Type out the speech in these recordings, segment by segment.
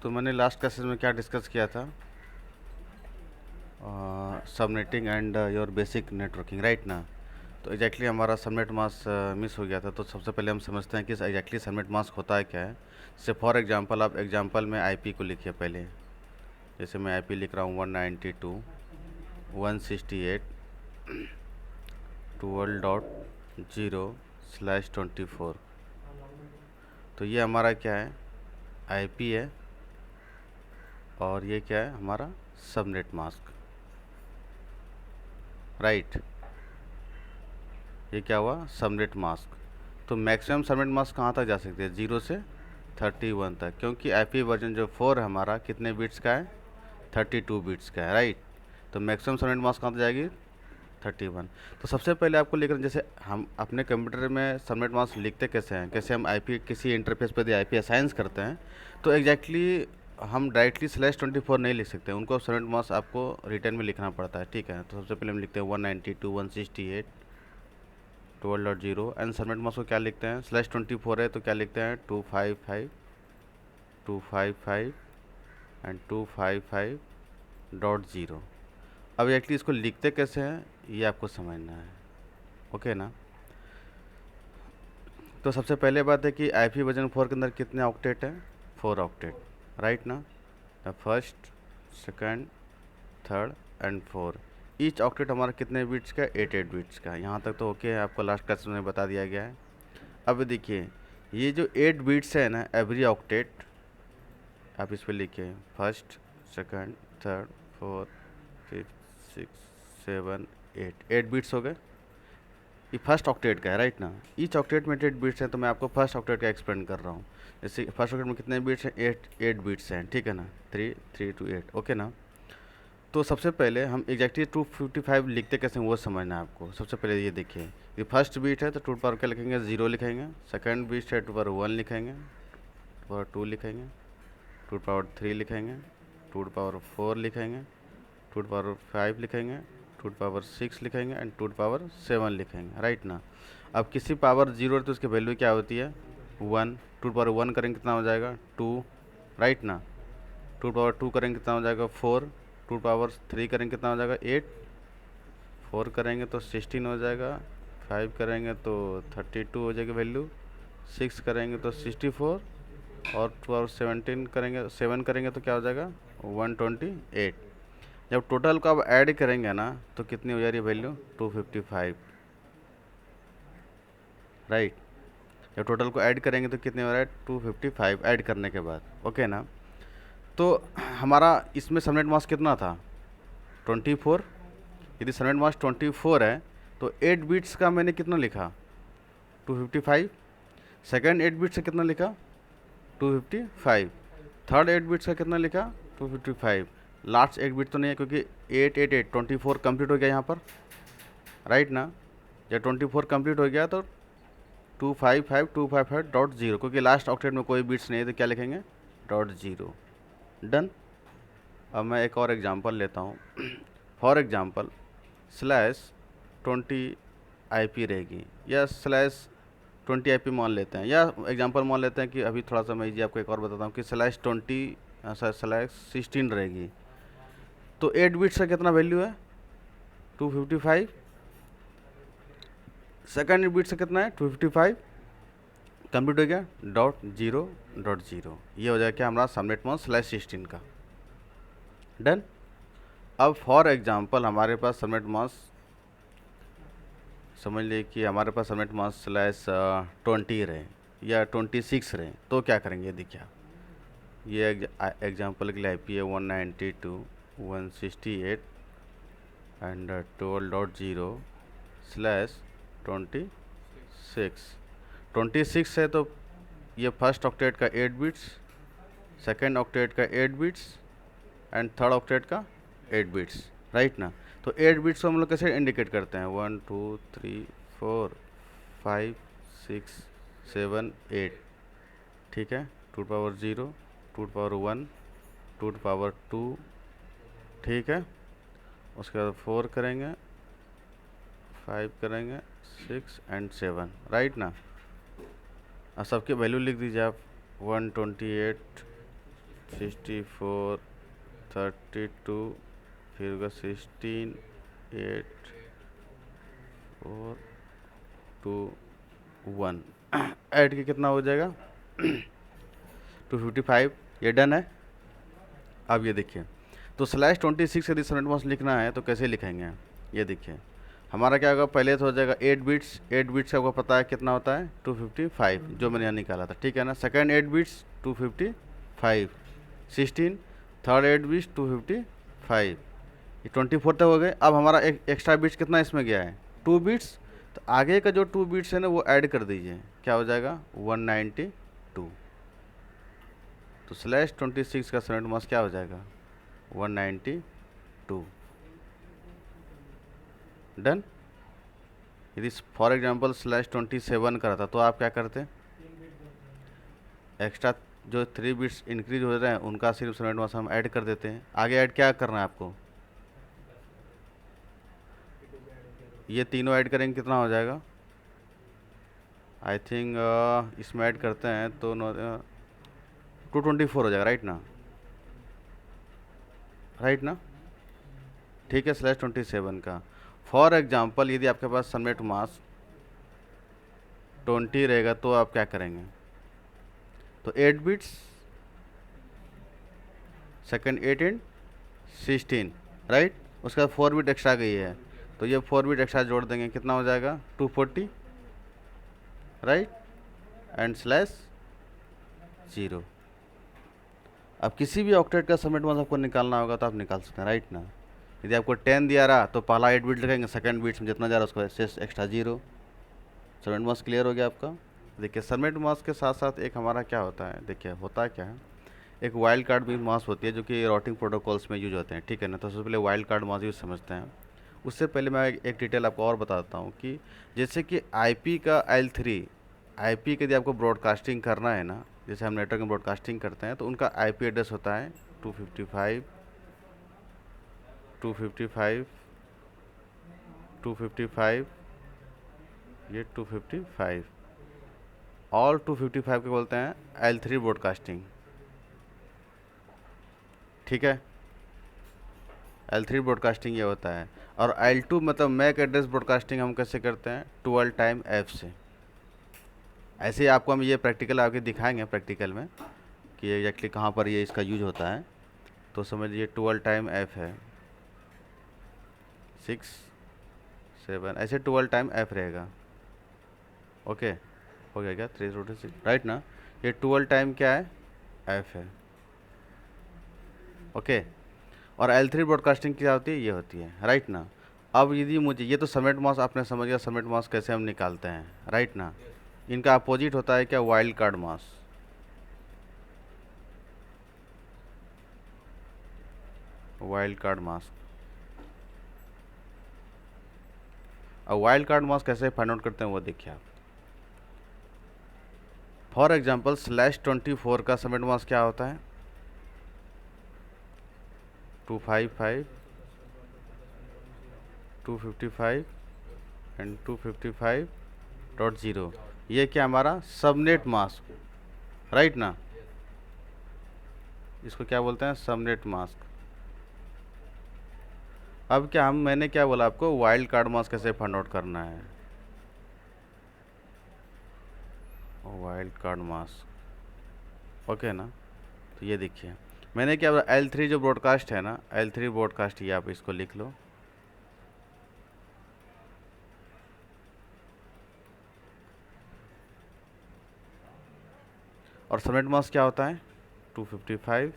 तो मैंने last classes में क्या डिस्कस किया था, subnetting and your basic networking, right ना। तो एग्जैक्टली हमारा सबनेट मास्क मिस हो गया था। तो सबसे पहले हम समझते हैं कि एग्जैक्टली सबनेट मास्क होता है क्या है। जैसे फॉर एग्जांपल, आप एग्जांपल में आईपी को लिखिए पहले। जैसे मैं आईपी लिख रहा हूँ 192.168.12.0/24। तो ये हमारा क्या है, आईपी है, और ये क्या है हमारा सबनेट मास्क, राइट। ये क्या हुआ, सबनेट मास्क। तो मैक्सिमम सबनेट मास्क कहाँ तक जा सकते हैं, 0 से 31 तक, क्योंकि आईपी वर्जन जो 4 है हमारा कितने बिट्स का है, 32 बिट्स का है, राइट। तो मैक्सिमम सबनेट मास्क कहाँ तक जाएगी, 31। तो सबसे पहले आपको लेकर, जैसे हम अपने कंप्यूटर में सबनेट मास्क लिखते कैसे हैं, कैसे हम आईपी किसी इंटरफेस पर आईपी असाइन करते हैं, तो एग्जैक्टली हम डायरेक्टली /24 नहीं लिख सकते, उनको सबनेट मास्क आपको रिटर्न में लिखना पड़ता है, ठीक है। तो सबसे पहले हम लिखते हैं 192.168.12.0 एंड सबनेट मास्क को क्या लिखते हैं, /24 है तो क्या लिखते हैं, 255 एंड 255.0। अब एक्चुअली इसको लिखते कैसे हैं ये आपको समझना है, ओके ना। तो सबसे पहले बात है कि आईपी वर्जन 4 के अंदर कितने ऑक्टेट हैं, 4 ऑक्टेट, राइट ना। First, second, third and 4। Each octet हमारा कितने बिट्स का, 8 बिट्स का। यहाँ तक तो ओके है, आपको लास्ट क्लास में बता दिया गया है। अब देखिए, ये जो 8 बिट्स है ना, एवरी ऑक्टेट, आप इस पर लिखिए first, second, third, fourth, fifth, six, 7, 8 bits हो गए। ये फर्स्ट ऑक्टेट का है, राइट ना। ईच ऑक्टेट में 8 बिट्स हैं, तो मैं आपको फर्स्ट ऑक्टेट का एक्सप्लेन कर रहा हूँ। जैसे फर्स्ट ऑक्टेट में कितने बिट्स हैं, 8 बिट्स हैं, ठीक है ना, 3 to 8, ओके ना। तो सबसे पहले हम एग्जैक्टली 255 लिखते कैसे हैं वो समझना है आपको। सबसे पहले ये देखिए, ये फर्स्ट बीट है तो 2 पावर क्या लिखेंगे, 0 लिखेंगे। सेकंड बीट है 2 पावर 1 लिखेंगे, 2 पावर 2 लिखेंगे, 2 पावर 3 लिखेंगे, 2 पावर 4 लिखेंगे, 2 पावर 5 लिखेंगे, 2 पावर 6 लिखेंगे एंड 2 पावर 7 लिखेंगे, राइट ना। अब किसी पावर 0 है तो उसकी वैल्यू क्या होती है, 1। 2 पावर 1 करेंगे कितना हो जाएगा, 2, राइट ना। 2 पावर 2 करेंगे कितना हो जाएगा, 4। 2 पावर 3 करेंगे कितना हो जाएगा, 8। 4 करेंगे तो 16 हो जाएगा। 5 करेंगे तो 32 हो जाएगी वैल्यू। 6 करेंगे तो 64, और 2 पावर 17 करेंगे, 7 करेंगे तो क्या हो जाएगा, 128। जब टोटल को आप ऐड करेंगे ना तो कितनी हो जा रही है वैल्यू, 255, राइट। जब टोटल को ऐड करेंगे तो कितने हो रहा है, 255 ऐड करने के बाद, ओके ना। तो हमारा इसमें सबनेट मास्क कितना था, 24। यदि सबनेट मास्क 24 है तो 8 बिट्स का मैंने कितना लिखा, 255। सेकंड 8 बिट्स का कितना लिखा, 255। थर्ड 8 बिट्स का कितना लिखा, 255। लास्ट 8 बिट तो नहीं है, क्योंकि 888 24 कंप्लीट हो गया यहाँ पर, राइट ना। जब 24 कंप्लीट हो गया तो 255.255.0, क्योंकि लास्ट ऑक्टेट में कोई बिट्स नहीं है तो क्या लिखेंगे, .0, डन। अब मैं एक और एग्जांपल लेता हूँ। फॉर एग्जांपल /20 आईपी रहेगी, या /20 आईपी मान लेते हैं, या एग्जांपल मान लेते हैं कि अभी थोड़ा सा मैं आपको एक और बताता हूँ कि /16 रहेगी। तो 8 बिट्स का कितना वैल्यू है, 255। सेकंड बिट्स का कितना है, 255, कंप्लीट हो गया, .0.0। ये हो जाएगा क्या हमारा सबनेट मास्क /16 का, डन। अब फॉर एग्जांपल हमारे पास सबनेट मास्क, समझ लीजिए कि हमारे पास सबनेट मास्क /20 रहे या 26 रहे, तो क्या करेंगे, देखिए आप। ये एग्जांपल के लिए आईपी है 192.168 एंड 12.0/26। 26 है तो ये फर्स्ट ऑक्टेट का 8 बिट्स, सेकेंड ऑक्टेट का 8 बिट्स एंड थर्ड ऑक्टेट का 8 बिट्स, राइट ना। तो 8 बिट्स को हम लोग कैसे इंडिकेट करते हैं, 1 2 3 4 5 6 7 8, ठीक है। 2 पावर 0, 2 पावर 1, 2 पावर 2, ठीक है। उसके बाद 4 करेंगे, 5 करेंगे, 6 एंड 7, राइट ना। अब सबकी वैल्यू लिख दीजिए आप, 128, 64 32 फिर होगा 16 8 4 2 1 ऐड के कितना हो जाएगा 255। ये डन है। अब ये देखिए, तो /26 यदि सेलेक्ट मास लिखना है तो कैसे लिखेंगे? ये देखिए, हमारा क्या होगा, पहले तो हो जाएगा 8 बिट्स। 8 बिट्स आपको पता है कितना होता है 255, जो मैंने यहाँ निकाला था, ठीक है ना। सेकंड 8 बिट्स 255, 16 थर्ड 8 बिट्स 255, ये 24 तक हो गए। अब हमारा एक एक्स्ट्रा बिट्स कितना इसमें गया है 2 बिट्स, तो आगे का जो 2 बिट्स है ना वो ऐड कर दीजिए, क्या हो जाएगा 192। तो /26 का सेलेक्ट मास क्या हो जाएगा 192। डन। यदि फॉर एग्जांपल /27 का रहता तो आप क्या करते, एक्स्ट्रा जो 3 बिट्स इंक्रीज हो रहे हैं उनका सिर्फ सेलेक्ट मास हम ऐड कर देते हैं। आगे ऐड क्या करना है आपको, ये तीनों ऐड करेंगे कितना हो जाएगा, आई थिंक इसमें ऐड करते हैं तो 224 हो जाएगा, राइट ना, राइट ना, ठीक है। /27 का फॉर एग्जांपल यदि आपके पास सबनेट मास 20 रहेगा तो आप क्या करेंगे, तो 8 बिट्स, सेकंड 8 एंड 16, राइट। उसके बाद 4 बिट एक्स्ट्रा गई है, तो ये 4 बिट एक्स्ट्रा जोड़ देंगे, कितना हो जाएगा 240, राइट, एंड /0। अब किसी भी ऑक्टेट का सबनेट मास आपको निकालना होगा तो आप निकाल सकते हैं, राइट ना। यदि आपको 10 दिया रहा तो पहला 8 बिट लिखेंगे, सेकंड बिट्स में जितना जा रहा है उसको एक्स्ट्रा 0। सबनेट मास क्लियर हो गया आपका। देखिए सबनेट मास के साथ साथ एक हमारा क्या होता है, देखिए होता क्या है, एक वाइल्ड कार्ड भी मास होती है जो कि राउटिंग प्रोटोकॉल्स में यूज होते हैं, ठीक है ना। तो सबसे पहले वाइल्ड कार्ड मास यूज समझते हैं। उससे पहले मैं एक डिटेल आपको और बताता हूँ कि जैसे कि आईपी का L3, आईपी के यदि आपको ब्रॉडकास्टिंग करना है ना, जैसे हम नेटवर्क में ब्रॉडकास्टिंग करते हैं तो उनका आईपी एड्रेस होता है 255 255 255, ये 255, ऑल 255 के बोलते हैं L3 ब्रॉडकास्टिंग, ठीक है। L3 ब्रॉडकास्टिंग ये होता है। और L2 मतलब मैक एड्रेस ब्रॉडकास्टिंग हम कैसे करते हैं 12 टाइम F से। ऐसे ही आपको हम ये प्रैक्टिकल आगे दिखाएंगे प्रैक्टिकल में कि एग्जैक्टली कहाँ पर ये इसका यूज होता है। तो समझिए 12 टाइम F है, 6 7, ऐसे 12 टाइम F रहेगा, ओके। हो गया क्या 3/6, राइट ना। ये 12 टाइम क्या है F है, ओके। और L3 ब्रॉडकास्टिंग क्या होती है, ये होती है, राइट ना। अब यदि मुझे, ये तो सबनेट मास आपने समझ गया, सबनेट मास कैसे हम निकालते हैं, राइट ना। इनका अपोजिट होता है क्या वाइल्ड कार्ड मास। वाइल्ड कार्ड मास, अब वाइल्ड कार्ड मास कैसे फाइंड आउट करते हैं वो देखिए आप। फॉर एग्जांपल /24 का सबनेट मास क्या होता है 255 255 एंड 255.0। ये क्या हमारा सबनेट मास्क, राइट ना, इसको क्या बोलते हैं सबनेट मास्क। अब क्या मैंने क्या बोला आपको, वाइल्ड कार्ड मास्क कैसे फाइंड आउट करना है, वाइल्ड कार्ड मास्क, ओके ना। तो ये देखिए मैंने क्या बोला, L3 जो ब्रॉडकास्ट है ना, L3 ब्रॉडकास्ट, ये आप इसको लिख लो। और सबनेट मास्क क्या होता है 255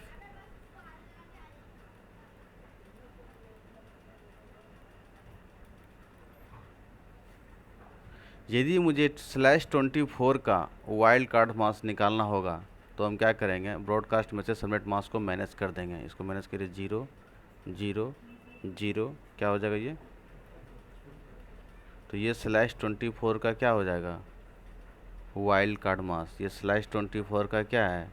यदि मुझे /24 का वाइल्ड कार्ड मास्क निकालना होगा तो हम क्या करेंगे, ब्रॉडकास्ट में से सबनेट मास्क को मैनेज कर देंगे। इसको मैनेज करिए 0 0 0, क्या हो जाएगा ये, तो ये /24 का क्या हो जाएगा वाइल्ड कार्ड मास्क। ये /24 का क्या है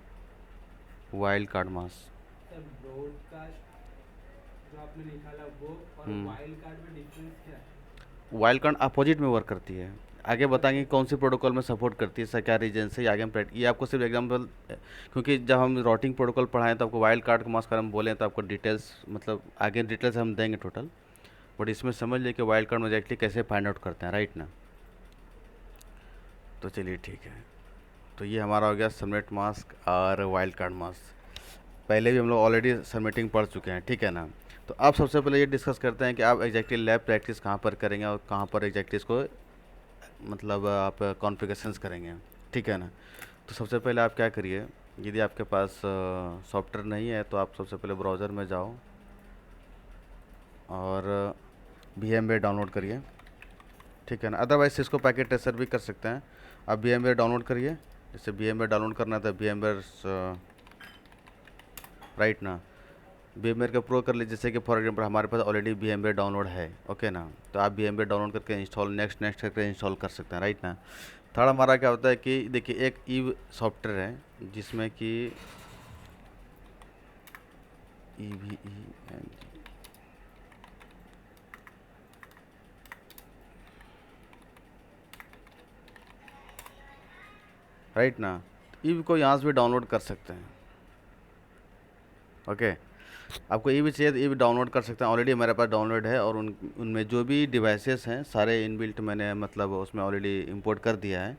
वाइल्ड कार्ड मास्क। जो आपने निकाला वो और वाइल्ड कार्ड में डिफरेंस क्या है? वाइल्ड कार्ड अपोजिट में वर्क करती है। आगे बताएंगे कौन सी प्रोटोकॉल में सपोर्ट करती है, क्या रीजन से, ये आगे हम ये आपको सिर्फ एग्जांपल, क्योंकि जब हम राउटिंग प्रोटोकॉल पढ़ाएं तो आपको वाइल्ड कार्ड के मास्क हम बोलें तो आपको डिटेल्स मतलब आगे डिटेल्स हम देंगे टोटल, बट इसमें समझ लीजिए कि वाइल्ड कार्ड में एग्जैक्टली कैसे फाइंड आउट करते हैं, राइट ना। तो चलिए ठीक है, तो ये हमारा हो गया सबनेट मास्क और वाइल्ड कार्ड मास्क। पहले भी हम लोग ऑलरेडी सबनेटिंग पढ़ चुके हैं, ठीक है ना। तो अब सबसे पहले ये डिस्कस करते हैं कि आप एग्जैक्टली लैब प्रैक्टिस कहाँ पर करेंगे और कहाँ पर एग्जैक्टली इसको मतलब आप कॉन्फ़िगरेशंस करेंगे, ठीक है ना। तो सबसे पहले आप क्या करिए, यदि आपके पास सॉफ्टवेयर नहीं है तो आप सबसे पहले ब्राउज़र में जाओ और VMware डाउनलोड करिए, ठीक है ना। अदरवाइज इसको पैकेट टेस्टर भी कर सकते हैं। आप VMware डाउनलोड करिए, जैसे VMware डाउनलोड करना था VMware राइट ना, VMware का प्रो कर लीजिए, जैसे कि फॉर एग्जांपल हमारे पास ऑलरेडी VMware डाउनलोड है, ओके ना। तो आप VMware डाउनलोड करके इंस्टॉल नेक्स्ट नेक्स्ट करके इंस्टॉल कर सकते हैं, राइट ना। थर्ड हमारा क्या होता है कि देखिए एक ईव सॉफ्टवेयर है जिसमें कि EVE राइट ना, ईव को यहाँ से भी डाउनलोड कर सकते हैं, ओके। आपको ईव चाहिए तो ईव डाउनलोड कर सकते हैं, ऑलरेडी मेरे पास डाउनलोड है और उनमें जो भी डिवाइसेस हैं सारे इनबिल्ट मैंने मतलब उसमें ऑलरेडी इंपोर्ट कर दिया है।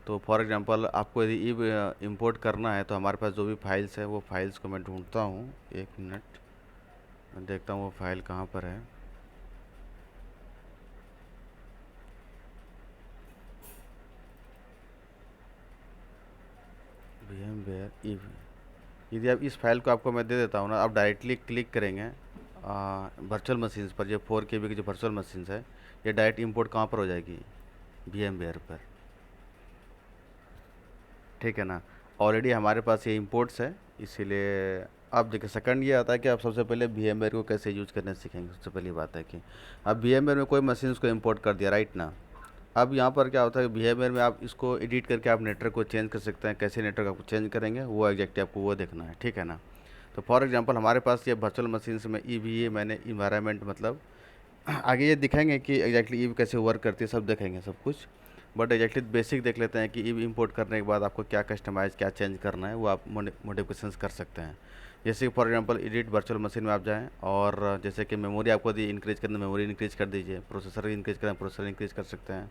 तो फॉर एग्जांपल आपको यदि ईव इंपोर्ट करना है तो हमारे पास जो भी फाइल्स है वो फाइल्स को मैं ढूंढता हूँ, एक मिनट मैं देखता हूँ वो फाइल कहाँ पर है। VMware ईव, यदि आप इस फाइल को आपको मैं दे देता हूँ ना, आप डायरेक्टली क्लिक करेंगे वर्चुअल मशीन्स पर, ये 4 KB की जो वर्चुअल मशीन्स है ये डायरेक्ट इंपोर्ट कहाँ पर हो जाएगी, VMware पर, ठीक है ना। ऑलरेडी हमारे पास ये इंपोर्ट्स है, इसीलिए आप देखिए सेकंड ये आता है कि आप सबसे पहले VMware को कैसे यूज करना सीखेंगे। सबसे पहली बात है कि अब VMware में कोई मशीन्स को इंपोर्ट कर दिया, राइट ना। अब यहाँ पर क्या होता है VMware में आप इसको एडिट करके आप नेटवर्क को चेंज कर सकते हैं, कैसे नेटवर्क आपको चेंज करेंगे वो एग्जैक्टली आपको वो देखना है, ठीक है ना। तो फॉर एग्जांपल हमारे पास ये वर्चुअल मशीन्स में EVE मैंने इन्वायरमेंट मतलब आगे ये दिखाएंगे कि एग्जैक्टली ईव कैसे वर्क करती है, सब देखेंगे सब कुछ, बट एग्जैक्टली बेसिक देख लेते हैं कि ईव इंपोर्ट करने के बाद आपको क्या कस्टमाइज़ क्या चेंज करना है वो आप मॉडिफिकेशंस कर सकते हैं। जैसे कि for example edit virtual machine में आप जाएं और जैसे कि मेमोरी आपको यदि इंक्रीज करना मेमोरी इंक्रीज कर दीजिए, प्रोसेसर इंक्रीज करना प्रोसेसर इंक्रीज कर सकते हैं,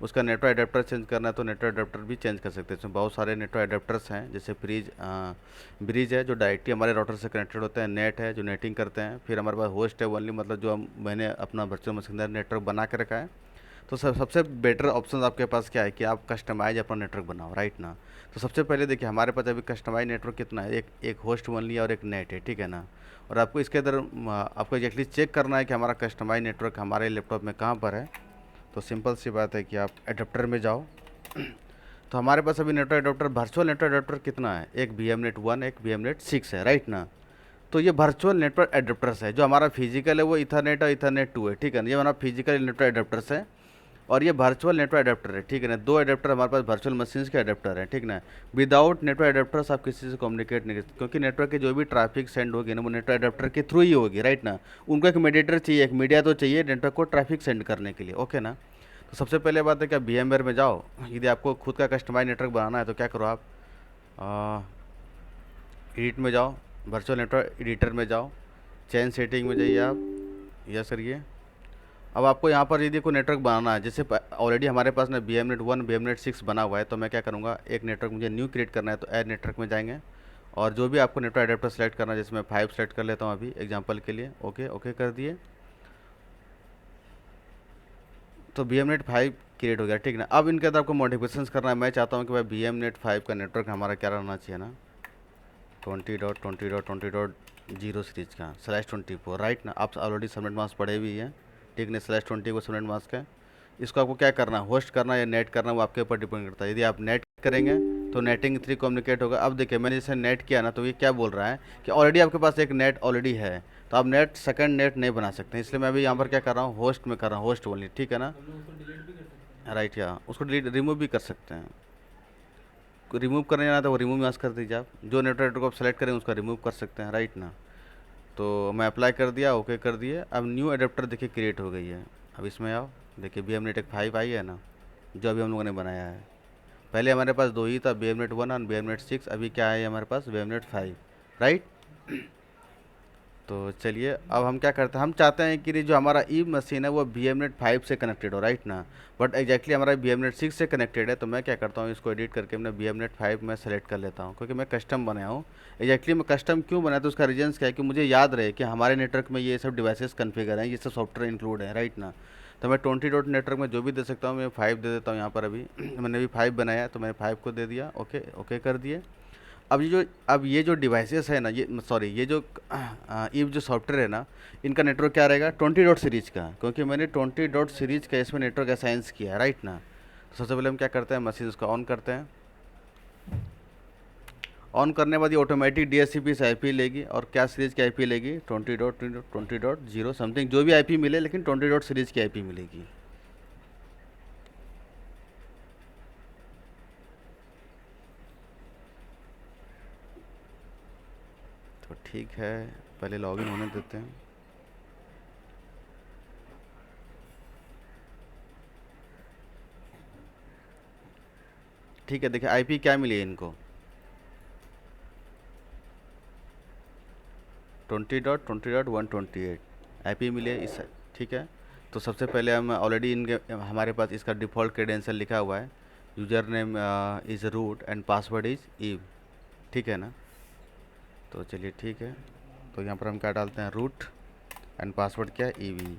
उसका नेटवर्क एडेप्टर चेंज करना है तो नेटवर्क एडेप्टर भी चेंज कर सकते हैं। इसमें बहुत सारे नेटवर्क एडेप्टर्स हैं, जैसे ब्रिज है जो डायरेक्टली हमारे राउटर से कनेक्टेड होते हैं, नेट है जो नेटिंग करते हैं, फिर हमारे पास होस्ट है ओनली मतलब जो मैंने अपना वर्चुअल मशीन नेटवर्क बना के रखा है। तो सबसे बेटर ऑप्शन आपके पास क्या है कि आप कस्टमाइज अपना नेटवर्क बनाओ, राइट ना। तो सबसे पहले देखिए हमारे पास अभी कस्टमाइज नेटवर्क कितना है, एक होस्ट ओनली और एक नेट है, ठीक है ना। और आपको इसके अंदर आपको एग्जैक्टली चेक करना है कि हमारा कस्टमाइज नेटवर्क हमारे लैपटॉप में कहाँ पर है। तो सिंपल सी बात है कि आप एडाप्टर में जाओ तो हमारे पास अभी network adapter virtual network adapter कितना है, एक VMnet 1 एक VMnet 6 है, राइट ना। तो ये वर्चुअल नेटवर्क एडाप्टर्स है, जो हमारा फिजिकल है वो इथरनेट और इथरनेट 2 है, ठीक है ना। ये हमारा फिजिकल नेटवर्क एडाप्टर्स है और ये वर्चुअल नेटवर्क एडाप्टर है, ठीक है ना। 2 एडाप्टर हमारे पास वर्चुअल मशीन्स के एडाप्टर हैं, ठीक ना। विदाउट नेटवर्क एडाप्टर्स आप किसी से कम्युनिकेट नहीं कर सकते, क्योंकि नेटवर्क की जो भी ट्रैफिक सेंड होगी ना वो नेटवर्क एडाप्टर के थ्रू ही होगी, राइट ना। उनको एक मीडिएटर चाहिए, एक मीडिया तो चाहिए नेटवर्क को ट्रैफिक सेंड करने के लिए, ओके ना। तो सबसे पहले बात है कि आप VMware में जाओ, यदि आपको खुद का कस्टमाइज नेटवर्क बनाना है तो क्या करो आप एडिट में जाओ, वर्चुअल नेटवर्क एडिटर में जाओ, चेंज सेटिंग में जाइए आप, यस करिए। अब आपको यहाँ पर यदि कोई नेटवर्क बनाना है, जैसे ऑलरेडी हमारे पास ना VMnet 1 VMnet 6 बना हुआ है, तो मैं क्या करूँगा एक नेटवर्क मुझे न्यू क्रिएट करना है तो ऐड नेटवर्क में जाएंगे और जो भी आपको नेटवर्क एडाप्टर सेलेक्ट करना है, जैसे मैं 5 सेलेक्ट कर लेता हूँ अभी एग्जांपल के लिए, ओके ओके कर दिए। तो VMnet 5 क्रिएट हो गया, ठीक ना। अब इनके अंदर आपको मॉडिफिकेशंस करना है। मैं चाहता हूँ कि भाई VMnet 5 का नेटवर्क हमारा क्या रहना चाहिए ना, 20.20.20.0 सीरीज का /24, राइट ना। आप ऑलरेडी सबनेट मास्क पढ़े हुई हैं, ठीक ना। /20 को सबनेट मास्क है, इसको आपको क्या करना है, होस्ट करना या नेट करना, वो आपके ऊपर डिपेंड करता है। यदि आप नेट करेंगे तो नेटिंग थ्री कम्युनिकेट होगा। अब देखिए मैंने जैसे नेट किया ना, तो ये क्या बोल रहा है कि ऑलरेडी आपके पास एक नेट ऑलरेडी है, तो आप नेट सेकंड नेट नहीं बना सकते, इसलिए मैं अभी यहाँ पर क्या कर रहा हूँ, होस्ट में कर रहा हूँ, होस्ट ओनली, ठीक है ना। राइट, या उसको डिलीट रिमूव भी कर सकते हैं। रिमूव करने जाना तो वो रिमूव मास्क कर दीजिए आप, जो नेटवर्क को आप सेलेक्ट करें उसका रिमूव कर सकते हैं, राइट ना। तो मैं अप्लाई कर दिया, ओके कर दिए। अब न्यू एडेप्टर देखिए क्रिएट हो गई है। अब इसमें आओ, देखिए VMnet 5 आई है ना, जो अभी हम लोगों ने बनाया है। पहले हमारे पास दो ही था, BMNet 1 और BMNet 6। अभी क्या है हमारे पास, BMNet 5, राइट। तो चलिए अब हम क्या करते हैं, हम चाहते हैं कि ये जो हमारा ई मशीन है वो BMNet 5 से कनेक्टेड हो, राइट ना। बट एग्जैक्टली हमारा BMNet 6 से कनेक्टेड है। तो मैं क्या करता हूँ, इसको एडिट करके मैं BMNet 5 में सेलेक्ट कर लेता हूँ, क्योंकि मैं कस्टम बनाया हूँ। एग्जैक्टली मैं कस्टम क्यों बनाया, तो उसका रीजन्स क्या है कि मुझे याद रहे कि हमारे नेटवर्क में ये सब डिवाइसेस कन्फिगर हैं, ये सब सॉफ्टवेयर इंक्लूड है, राइट ना। तो मैं 20 डॉट नेटवर्क में जो भी दे सकता हूँ, मैं 5 दे देता हूँ यहाँ पर। अभी मैंने अभी 5 बनाया है, तो मैंने 5 को दे दिया, ओके ओके कर दिए। अब ये जो डिवाइसेस है ना, ये सॉरी, ये जो सॉफ्टवेयर है ना, इनका नेटवर्क क्या रहेगा, 20 डॉट सीरीज का, क्योंकि मैंने 20 डॉट सीरीज का इसमें नेटवर्क असाइंस किया है, राइट ना। तो सबसे पहले हम क्या करते हैं, मशीन को ऑन करते हैं। ऑन करने के बाद ये ऑटोमेटिक DHCP से IP लेगी, और क्या सीरीज की IP लेगी, 20.20.0 समथिंग, जो भी IP मिले, लेकिन 20 डॉट सीरीज की IP मिलेगी। तो ठीक है, पहले लॉगिन होने देते हैं। ठीक है, देखिए IP क्या मिली है इनको, 20.20.128 IP मिली है इस, ठीक है। तो सबसे पहले हम ऑलरेडी इनके हमारे पास इसका डिफ़ॉल्ट क्रेडेंशियल लिखा हुआ है, user name is root and password is eve, ठीक है ना। तो चलिए ठीक है, तो यहाँ पर हम क्या डालते हैं, रूट एंड पासवर्ड क्या है, ईवी।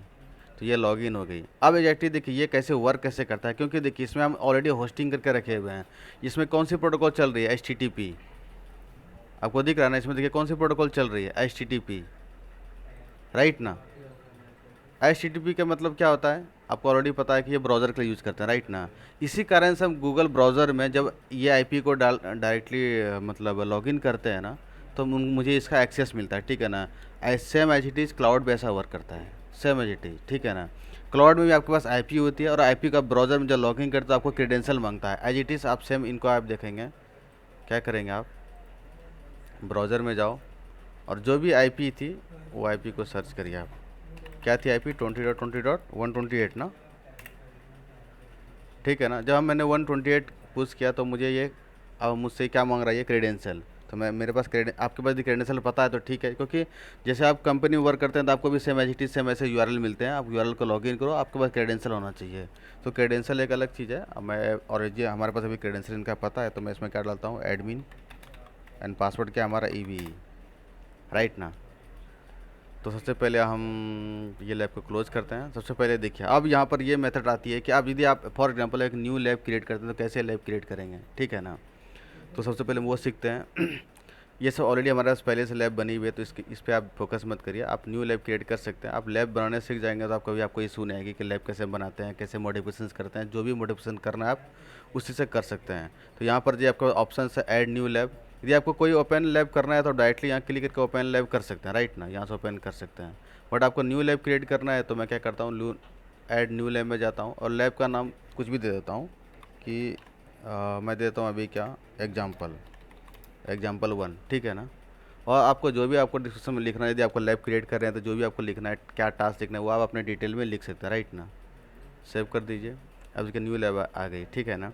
तो ये लॉगिन हो गई। अब एग्जैक्टली देखिए ये कैसे वर्क कैसे करता है, क्योंकि देखिए इसमें हम ऑलरेडी होस्टिंग करके रखे हुए हैं। इसमें कौन सी प्रोटोकॉल चल रही है, HTTP, आपको दिख रहा है ना, इसमें देखिए कौन सी प्रोटोकॉल चल रही है, HTTP, राइट ना। HTTP का मतलब क्या होता है, आपको ऑलरेडी पता है कि ये ब्राउज़र के लिए यूज़ करते हैं, राइट ना। इसी कारण से हम गूगल ब्राउज़र में जब ये IP को डायरेक्टली मतलब लॉगिन करते हैं ना, तो मुझे इसका एक्सेस मिलता है, ठीक है ना। Same as it is cloud वैसा वर्क करता है, सेम एज इट इज़, ठीक है ना। क्लाउड में भी आपके पास IP होती है, और IP का ब्राउज़र में जब लॉगिन करते हो आपको क्रेडेंशियल मांगता है, एज इट इज़। आप सेम इनको आप देखेंगे, क्या करेंगे, आप ब्राउज़र में जाओ, और जो भी IP थी वो IP को सर्च करिए आप। क्या थी IP, 20.20.128 ना, ठीक है ना। जब मैंने 128 पुश किया तो मुझे ये अब मुझसे क्या मांग रहा है, ये क्रेडेंशियल। तो मैं, मेरे पास आपके पास भी क्रेडेंशियल पता है तो ठीक है, क्योंकि जैसे आप कंपनी में वर्क करते हैं तो आपको भी सेम एच टी सेम ऐसे URL मिलते हैं, आप URL को लॉगिन करो, आपके पास क्रेडेंशियल होना चाहिए। तो क्रेडेंशियल एक अलग चीज़ है। अब मैं, और ये हमारे पास अभी क्रेडेंशियल इनका पता है, तो मैं इसमें क्या डालता हूँ, एडमिन एंड पासवर्ड क्या हमारा EV, राइट ना। तो सबसे पहले हम ये लैब को क्लोज करते हैं। सबसे पहले देखिए अब यहाँ पर ये मेथड आती है कि आप यदि आप फॉर एग्जांपल एक न्यू लैब क्रिएट करते हैं तो कैसे लैब क्रिएट करेंगे, ठीक है ना। तो सबसे पहले वो सीखते हैं। ये सब ऑलरेडी हमारे पास पहले से लैब बनी हुई है, तो इस पर आप फोकस मत करिए, आप न्यू लैब क्रिएट कर सकते हैं। आप लैब बनाने सीख जाएंगे तो आपको भी आपको इशू नहीं आएगी कि लैब कैसे बनाते हैं, कैसे मॉडिफिकेशन करते हैं। जो भी मॉडिफिकेशन करना है आप उसी से कर सकते हैं। तो यहाँ पर जो आपका ऑप्शन है ऐड न्यू लैब, यदि आपको कोई ओपन लैब करना है तो डायरेक्टली यहाँ क्लिक करके ओपन लैब कर सकते हैं, राइट ना, यहाँ से ओपन कर सकते हैं। बट आपको न्यू लैब क्रिएट करना है तो मैं क्या करता हूँ, ऐड न्यू लैब में जाता हूँ, और लैब का नाम कुछ भी दे देता हूँ कि मैं देता हूँ अभी क्या, एग्जाम्पल 1, ठीक है ना। और आपको जो भी आपको डिस्क्रिप्शन में लिखना है, यदि आपको लैब क्रिएट कर रहे हैं तो जो भी आपको लिखना है, क्या टास्क लिखना है, वो आप अपने डिटेल में लिख सकते हैं, राइट ना। सेव कर दीजिए। अब इसके न्यू लैब आ गई, ठीक है ना।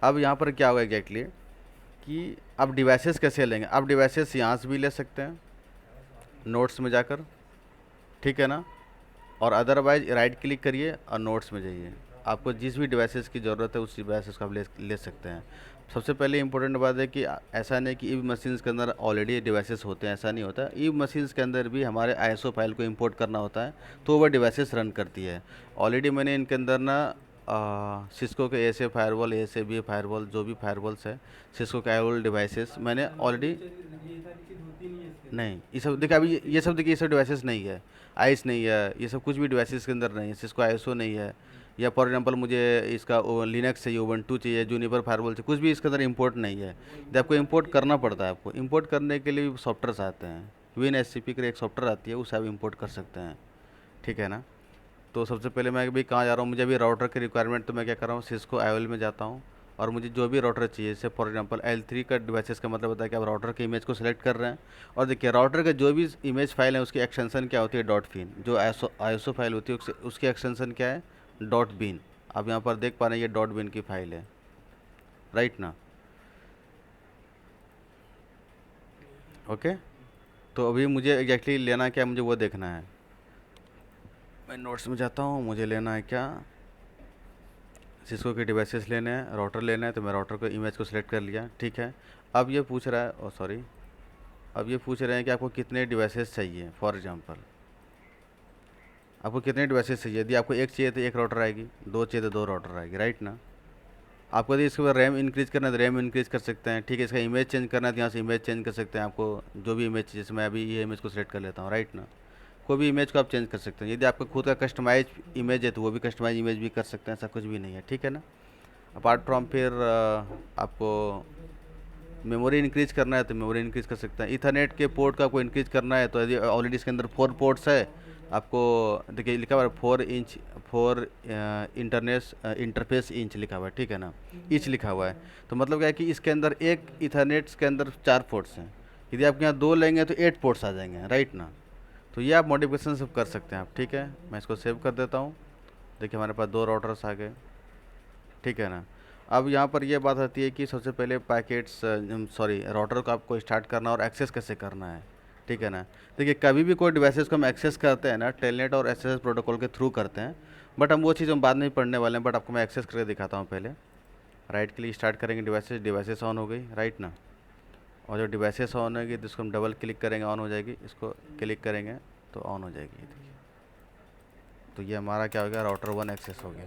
अब यहाँ पर क्या होगा एग्जैक्टली कि आप डिवाइसेस कैसे लेंगे, आप डिवाइसेस यहाँ से भी ले सकते हैं नोट्स में जाकर, ठीक है ना। और अदरवाइज राइट क्लिक करिए और नोट्स में जाइए, आपको जिस भी डिवाइसेस की ज़रूरत है उस डिवाइसेस को आप ले सकते हैं। सबसे पहले इंपॉर्टेंट बात है कि ऐसा नहीं कि ईव मशीन्स के अंदर ऑलरेडी डिवाइसेस होते हैं, ऐसा नहीं होता। ईव मशीन्स के अंदर भी हमारे ISO फाइल को इंपोर्ट करना होता है, तो वह डिवाइसेस रन करती है। ऑलरेडी मैंने इनके अंदर ना सिस्को के ASA फायरवॉल, ASA फायरवॉल, जो भी फायरवॉल्स है, सिस्को के फायरवॉल डिवाइसेस मैंने ऑलरेडी, नहीं ये सब देखिए, अभी ये सब देखिए, ये सब डिवाइसेस नहीं है, आइस नहीं है, ये सब कुछ भी डिवाइसेस के अंदर नहीं है। सिस्को ISO नहीं है, या फॉर एग्जांपल मुझे इसका लिनक्स चाहिए, उबंटू चाहिए, जूनिपर फायरवॉल चाहिए, कुछ भी इसके अंदर इंपोर्ट नहीं है। जब आपको इंपोर्ट करना पड़ता है, आपको इंपोर्ट करने के लिए सॉफ्टवेयर्स आते हैं, WinSCP की एक सॉफ्टवेयर आती है, उससे आप इंपोर्ट कर सकते हैं, ठीक है ना। तो सबसे पहले मैं अभी कहाँ जा रहा हूँ, मुझे अभी राउटर की रिक्वायरमेंट, तो मैं क्या कर रहा हूँ, सिस्को IOL में जाता हूँ, और मुझे जो भी राउटर चाहिए, जैसे फॉर एग्जांपल L3 का डिवाइसेस का मतलब होता है कि आप राउटर के इमेज को सिलेक्ट कर रहे हैं, और देखिए राउटर के जो भी इमेज फाइल है उसकी एक्सटेंशन क्या होती है, .fin। जो ISO फाइल होती है उसकी एक्सटेंशन क्या है, .bin। आप यहाँ पर देख पा रहे हैं ये डॉट बिन की फाइल है, राइट ना। ओके, तो अभी मुझे एग्जैक्टली लेना क्या है, मुझे वो देखना है। मैं नोट्स में जाता हूँ, मुझे लेना है क्या, सिस्को के डिवाइसेस लेने हैं, राउटर लेना है, तो मैं राउटर को इमेज को सिलेक्ट कर लिया, ठीक है। अब ये पूछ रहा है, ओ सॉरी, अब ये पूछ रहे हैं कि आपको कितने डिवाइसेस चाहिए। फॉर एग्जांपल आपको कितने डिवाइसेस चाहिए, यदि आपको एक चाहिए तो एक राउटर आएगी, दो चाहिए तो दो राउटर आएगी, राइट ना। आपको यदि इसके बाद रैम इंक्रीज़ करना है तो रैम इंक्रीज़ कर सकते हैं, ठीक है। इसका इमेज चेंज करना है तो यहाँ से इमेज चेंज कर सकते हैं, आपको जो भी इमेज, जैसे मैं अभी ये इमेज को सिलेक्ट कर लेता हूँ, राइट ना। कोई भी इमेज को आप चेंज कर सकते हैं। यदि आपका खुद का कस्टमाइज इमेज है तो वो भी कस्टमाइज इमेज भी कर सकते हैं, ऐसा कुछ भी नहीं है, ठीक है ना। अपार्ट फ्रॉम फिर आपको मेमोरी इंक्रीज करना है तो मेमोरी इंक्रीज कर सकते हैं। इथरनेट के पोर्ट का आपको इंक्रीज करना है तो यदि ऑलरेडी इसके अंदर 4 पोर्ट्स है, आपको देखिए लिखा हुआ है 4 इंच, 4 इंटरफेस इंच लिखा हुआ है, ठीक है ना, इंच लिखा हुआ है। तो मतलब क्या है कि इसके अंदर एक इथरनेट के अंदर 4 पोर्ट्स हैं, यदि आप यहाँ 2 लेंगे तो 8 पोर्ट्स आ जाएंगे, राइट ना। तो ये आप मॉडिफिकेशन सब कर सकते हैं आप, ठीक है। मैं इसको सेव कर देता हूँ। देखिए हमारे पास 2 राउटर्स आ गए, ठीक है ना। अब यहाँ पर ये बात आती है कि सबसे पहले पैकेट्स, सॉरी, राउटर को आपको स्टार्ट करना और एक्सेस कैसे करना है, ठीक है ना। देखिए कभी भी कोई डिवाइसेस को हम एक्सेस करते हैं ना, टेलनेट और एसएसएस प्रोटोकॉल के थ्रू करते हैं, बट हम वो चीज़ हम बाद में पढ़ने वाले हैं, बट आपको मैं एक्सेस करके दिखाता हूँ पहले। राइट के लिए स्टार्ट करेंगे डिवाइसेस, डिवाइसेस ऑन हो गई, राइट ना। और जो डिवाइसेस ऑन होगी तो इसको हम डबल क्लिक करेंगे, ऑन हो जाएगी। इसको क्लिक करेंगे तो ऑन हो जाएगी, ये देखिए। तो ये हमारा क्या हो गया, राउटर 1 एक्सेस हो गया।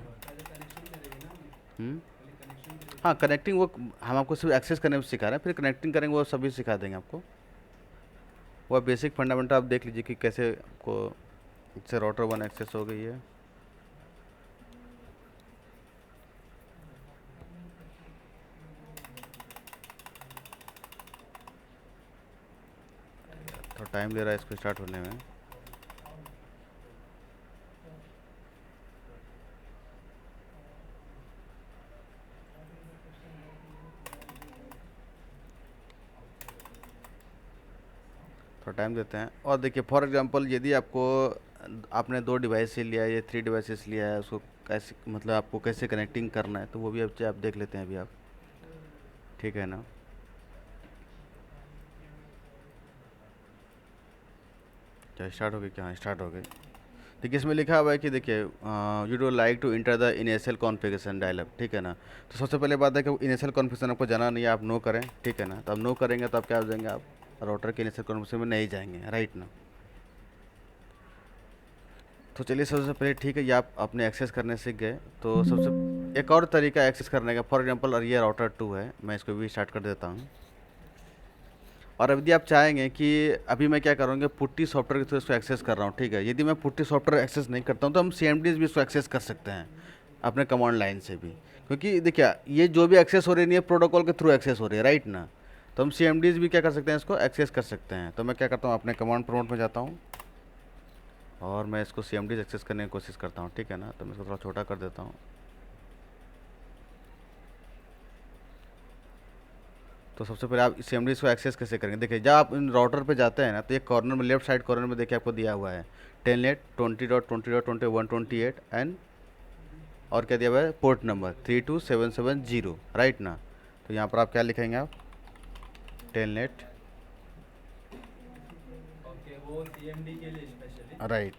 हाँ, कनेक्टिंग वो हम आपको सिर्फ एक्सेस करने में सिखा रहे हैं, फिर कनेक्टिंग करेंगे वो सभी सिखा देंगे आपको। वो बेसिक फंडामेंटल आप देख लीजिए कि कैसे आपको, इससे राउटर 1 एक्सेस हो गई है। थोड़ा टाइम ले रहा है इसको स्टार्ट होने में। थोड़ा टाइम देते हैं। और देखिए फॉर एग्जांपल यदि आपको, आपने 2 डिवाइस से लिया है या 3 डिवाइसेस लिया है, उसको कैसे, मतलब आपको कैसे कनेक्टिंग करना है, तो वो भी आप देख लेते हैं अभी आप, ठीक है ना। क्या स्टार्ट हो गई, क्या स्टार्ट हो गई। देखिए इसमें लिखा हुआ है कि देखिए you do like to enter the initial configuration dialog, ठीक है ना। तो सबसे पहले बात है कि इनिशियल कॉन्फ़िगरेशन आपको जाना नहीं है, आप नो करें, ठीक है ना। तो आप नो करेंगे तो आप क्या हो जाएंगे, आप राउटर के इनिशियल कॉन्फ़िगरेशन में नहीं जाएंगे, राइट ना। तो चलिए सबसे पहले ठीक है, ये आप अपने एक्सेस करने सीख गए। तो सबसे एक और तरीका एक्सेस करने का, फॉर एग्जांपल और ये राउटर 2 है, मैं इसको भी स्टार्ट कर देता हूँ। और यदि आप चाहेंगे कि अभी मैं क्या करूँगा, पुट्टी सॉफ्टवेयर के थ्रू इसको एक्सेस कर रहा हूँ, ठीक है। यदि मैं पुट्टी सॉफ्टवेयर एक्सेस नहीं करता हूँ तो हम CMDs भी इसको एक्सेस कर सकते हैं अपने कमांड लाइन से भी, क्योंकि देखिए ये जो भी एक्सेस हो रही नहीं है प्रोटोकॉल के थ्रू एक्सेस हो रही है, राइट ना। तो हम CMDs भी क्या कर सकते हैं, इसको एक्सेस कर सकते हैं। तो मैं क्या करता हूँ, अपने कमांड प्रॉम्प्ट में जाता हूँ और मैं इसको CMDs एक्सेस करने की कोशिश करता हूँ, ठीक है ना। तो मैं इसको थोड़ा छोटा कर देता हूँ। तो सबसे पहले आप CMDs को एक्सेस कैसे करेंगे, देखिए जब आप इन राउटर पे जाते हैं ना, तो एक कॉर्नर में, लेफ्ट साइड कॉर्नर में देखिए आपको दिया हुआ है टेलनेट 20.20.20 128 एंड, और क्या दिया हुआ है, पोर्ट नंबर 32770, राइट ना। तो यहाँ पर आप क्या लिखेंगे, आप टेलनेट, राइट,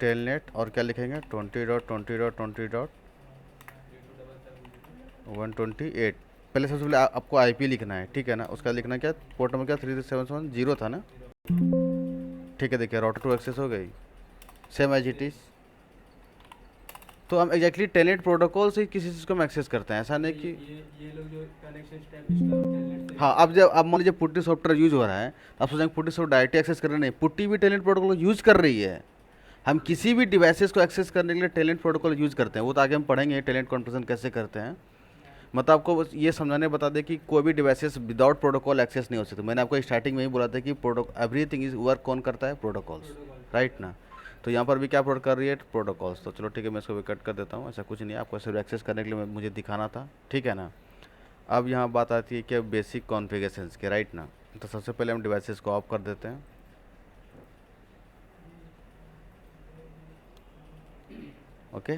टेलनेट, और क्या लिखेंगे, 20.20.20.128। पहले सबसे पहले आपको IP लिखना है, ठीक है ना। उसका लिखना क्या, पोर्ट नंबर क्या 33770 था ना, ठीक है। देखिए राउटर 2 एक्सेस हो गई, सेम एज इट इज़। तो हम एग्जैक्टली टेलनेट प्रोटोकॉल से किसी चीज़ को हम एक्सेस करते हैं, ऐसा नहीं कि ये लोग जो कनेक्शन स्टैब्लिश कर टेलनेट से हाँ। अब जब अब मान लीजिए पुट्टी सॉफ्टवेयर यूज हो रहा है तो आप सोचेंगे पुट्टी सॉफ्टवेयर डायरेक्टली एक्सेस कर रहे नहीं, पुट्टी भी टेलनेट प्रोटोकॉल यूज कर रही है। हम किसी भी डिवाइसेस को एक्सेस करने के लिए टेलनेट प्रोटोकॉल यूज करते हैं, वो तो आगे हम पढ़ेंगे टेलनेट कॉन्फ़िगरेशन कैसे करते हैं। मतलब आपको बस ये समझाने बता दें कि कोई भी डिवाइसेस विदाउट प्रोटोकॉल एक्सेस नहीं हो सकते। मैंने आपको स्टार्टिंग में ही बोला था कि एवरीथिंग इज वर्क कौन करता है, प्रोटोकॉल्स, प्रोटोकॉल। राइट ना। तो यहाँ पर भी क्या प्रोटोकॉल कर रही है, प्रोटोकॉल्स। तो चलो ठीक है, मैं इसको भी कट कर देता हूँ, ऐसा कुछ नहीं है, आपको सिर्फ एक्सेस करने के लिए मुझे दिखाना था, ठीक है ना। अब यहाँ बात आती है कि बेसिक कॉन्फ़िगरेशंस के, राइट ना। तो सबसे पहले हम डिवाइसेस को ऑफ कर देते हैं, ओके।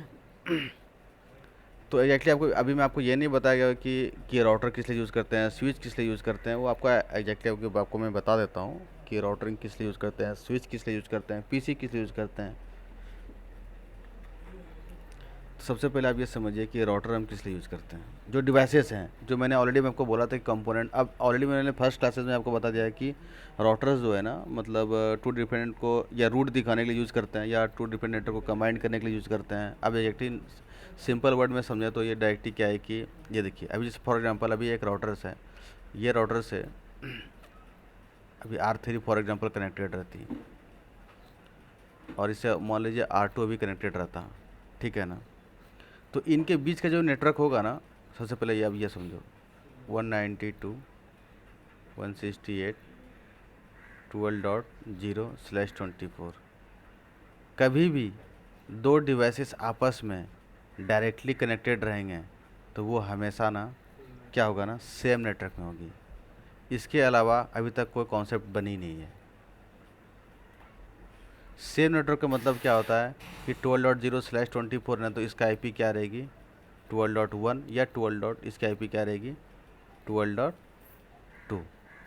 तो एग्जैक्टली आपको अभी मैं आपको ये नहीं बताया कि राउटर किस लिए यूज़ करते हैं, स्विच किस लिए यूज़ करते हैं, वो आपको एग्जैक्टली आपको मैं बता देता हूँ कि राउटरिंग किस लिए यूज़ करते हैं, स्विच किस लिए यूज़ करते हैं, पीसी किस लिए यूज़ करते हैं। तो सबसे पहले आप ये समझिए कि राउटर हम किस लिए यूज़ करते हैं। जो डिवाइसेस हैं, जो मैंने ऑलरेडी मैं आपको बोला था कि कंपोनेंट, अब ऑलरेडी मैंने फर्स्ट क्लासेस में आपको बता दिया है कि राउटर्स जो है ना, मतलब टू डिपेंडेंट को या रूट दिखाने के लिए यूज़ करते हैं, या टू डिपेंडेंट नेटवर्क को कंबाइन करने के लिए यूज़ करते हैं। अब एग्जैक्टली सिंपल वर्ड में समझे तो ये डायरेक्टली क्या है कि ये देखिए, अभी जैसे फॉर एग्जांपल अभी एक राउटर्स है, ये राउटर्स है, अभी R3 फॉर एग्जांपल कनेक्टेड रहती है, और इससे मान लीजिए R2 अभी कनेक्टेड रहता, ठीक है ना। तो इनके बीच का जो नेटवर्क होगा ना, सबसे पहले ये अब ये समझो 192.168.12.0/24। कभी भी दो डिवाइसेस आपस में डायरेक्टली कनेक्टेड रहेंगे तो वो हमेशा ना क्या होगा ना, सेम नेटवर्क में होगी। इसके अलावा अभी तक कोई कॉन्सेप्ट बनी नहीं है। सेम नेटवर्क का मतलब क्या होता है कि 12.0/24 ना, तो इसका आईपी क्या रहेगी 12.1, या 12. इसकी आईपी क्या रहेगी 12.2।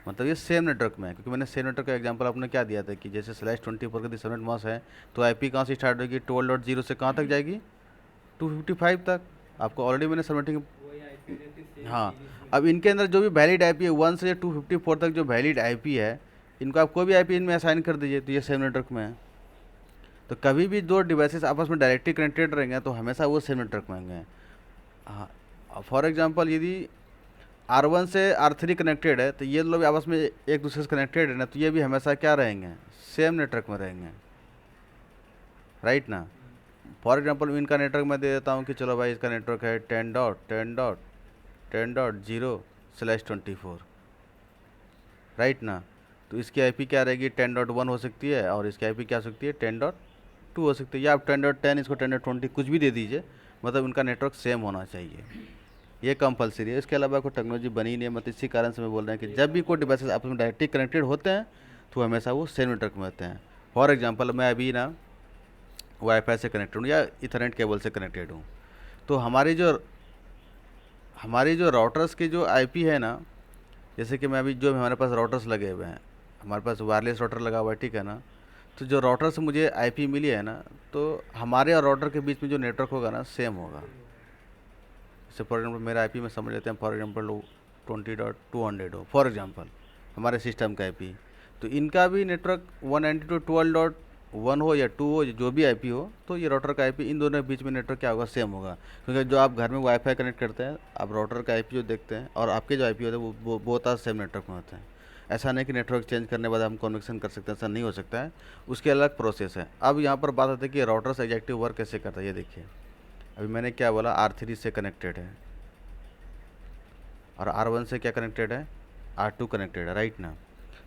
मतलब ये सेम नेटवर्क में है, क्योंकि मैंने सेम नेटवर्क का एग्जांपल आपने क्या दिया था कि जैसे /24 का सबनेट मास्क है, तो आईपी कहाँ से स्टार्ट होगी 12.0 से कहाँ तक जाएगी 255 तक। आपको ऑलरेडी मैंने सबनेटिंग, वही आईपी रहती सेम हाँ। सीरीज में। अब इनके अंदर जो भी वैलिड आईपी है 1 से 254 तक जो वैलिड आईपी है, इनको आप कोई भी आईपी इनमें असाइन कर दीजिए, तो ये सेम नेटवर्क में है। तो कभी भी दो डिवाइसेस आपस में डायरेक्टली कनेक्टेड रहेंगे तो हमेशा वो सेम नेटवर्क में होंगे। हाँ, फॉर एग्जांपल यदि R1 से R3 कनेक्टेड है, तो ये लोग आपस में एक दूसरे से कनेक्टेड है ना, तो ये भी हमेशा क्या रहेंगे, सेम नेटवर्क में रहेंगे, राइट ना। फॉर एग्जांपल इनका नेटवर्क मैं दे देता हूँ कि चलो भाई इसका नेटवर्क है 10.10.10.0/24, राइट ना। तो इसकी आईपी क्या रहेगी 10.1 हो सकती है, और इसकी आईपी क्या हो सकती है 10.2 हो सकती है, या आप 10.10 इसको 10.20 कुछ भी दे दीजिए, मतलब उनका नेटवर्क सेम होना चाहिए। ये कंपलसरी है, इसके अलावा कोई टेक्नोलॉजी बनी नहीं है। मतलब इसी कारण से मैं बोल रहे हैं कि जब भी कोई डिवाइसेस आपस में डायरेक्टली कनेक्टेड होते हैं तो हमेशा वो सेम नेटवर्क में होते हैं। फॉर एग्जांपल मैं अभी ना वाईफाई से कनेक्टेड हूँ या इथरनेट केबल से कनेक्टेड हूँ, तो हमारी जो राउटर्स की जो आईपी है ना, जैसे कि मैं अभी जो हमारे पास राउटर्स लगे हुए हैं, हमारे पास वायरलेस राउटर लगा हुआ है, ठीक है ना। तो जो राउटर से मुझे आईपी मिली है ना, तो हमारे और राउटर के बीच में जो नेटवर्क होगा ना सेम होगा। जैसे फॉर एग्जाम्पल मेरा आईपी में समझ लेते हैं, फॉर एग्जाम्पल 20.200 हो फॉर एग्जाम्पल हमारे सिस्टम का आईपी, तो इनका भी नेटवर्क 192.12.1 हो या 2 हो, जो भी आईपी हो, तो ये राउटर का आईपी, इन दोनों के बीच में नेटवर्क क्या होगा, सेम होगा। क्योंकि जो आप घर में वाईफाई कनेक्ट करते हैं, आप राउटर का आईपी जो देखते हैं और आपके जो आईपी होते हैं वो बहुत सेम नेटवर्क में होते हैं। ऐसा नहीं कि नेटवर्क चेंज करने के बाद हम कन्वेक्शन कर सकते हैं, ऐसा नहीं हो सकता है, उसके अलग प्रोसेस है। अब यहाँ पर बात आती है कि राउटर से एग्जैक्टिव वर्क कैसे करता है। ये देखिए, अभी मैंने क्या बोला, R3 से कनेक्टेड है, और R1 से क्या कनेक्टेड है, R2 कनेक्टेड है, राइट ना।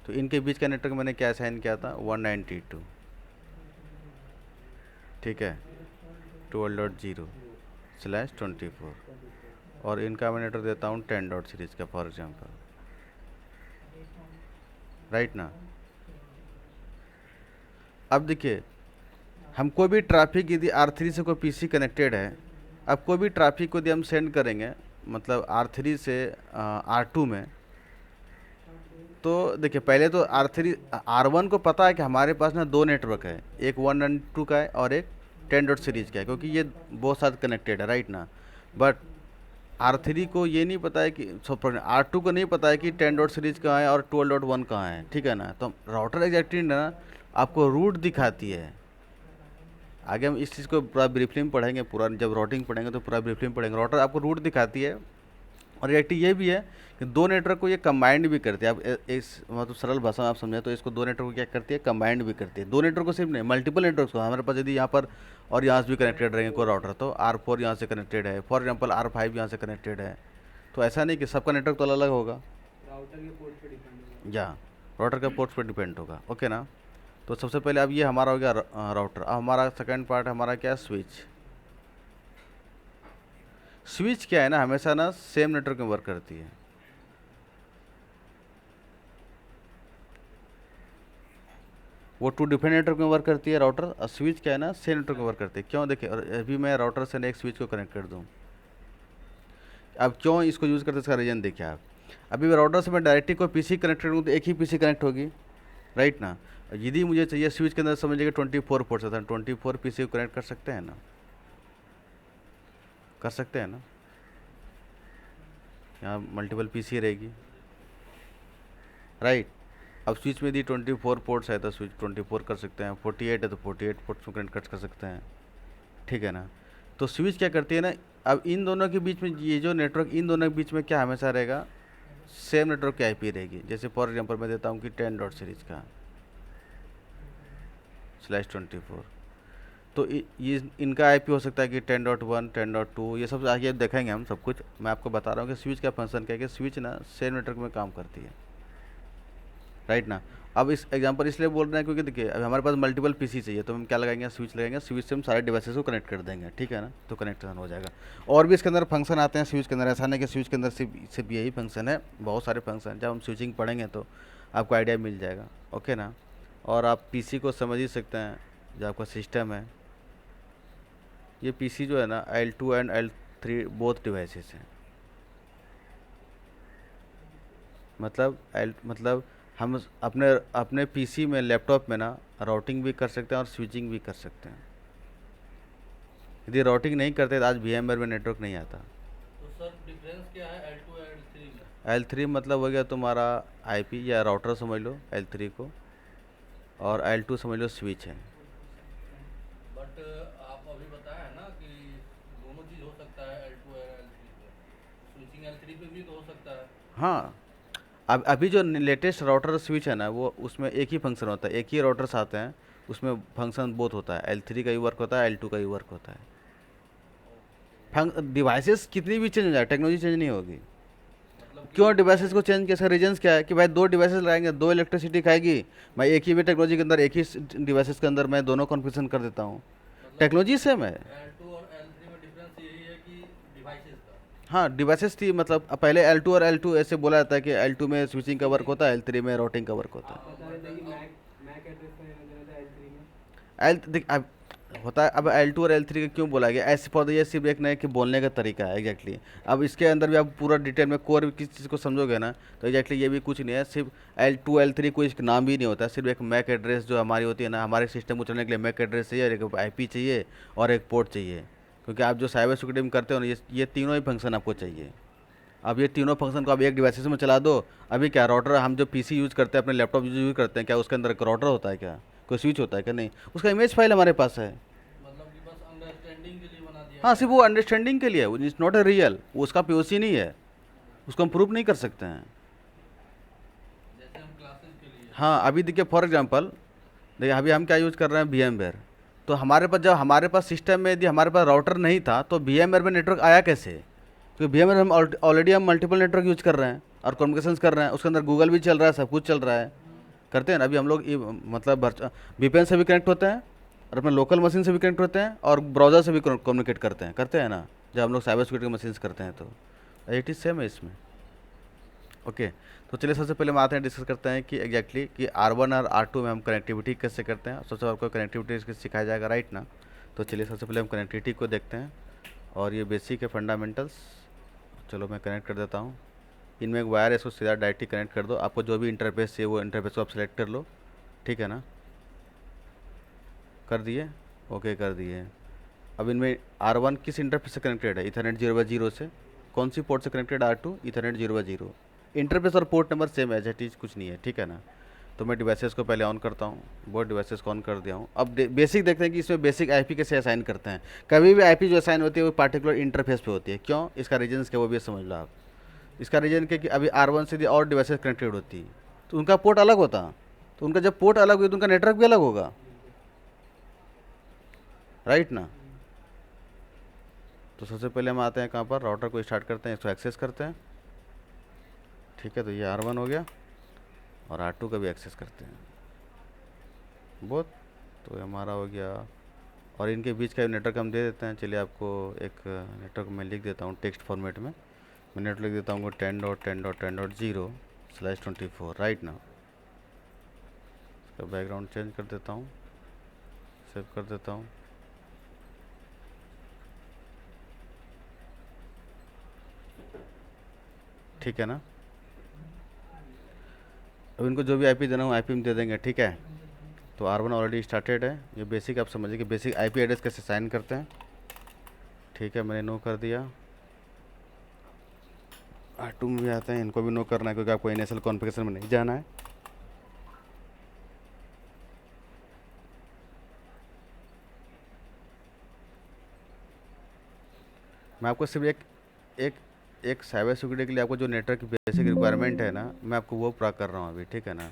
तो इनके बीच का नेटवर्क मैंने क्या असाइन किया था 192, ठीक है, 12.0/24, और इनका मैं नेटवर्क देता हूँ 10 सीरीज का फॉर एग्जांपल, राइट ना। अब देखिए, हम कोई भी ट्रैफिक यदि R3 से कोई पीसी कनेक्टेड है, अब कोई भी ट्रैफिक को यदि हम सेंड करेंगे, मतलब R3 से R2 में, तो देखिए पहले तो R1 को पता है कि हमारे पास ना दो नेटवर्क है, एक 192 का है और एक 10 सीरीज का है, क्योंकि ये बहुत साथ कनेक्टेड है, राइट ना। बट R3 को ये नहीं पता है कि R2 को नहीं पता है कि 10 सीरीज कहाँ है और 12.1 कहाँ है, ठीक है ना। तो राउटर एग्जैक्टली ना आपको रूट दिखाती है। आगे हम इस चीज़ को पूरा ब्रीफली में पढ़ेंगे, पूरा जब राउटिंग पढ़ेंगे तो पूरा ब्रीफली में पढ़ेंगे। राउटर आपको रूट दिखाती है, और एग्जैक्टली ये भी है कि दो नेटवर्क को ये कंबाइंड भी करती है। आप इस मतलब सरल भाषा में आप समझें तो इसको दो नेटवर्क को क्या करती है, कंबाइंड भी करती है। दो नेटवर्क को सिर्फ नहीं, मल्टीपल नेटवर्क को हमारे पास यदि यहाँ पर और यहाँ से भी कनेक्टेड रहेंगे कोई राउटर, तो R4 यहाँ से कनेक्टेड है, फॉर एग्जाम्पल R5 यहाँ से कनेक्टेड है, तो ऐसा नहीं कि सबका नेटवर्क तो अलग अलग होगा, राउटर के पोर्ट पे डिपेंड होगा। या राउटर का पोर्ट पर डिपेंड होगा, ओके ना। तो सबसे पहले अब ये हमारा हो गया राउटर। अब हमारा सेकंड पार्ट हमारा क्या है, स्विच। स्विच क्या है ना, हमेशा ना सेम नेटवर्क में वर्क करती है। वो टू डिफरेंट नेटवर्क में वर्क करती है राउटर, और स्विच क्या है ना सेम नेटवर्क में वर्क करती है। क्यों, देखिए, और अभी मैं राउटर से एक स्विच को कनेक्ट कर दूँ, अब क्यों इसको यूज़ करते हैं इसका रीज़न देखिए आप। अभी राउटर से मैं डायरेक्टली कोई पीसी कनेक्ट करूँ तो एक ही पीसी कनेक्ट होगी, राइट ना। यदि मुझे चाहिए स्विच के अंदर समझ लीजिए 24 पोर्ट्स होता है, 24 पीसी को कनेक्ट कर सकते हैं ना, कर सकते हैं ना। यहाँ मल्टीपल पीसी रहेगी, राइट। अब स्विच में यदि 24 पोर्ट्स है तो स्विच 24 कर सकते हैं, 48 है तो 48 पोर्ट्स में कनेक्ट कर सकते हैं, ठीक है ना। तो स्विच क्या करती है ना, अब इन दोनों के बीच में ये जो नेटवर्क, इन दोनों के बीच में क्या हमेशा रहेगा, सेम नेटवर्क की आईपी रहेगी। जैसे फॉर एग्जांपल मैं देता हूँ कि 10 डॉट सीरीज का /24, तो ये इनका आईपी हो सकता है कि 10.1 10.2, ये सब आगे देखेंगे हम सब कुछ। मैं आपको बता रहा हूँ कि स्विच का फंक्शन क्या है कि स्विच ना सेम नेटवर्क में काम करती है, राइट ना। अब इस एग्जांपल इसलिए बोल रहे हैं क्योंकि देखिए अब हमारे पास मल्टीपल पीसी चाहिए तो हम क्या लगाएंगे, स्विच लगाएंगे, स्विच से हम सारे डिवाइसेस को कनेक्ट कर देंगे, ठीक है ना, तो कनेक्शन हो जाएगा। और भी इसके अंदर फंक्शन आते हैं स्विच के अंदर, ऐसा नहीं कि स्विच के अंदर सिर्फ यही फंक्शन है, बहुत सारे फंक्शन। जब हम स्विचिंग पढ़ेंगे तो आपको आइडिया मिल जाएगा, ओके ना। और आप पीसी को समझ ही सकते हैं, जो आपका सिस्टम है, ये पीसी जो है ना L2 and L3 both devices हैं। मतलब हम अपने अपने पीसी में, लैपटॉप में ना राउटिंग भी कर सकते हैं और स्विचिंग भी कर सकते हैं। यदि राउटिंग नहीं करते तो आज VMware में नेटवर्क नहीं आता। तो सर डिफरेंस क्या है L2 और L3 में? L3 मतलब हो गया तुम्हारा आईपी या राउटर समझ लो L3 को, और L2 समझ लो स्विच है। बट आप अभी बताया है ना कि दोनों चीज़ हो सकता है L2 और L3 पे, स्विचिंग L3 पे भी तो हो सकता है। हाँ, अब अभी जो लेटेस्ट राउटर स्विच है ना, वो उसमें एक ही फंक्शन होता है, एक ही राउटर्स आते हैं, उसमें फंक्शन बोथ होता है, L3 का ही वर्क होता है, L2 का ही वर्क होता है। डिवाइसेस कितनी भी चेंज हो जाए, टेक्नोलॉजी चेंज नहीं होगी। मतलब कि क्यों डिवाइसेस को चेंज किया, इसका रीजंस क्या है कि भाई दो डिवाइसेस लगाएंगे, दो इलेक्ट्रिसिटी खाएगी, मैं एक ही में टेक्नोलॉजी के अंदर, एक ही डिवाइसेस के अंदर मैं दोनों कॉन्फ़िगरेशन कर देता हूँ, मतलब टेक्नोलॉजी सेम है। L2 और L3 में डिफरेंस यही है कि डिवाइसेस का। हाँ, डिवाइसेस थी, मतलब पहले L2 और L2 ऐसे बोला जाता है कि L2 में स्विचिंग का वर्क होता है, L3 में राउटिंग का वर्क होता है। आप बता रहे थे कि मैक एड्रेस का लेना देना था L3 में। एल देख अब होता है, अब L2 और L3 का क्यों बोला गया ऐसे, फॉर ये सिर्फ एक नए कि बोलने का तरीका है एग्जैक्टली। अब इसके अंदर भी आप पूरा डिटेल में कोर किस चीज़ को समझोगे ना, तो एग्जैक्टली ये भी कुछ नहीं है, सिर्फ L2 L3 कोई इसका नाम भी नहीं होता, सिर्फ एक मैक एड्रेस जो हमारी होती है ना, हमारे सिस्टम को चलने के लिए मैक एड्रेस चाहिए, एक आईपी चाहिए और एक पोर्ट चाहिए। क्योंकि आप जो साइबर सिक्योरिटी में करते हो ना, ये तीनों ही फंक्शन आपको चाहिए। अब ये तीनों फंक्शन को आप एक डिवाइसेस में चला दो। अभी क्या राउटर, हम जो पीसी यूज़ करते हैं, अपने लैपटॉप यूज़ करते हैं, क्या उसके अंदर एक राउटर होता है क्या, कोई स्विच होता है क्या, नहीं, उसका इमेज फाइल हमारे पास है। मतलब कि बस अंडरस्टैंडिंग के लिए बना दिया हाँ, गया सिर्फ वो अंडरस्टैंडिंग के लिए, इट्स नॉट ए रियल, वो उसका पीओसी नहीं है, उसको हम प्रूव नहीं कर सकते हैं। है, जैसे हम क्लासेस के लिए। हाँ, अभी देखिए फॉर एग्जांपल, देखिए अभी हम क्या यूज़ कर रहे हैं, VMware। तो हमारे पास, जब हमारे पास सिस्टम में यदि हमारे पास राउटर नहीं था तो VMware में नेटवर्क आया कैसे, क्योंकि VMware हम ऑलरेडी हम मल्टीपल नेटवर्क यूज़ कर रहे हैं और कम्युनिकेशंस कर रहे हैं, उसके अंदर गूगल भी चल रहा है, सब कुछ चल रहा है, करते हैं ना। अभी हम लोग मतलब VPN से भी कनेक्ट होते हैं और अपने लोकल मशीन से भी कनेक्ट होते हैं और ब्राउज़र से भी कम्युनिकेट करते हैं ना, जब हम लोग साइबर सिक्योरिटी मशीन्स करते हैं तो इट इज़ सेम है इसमें। ओके, तो चलिए सबसे पहले हम आते हैं, डिस्कस करते हैं कि एग्जैक्टली कि R1 और R2 में हम कनेक्टिविटी कैसे करते हैं। सबसे आपको कनेक्टिविटी सिखाया जाएगा, राइट ना। तो चलिए सबसे पहले हम कनेक्टिविटी को देखते हैं, और ये बेसिक है, फंडामेंटल्स। चलो मैं कनेक्ट कर देता हूँ। इनमें एक वायर है, इसको सीधा डायरेक्टली कनेक्ट कर दो। आपको जो भी इंटरफेस चाहिए वो इंटरफेस को आप सेलेक्ट कर लो, ठीक है ना। कर दिए, ओके कर दिए। अब इनमें R1 किस इंटरफेस से कनेक्टेड है, इथरनेट 0/0 से। कौन सी पोर्ट से कनेक्टेड, R2 इथरनेट 0/0। इंटरफेस और पोर्ट नंबर सेम है, एज कुछ नहीं है, ठीक है ना। तो मैं डिवाइसेस को पहले ऑन करता हूँ, बहुत डिवाइसेस को ऑन कर दिया हूँ। अब बेसिक देखते हैं कि इसमें बेसिक आईपी कैसे असाइन करते हैं। कभी भी आईपी जो असाइन होती है वो पार्टिकुलर इंटरफेस पे होती है, क्यों, इसका रीजन्स क्या वो भी समझ लो आप। इसका रीजन क्या कि अभी R1 से यदि और डिवाइसेस कनेक्टेड होती तो उनका पोर्ट अलग होता, तो उनका जब पोर्ट अलग हुई तो उनका नेटवर्क भी अलग होगा, राइट ना। तो सबसे पहले हम आते हैं कहाँ पर, राउटर को स्टार्ट करते हैं, इसको एक्सेस करते हैं, ठीक है। तो ये R1 हो गया और R2 का भी एक्सेस करते हैं बहुत। तो ये हमारा हो गया, और इनके बीच का नेटवर्क हम दे देते हैं। चलिए आपको एक नेटवर्क मैं लिख देता हूँ टेक्स्ट फॉर्मेट में। मैं नेटवर्क लिख देता हूँ 10.10.10.0/24, राइट ना। इसका बैकग्राउंड चेंज कर देता हूँ, सेव कर देता हूँ। ठीक है ना। अब इनको जो भी आईपी देना हो आईपी में दे देंगे, ठीक है। तो R1 ऑलरेडी स्टार्टेड है। ये बेसिक आप समझिए कि बेसिक आईपी एड्रेस कैसे साइन करते हैं, ठीक है। मैंने नो कर दिया। R2 में भी आते हैं, इनको भी नो करना है क्योंकि आपको इनिशियल कॉन्फ़िगरेशन में नहीं जाना है। मैं आपको सिर्फ एक एक साइबर सिक्योरिटी के लिए आपको जो नेटवर्क की बेसिक रिक्वायरमेंट है ना, मैं आपको वो पूरा कर रहा हूँ अभी, ठीक है ना।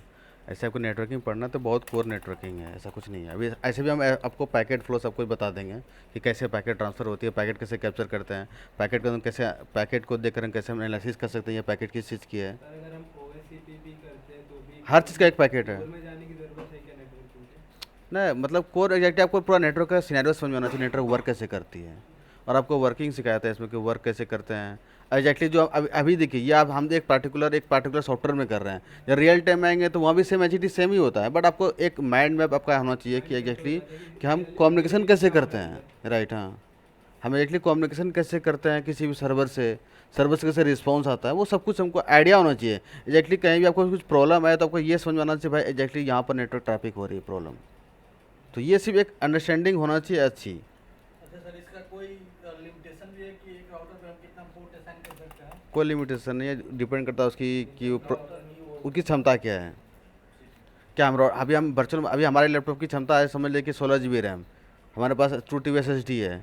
ऐसे आपको नेटवर्किंग पढ़ना तो बहुत कोर नेटवर्किंग है, ऐसा कुछ नहीं है अभी। ऐसे भी हम आपको पैकेट फ्लो सब कुछ बता देंगे कि कैसे पैकेट ट्रांसफ़र होती है, पैकेट कैसे कैप्चर करते हैं, पैकेट को हम कैसे, पैकेट को देख कर हम कैसे हम एनालिसिस कर सकते हैं ये पैकेट किस चीज़ की है। अगर हम OSCP करते हैं तो भी हर चीज़ का एक पैकेट है कोर में जाने की जरूरत है क्या नेटवर्किंग के? ना, मतलब कोर एग्जैक्टली आपको पूरा नेटवर्क का सिनेरियो समझ में आना चाहिए, नेटवर्क वर्क कैसे करती है, और आपको वर्किंग सिखाया था इसमें कि वर्क कैसे करते हैं एग्जैक्टली। जो अभी देखिए ये आप हम एक पार्टिकुलर सॉफ्टवेयर में कर रहे हैं, जब रियल टाइम में आएंगे तो वहाँ भी सेम एच सेम ही होता है, बट आपको एक माइंड मैप आपका होना चाहिए कि एग्जैक्टली कि हम कम्युनिकेशन कैसे करते हैं, राइट। हाँ, हम एग्जैक्टली कम्युनिकेशन कैसे करते हैं किसी भी सर्वर से कैसे रिस्पॉन्स आता है, वो सब कुछ हमको आइडिया होना चाहिए। एग्जैक्टली कहीं भी आपको कुछ प्रॉब्लम आए तो आपको ये समझ में आना चाहिए भाई एग्जैक्टली यहाँ पर नेटवर्क ट्रैफिक हो रही है प्रॉब्लम। तो ये सिर्फ एक अंडरस्टैंडिंग होना चाहिए अच्छी। अच्छा सर, इसका कोई लिमिटेशन भी है कि एक राउटर पे हम कितना पोर्ट असाइन कर सकते हैं? कोई लिमिटेशन नहीं है, डिपेंड करता है उसकी कि राउटर नहीं वो उसकी क्षमता क्या है। क्या अभी हम वर्चुअल, अभी हमारे लैपटॉप की क्षमता है समझ लीजिए कि 16 GB रैम, हमारे पास 2 TB SSD है,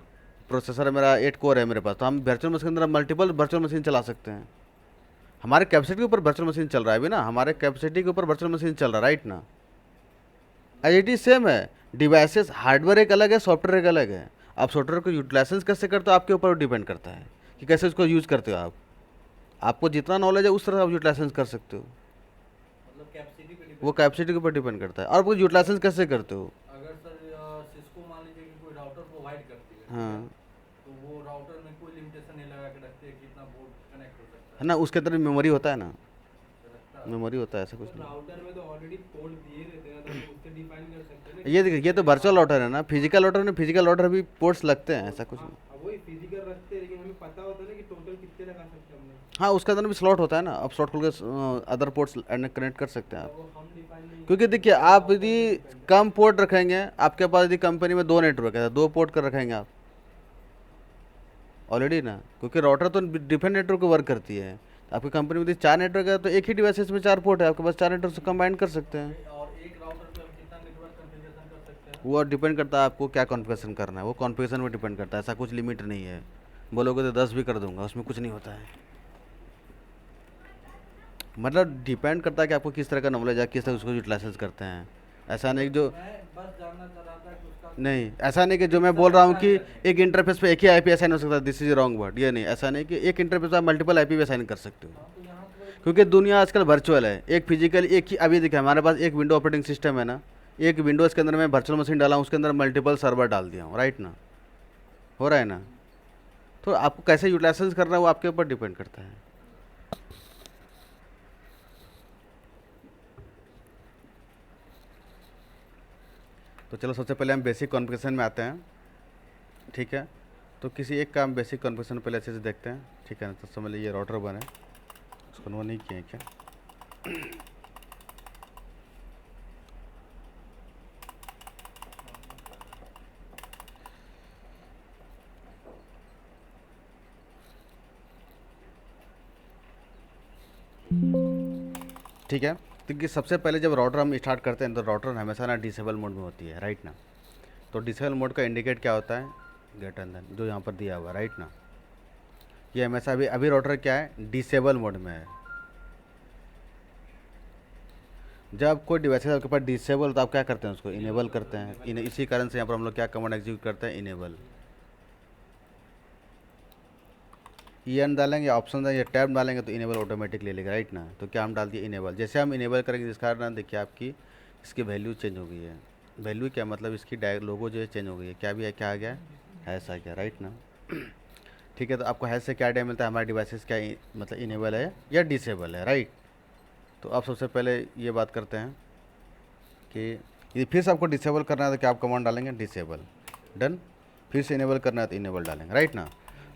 प्रोसेसर मेरा 8 कोर है मेरे पास, तो हम वर्चुअल मशीन के अंदर मल्टीपल वर्चुअल मशीन चला सकते हैं। हमारे कैपेसिटी के ऊपर वर्चुअल मशीन चल रहा है अभी ना, हमारे कैपेसिटी के ऊपर वर्चुअल मशीन चल रहा है, राइट ना। आईआईटी सेम है, डिवाइसेस हार्डवेयर एक अलग है, सॉफ्टवेयर एक अलग है। आप सॉफ्टवेयर को यूटिलाइजेशन कैसे करते हो आपके ऊपर डिपेंड करता है कि कैसे उसको यूज़ करते हो आप। आपको जितना नॉलेज है उस तरह आप यूटिलाइजेशन कर सकते हो, मतलब कैपेसिटी पे वो डिपेंड। कैपेसिटी के ऊपर डिपेंड करता है। और वो यूटिलाइजेशन कैसे करते हो। अगर सर सिस्को मान लीजिए कि कोई राउटर प्रोवाइड करती है, ठीक है, हाँ, तो वो राउटर में कोई लिमिटेशन नहीं लगा के रखते हैं कितना पोर्ट कनेक्ट हो सकता है ना, उसके अंदर मेमोरी होता है ना, है रखता है। मेमोरी होता है, ऐसा कुछ तो नहीं। राउटर में तो ऑलरेडी पोर्ट दिए रहते हैं ना, तो उससे डिफाइन कर सकते हैं ना। ये देखिए ये तो वर्चुअल राउटर है ना, फिजिकल राउटर में फिजिकल राउटर भी पोर्ट्स लगते हैं, ऐसा कुछ नहीं। हाँ, वही फिजिकल रखते हैं, लेकिन हमें पता होता है ना कि टोटल कितने लगा सकते हैं हम लोग। हाँ, उसके अंदर भी स्लॉट होता है ना, आप स्लॉट खोल के अदर पोर्ट्स कनेक्ट कर सकते हैं आप। वो हम डिफाइन नहीं क्योंकि देखिए आप यदि कम पोर्ट रखेंगे, आपके पास यदि कंपनी में 2 नेटवर्क है, 2 पोर्ट कर रखेंगे आप ऑलरेडी ना, क्योंकि राउटर तो डिफरेंट नेटवर्क को वर्क करती है। तो आपकी कंपनी में यदि 4 नेटवर्क है तो एक ही डिवाइसेस में 4 पोर्ट है, आपके पास 4 नेटवर्क से कंबाइन कर सकते हैं। और एक राउटर पे हम कितना नेटवर्क कॉन्फ़िगरेशन कर सकते हैं? वो डिपेंड करता है आपको क्या कॉन्फ़िगरेशन करना है, वो कॉन्फ़िगरेशन पे डिपेंड करता है, ऐसा कुछ लिमिट नहीं है। बोलोगे तो 10 भी कर दूंगा, उसमें कुछ नहीं होता है। मतलब डिपेंड करता है कि आपको किस तरह का नॉलेज है, किस तरह उसको यूटिलाइज करते हैं। ऐसा नहीं जो मैं बस जानना चाह रहा था कि उसका नहीं, ऐसा नहीं कि जो मैं बोल रहा हूँ कि एक इंटरफेस पे एक ही आईपी असाइन हो सकता है, दिस इज रॉन्ग वर्ड। ये नहीं, ऐसा नहीं कि एक इंटरफेस पे आप मल्टीपल आईपी भी असाइन कर सकते हो, तो यहाँ तो क्योंकि दुनिया आजकल वर्चुअल है। एक फिजिकल एक ही, अभी देखिए हमारे पास एक विंडो ऑपरेटिंग सिस्टम है ना, एक विंडोज़ के अंदर मैं वर्चुअल मशीन डाला हूँ, उसके अंदर मल्टीपल सर्वर डाल दिया हूँ, राइट ना, हो रहा है ना। तो आपको कैसे यूटिलाइजेशन करना है वो आपके ऊपर डिपेंड करता है। तो चलो सबसे पहले हम बेसिक कॉन्फ़िगरेशन में आते हैं, ठीक है। तो किसी एक काम बेसिक कॉन्फ़िगरेशन पहले अच्छे से देखते हैं, ठीक है ना। तो समझ लीजिए राउटर बने, उसको नो नहीं किए हैं क्या। ठीक है, क्योंकि सबसे पहले जब राउटर हम स्टार्ट करते हैं तो राउटर हमेशा ना डिसेबल मोड में होती है, राइट ना। तो डिसेबल मोड का इंडिकेट क्या होता है, ग्रेटर देन जो यहाँ पर दिया हुआ है, राइट ना। ये हमेशा अभी अभी राउटर क्या है, डिसेबल मोड में है। जब कोई डिवाइस आपके पास डिसेबल तो आप क्या करते हैं, उसको इनेबल करते हैं। इसी कारण से यहाँ पर हम लोग क्या कमांड एग्जीक्यूट करते हैं, इनेबल। एन डालेंगे, ऑप्शन या टैब डालेंगे तो इनेबल ऑटोमेटिक ले लेगा, राइट ना। तो क्या हम डाल दिए इनेबल। जैसे हम इनेबल करेंगे जिसका कारण देखिए आपकी इसकी वैल्यू चेंज हो गई है। वैल्यू क्या मतलब, इसकी लोगो जो है चेंज हो गई है। क्या भी है, क्या आ गया, हैश आ गया, राइट ना। ठीक है, तो आपको हैश से क्या आइडिया मिलता है हमारे डिवाइसेस क्या मतलब इनेबल है या डिसेबल है, राइट। तो आप सबसे पहले ये बात करते हैं कि यदि फिर से आपको डिसेबल करना है तो क्या आप कमांड डालेंगे, डिसेबल, डन। फिर से इनेबल करना है तो इनेबल डालेंगे, राइट ना।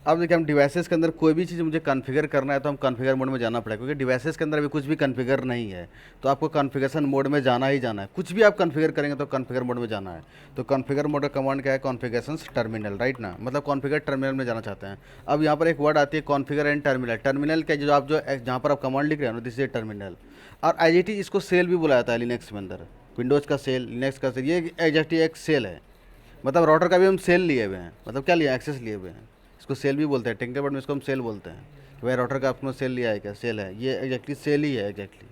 अब देखिए हम डिवाइसेस के अंदर कोई भी चीज़ मुझे कॉन्फ़िगर करना है तो हम कॉन्फ़िगर मोड में जाना पड़ेगा, क्योंकि डिवाइसेस के अंदर अभी कुछ भी कॉन्फ़िगर नहीं है, तो आपको कॉन्फ़िगरेशन मोड में जाना ही जाना है। कुछ भी आप कॉन्फ़िगर करेंगे तो कॉन्फ़िगर मोड में जाना है। तो कॉन्फ़िगर मोड का कमांड क्या है? कॉन्फ़िगरेशंस टर्मिनल, राइट ना, मतलब कॉन्फ़िगर टर्मिनल में जाना चाहते हैं। अब यहाँ पर एक वर्ड आती है कॉन्फ़िगर एंड टर्मिनल। टर्मिनल क्या, जो आप जो जहाँ पर आप कमांड लिख रहे हो ना, दिस इज टर्मिनल। और IGT इसको सेल भी बुलाया जाता है लिनक्स में अंदर, विंडोज़ का सेल, लिनक्स का सेल, ये एग्जैक्टली एक सेल है। मतलब राउटर का भी हम सेल लिए हुए हैं, मतलब क्या लिया, एक्सेस लिए हुए हैं। इसको सेल भी बोलते हैं, टिंकरबर्ड में इसको हम सेल बोलते हैं कि भाई राउटर का आपने सेल लिया है क्या, सेल है, ये एग्जैक्टली सेल ही है एग्जैक्टली।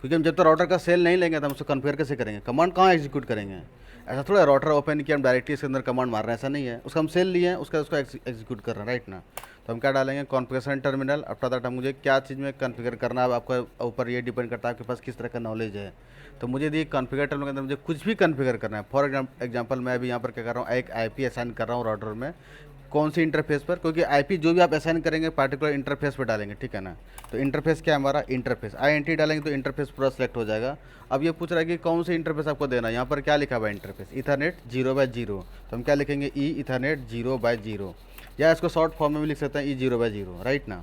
क्योंकि हम जब तक राउटर का सेल नहीं लेंगे तो हम उसको कन्फिगर कैसे करेंगे, कमांड कहाँ एग्जीक्यूट करेंगे। ऐसा थोड़ा राउटर ओपन किया हम डायरेक्टली इसके अंदर कमांड मार रहे हैं, ऐसा नहीं है। उसका हम सेल लिए हैं, उसको एग्जीक्यूट कर रहे हैं, राइट ना। तो हम क्या डालेंगे, कॉन्फ़िगरेशन टर्मिनल। आफ्टर दैट हम मुझे क्या चीज़ में कॉन्फ़िगर करना है, आपका ऊपर ये डिपेंड करता है आपके पास किस तरह का नॉलेज है। तो मुझे दी कॉन्फ़िगर टर्मिनल के अंदर मुझे कुछ भी कॉन्फ़िगर करना है। फॉर एग्जांपल मैं अभी यहाँ पर क्या कर रहा हूँ, एक IP असाइन कर रहा हूँ राउटर में, कौन सी इंटरफेस पर, क्योंकि IP जो भी आप असाइन करेंगे पार्टिकुलर इंटरफेस पर डालेंगे, ठीक है ना। तो इंटरफेस क्या है हमारा, इंटरफेस INT डालेंगे तो इंटरफेस पूरा सेलेक्ट हो जाएगा। अब ये पूछ रहा है कि कौन सी इंटरफेस आपको देना है। यहाँ पर क्या लिखा हुआ है, इंटरफेस ईथरनेट 0/0, तो हम क्या लिखेंगे, ईथरनेट 0/0, या इसको शॉर्ट फॉर्म में भी लिख सकते हैं E0/0, राइट ना।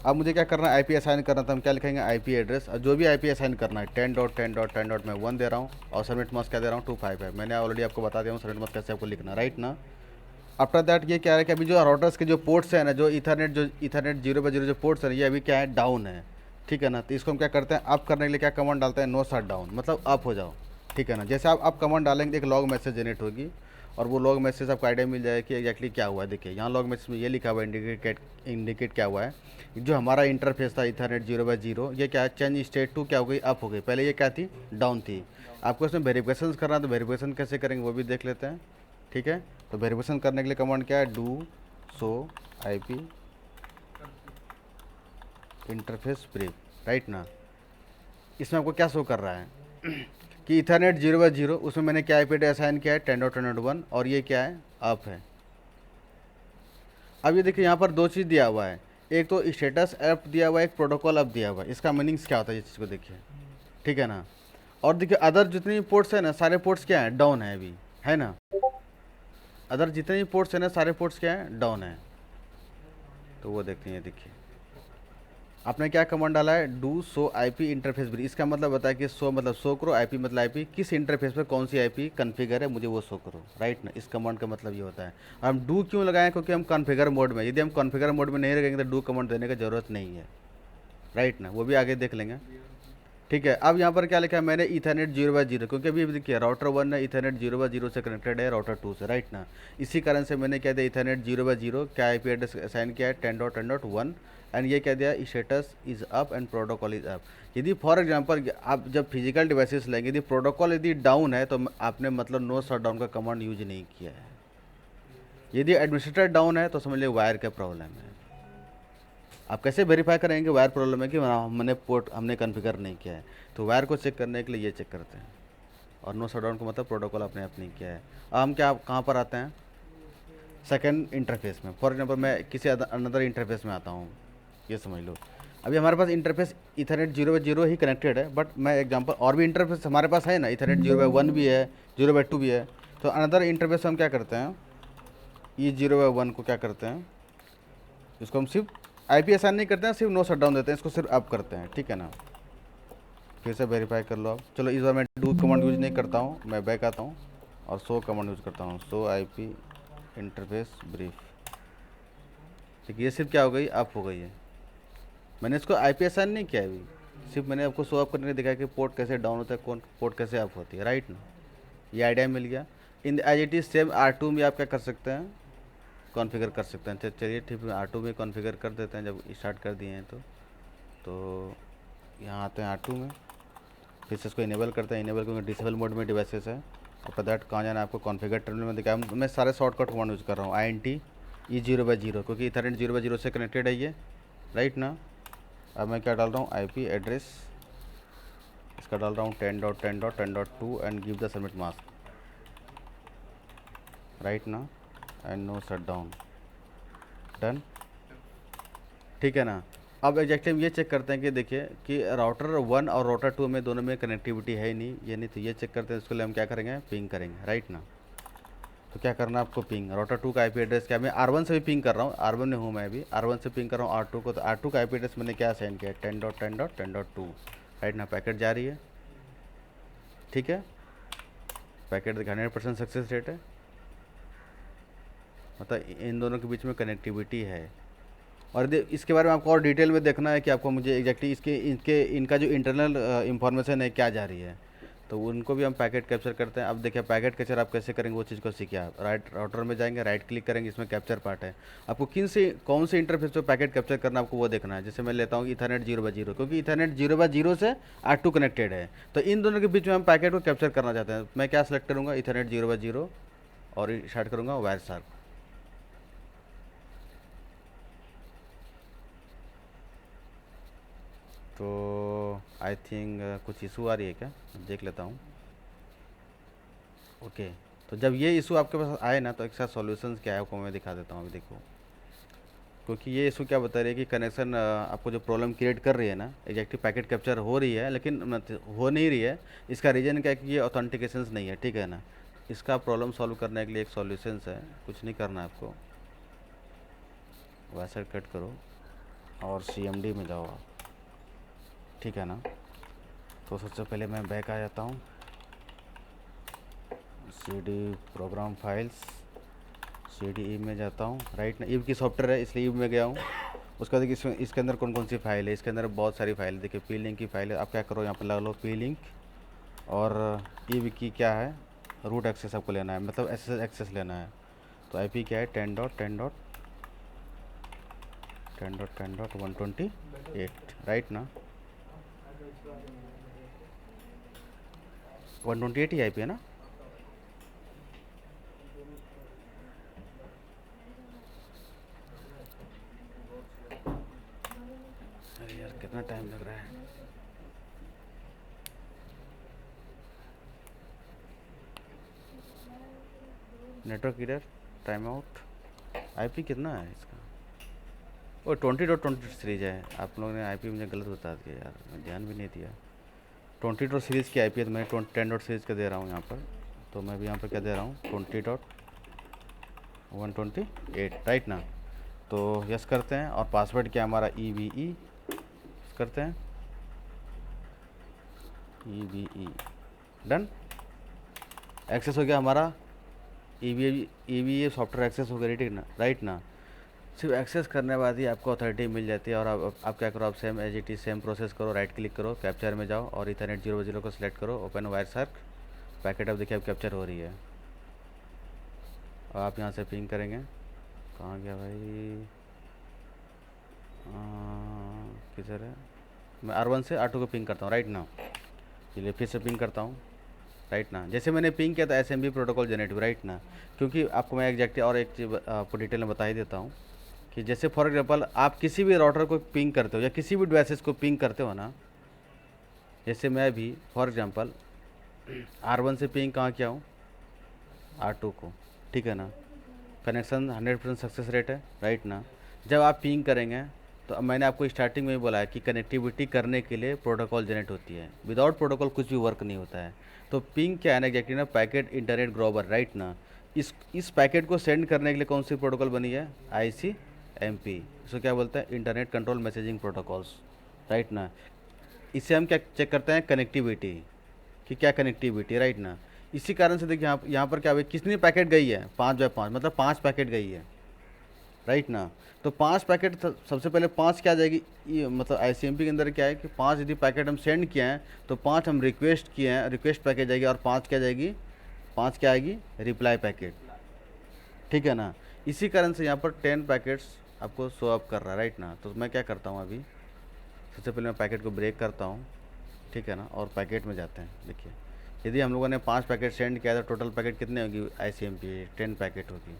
अब मुझे क्या करना है, IP असाइन करना, तो हम क्या लिखेंगे, IP एड्रेस, और जो भी IP असाइन करना है 10.10.10. मैं 1 दे रहा हूँ, और सबमिट मास्क क्या दे रहा हूँ, 255। मैंने ऑलरेडी आपको बता दिया हूँ सबमिट मास्क कैसे आपको लिखना, राइट ना। आफ्टर दैट ये क्या है कि अभी जो राउटर्स के जो पोर्ट्स हैं ना, जो ईथरनेट 0/0 जो पोर्ट्स हैं, ये अभी क्या है, डाउन है, ठीक है ना। तो इसको हम क्या करते हैं, अप करने के लिए क्या कमांड डालते हैं, नो शट डाउन, मतलब अप हो जाओ, ठीक है ना। जैसे आप अप कमांड डालेंगे एक लॉग मैसेज जनरेट होगी, और वो लॉग मैसेज आपको आइडिया मिल जाएगा कि एग्जैक्टली क्या हुआ है। देखिए यहाँ लॉग मैसेज में ये लिखा हुआ है, इंडिकेट क्या हुआ है, जो हमारा इंटरफेस था ईथरनेट 0/0, ये क्या है, चेंज स्टेट टू क्या हो गई, अप हो गई। पहले ये क्या थी, डाउन थी। आपको इसमें वेरिफिकेशन करना है, तो वेरिफिकेशन कैसे करेंगे वो भी देख लेते हैं, ठीक है। तो वेरिफिकेशन करने के लिए कमांड क्या है, do so IP interface brief, right ना। इसमें आपको क्या शो कर रहा है कि ईथरनेट 0/0, उसमें मैंने क्या IP एड्रेस असाइन किया है 10.10.1, और ये क्या है, अप है। अब ये देखिए यहाँ पर दो चीज़ दिया हुआ है, एक तो स्टेटस ऐप दिया हुआ है, एक प्रोटोकॉल ऐप दिया हुआ है। इसका मीनिंग्स क्या होता है, इस चीज़ को देखिए, ठीक है ना। और देखिए अदर जितनी पोर्ट्स है ना, सारे पोर्ट्स क्या है, डाउन है अभी, है ना। अदर जितने भी पोर्ट्स हैं ना, सारे पोर्ट्स क्या है, डाउन है। तो वो देखते हैं, देखिए आपने क्या कमांड डाला है, do so IP interface brief. इसका मतलब बताया कि सो मतलब शो करो, IP मतलब IP, किस इंटरफेस पे कौन सी IP कॉन्फ़िगर है मुझे वो शो करो, राइट ना। इस कमांड का मतलब ये होता है। हम डू क्यों लगाएं, क्योंकि हम कॉन्फ़िगर मोड में, यदि हम कॉन्फ़िगर मोड में नहीं रहेंगे तो डू कमांड देने की ज़रूरत नहीं है, राइट ना। वो भी आगे देख लेंगे, ठीक है। अब यहाँ पर क्या लिखा है मैंने, ईथरनेट 0/0, क्योंकि अभी देखिए राउटर 1 है ईथरनेट 0/0 से कनेक्टेड है राउटर 2 से, राइट ना। इसी कारण से मैंने क्या दिया, ईथरनेट 0/0 क्या IP एड्रेस असाइन किया है 10.10.1, एंड ये क्या दिया, status is up and protocol is up. यदि फॉर एग्जांपल आप जब फिजिकल डिवाइसेस लेंगे, यदि प्रोटोकॉल यदि डाउन है तो आपने मतलब नो शट डाउन का कमांड यूज नहीं किया है। यदि एडमिनिस्ट्रेटर डाउन है तो समझ लीजिए वायर का प्रॉब्लम है। आप कैसे वेरीफाई करेंगे वायर प्रॉब्लम है कि हमने पोर्ट हमने कॉन्फ़िगर नहीं किया है। तो वायर को चेक करने के लिए ये चेक करते हैं, और नो शट डाउन का मतलब प्रोटोकॉल आपने नहीं किया है। अब हम क्या कहाँ पर आते हैं, सेकंड इंटरफेस में। फॉर एग्जांपल मैं किसी अनदर इंटरफेस में आता हूँ, ये समझ लो। अभी हमारे पास इंटरफेस ईथरनेट 0/0 ही कनेक्टेड है, बट मैं एग्जांपल और भी इंटरफेस हमारे पास है ना, ईथरनेट 0/1 भी है, 0/2 भी है। तो अनदर इंटरफेस हम क्या करते हैं, ये 0/1 को क्या करते हैं, इसको हम सिर्फ IP असाइन नहीं करते हैं, सिर्फ नो शट डाउन देते हैं, इसको सिर्फ अप करते हैं, ठीक है ना। फिर से वेरीफाई कर लो आप। चलो इस बार मैं डू कमांड यूज नहीं करता हूँ, मैं बैक आता हूँ और सो कमांड यूज करता हूँ, सो IP इंटरफेस ब्रीफ। ठीक है, ये सिर्फ क्या हो गई, अप हो गई है। मैंने इसको IP असाइन नहीं किया अभी, सिर्फ मैंने आपको शो अप करने के दिखाया कि पोर्ट कैसे डाउन होता है, कौन पोर्ट कैसे अप होती है, राइट ना। ये आइडिया मिल गया। इन IGT सेम R2 में आप क्या कर सकते हैं, कॉन्फ़िगर कर सकते हैं। चलिए ठीक है, R2 में कॉन्फ़िगर कर देते हैं जब स्टार्ट कर दिए हैं तो यहाँ आते हैं R2 में, फिर से इसको इनेबल करते हैं। इनेबल क्योंकि डिसेबल मोड में डिवाइसेस है। और दैट कहाँ जाना है आपको, कॉन्फ़िगर टर्मिनल में दिखाया। मैं सारे शॉर्टकट कमांड यूज़ कर रहा हूँ, INT E0/0, क्योंकि ईथरनेट 0/0 से कनेक्टेड है ये, राइट ना। अब मैं क्या डाल रहा हूँ, IP एड्रेस इसका डाल रहा हूँ 10.10.10.2 and give the submit mask, right ना, and no shut down, done, ठीक है ना। अब एग्जैक्टली हम ये चेक करते हैं कि देखिए कि राउटर 1 और राउटर 2 में दोनों में कनेक्टिविटी है ही नहीं, ये नहीं, तो ये चेक करते हैं। उसके लिए हम क्या करेंगे, पिंग करेंगे, राइट ना। तो क्या करना है आपको, पिंग राउटर 2 का आईपी एड्रेस क्या, मैं R1 से भी पिंग कर रहा हूँ, R1 में हूँ मैं भी, R1 से पिंग कर रहा हूँ R2 को, तो R2 का आईपी एड्रेस मैंने क्या सेंड किया, 10.10.10.2, राइट ना, पैकेट जा रही है, ठीक है, पैकेट 100% सक्सेस रेट है, मतलब इन दोनों के बीच में कनेक्टिविटी है। और इसके बारे में आपको और डिटेल में देखना है कि आपको मुझे एग्जैक्टली इनका जो इंटरनल इंफॉर्मेशन है क्या जा रही है, तो उनको भी हम पैकेट कैप्चर करते हैं। अब देखिए पैकेट कैप्चर आप कैसे करेंगे वो चीज़ को सीखिए आप, राइट राउटर में जाएंगे, राइट क्लिक करेंगे, इसमें कैप्चर पार्ट है, आपको कौन से इंटरफेस पे पैकेट कैप्चर करना है आपको वो देखना है। जैसे मैं लेता हूँ इथरनेट 0/0, क्योंकि इथरनेट 0/0 से R2 कनेक्टेड है, तो इन दोनों के बीच में हम पैकेट को कैप्चर करना चाहते हैं। मैं क्या सेलेक्ट करूँगा, इथरनेट 0/0 और स्टार्ट करूँगा वायरसार्क। तो आई थिंक कुछ इशू आ रही है क्या, देख लेता हूँ। ओके, तो जब ये इशू आपके पास आए ना, तो एक साथ सॉल्यूशंस क्या है आपको मैं दिखा देता हूँ अभी, देखो। क्योंकि ये इशू क्या बता रही है कि कनेक्शन आपको जो प्रॉब्लम क्रिएट कर रही है ना, एग्जैक्टली पैकेट कैप्चर हो रही है लेकिन हो नहीं रही है, इसका रीज़न क्या है कि ये ऑथेंटिकेशंस नहीं है, ठीक है ना। इसका प्रॉब्लम सॉल्व करने के लिए एक सॉल्यूशंस है, कुछ नहीं करना है आपको, वैसे कट करो और CMD में जाओ आप, ठीक है ना। तो सबसे पहले मैं बैक आ जाता हूँ, CD प्रोग्राम फाइल्स, CD में जाता हूँ, राइट ना, ईव की सॉफ्टवेयर है इसलिए ईव में गया हूँ। उसके बाद देखिए इसके अंदर कौन कौन सी फाइल है, इसके अंदर बहुत सारी फाइल है, देखिए P-Link की फाइल है। आप क्या करो, यहाँ पर लगा लो P-Link, और ईव की क्या है, रूट एक्सेस आपको लेना है, मतलब SSH एक्सेस लेना है। तो IP क्या है, 10.10.10.10.128, राइट ना, 128 ही IP है ना। अरे यार कितना टाइम लग रहा है, नेटवर्क इधर, टाइम आउट। IP कितना है इसका, वो 20.20 सीरीज है। आप लोगों ने IP मुझे गलत बता दिया यार, मैं ध्यान भी नहीं दिया। 20 सीरीज़ की IP है, तो मैं 10 सीरीज़ का दे रहा हूँ यहाँ पर, तो मैं भी यहाँ पर क्या दे रहा हूँ, 20.128, राइट ना। तो यस करते हैं, और पासवर्ड क्या हमारा EVE करते हैं, EVE डन, एक्सेस हो गया हमारा, EVE सॉफ्टवेयर एक्सेस हो गया, ठीक ना, राइट ना। सिर्फ एक्सेस करने के बाद ही आपको अथॉरिटी मिल जाती है। और आप क्या करो, आप same as it is same process करो, राइट क्लिक करो, कैप्चर में जाओ और इथरनेट 0/0 को सिलेक्ट करो, ओपन वायरसार्क, पैकेट अब देखिए अब कैप्चर हो रही है। और आप यहाँ से पिंग करेंगे, कहाँ गया भाई, किधर है, मैं R1 से R2 को पिंग करता हूँ, राइट ना। चलिए फिर से पिंग करता हूँ, राइट ना। जैसे मैंने पिंग किया था SMB प्रोटोकॉल जनरेटिव, राइट ना। क्योंकि आपको मैं एग्जैक्टली और एक चीज़ आपको डिटेल में बता ही देता हूँ कि जैसे फॉर एग्जांपल आप किसी भी राउटर को पिंग करते हो या किसी भी डिवाइसेस को पिंग करते हो ना, जैसे मैं भी फॉर एग्जांपल R1 से पिंग कहाँ किया हूँ, R2 को, ठीक है ना, कनेक्शन 100% सक्सेस रेट है, राइट ना। जब आप पिंग करेंगे तो अब मैंने आपको स्टार्टिंग में ही बोला है कि कनेक्टिविटी करने के लिए प्रोटोकॉल जनरेट होती है, विदाउट प्रोटोकॉल कुछ भी वर्क नहीं होता है। तो पिंग क्या है ना, एग्जैक्टली ना, पैकेट इंटरनेट ग्रोवर, राइट ना। इस पैकेट को सेंड करने के लिए कौन सी प्रोटोकॉल बनी है, ICMP, इसको क्या बोलते हैं, internet control messaging protocols, right ना। इससे हम क्या चेक करते हैं, कनेक्टिविटी, कि क्या कनेक्टिविटी, राइट ना। इसी कारण से देखिए यहाँ पर क्या हुआ, कितनी पैकेट गई है, 5/5, मतलब 5 पैकेट गई है, राइट ना। तो 5 पैकेट सबसे पहले 5 क्या आ जाएगी, ये मतलब ICMP के अंदर क्या है कि 5 यदि पैकेट हम सेंड किए हैं तो 5 हम रिक्वेस्ट किए हैं, रिक्वेस्ट पैकेट जाएगी, और 5 क्या जाएगी, 5 क्या आएगी, रिप्लाई पैकेट, ठीक है ना। इसी कारण से यहाँ पर 10 पैकेट्स आपको शो अप कर रहा है, राइट ना। तो मैं क्या करता हूँ अभी, सबसे पहले मैं पैकेट को ब्रेक करता हूँ, ठीक है ना, और पैकेट में जाते हैं। देखिए यदि हम लोगों ने 5 पैकेट सेंड किया तो टोटल पैकेट कितने होगी, ICMP 10 पैकेट होगी।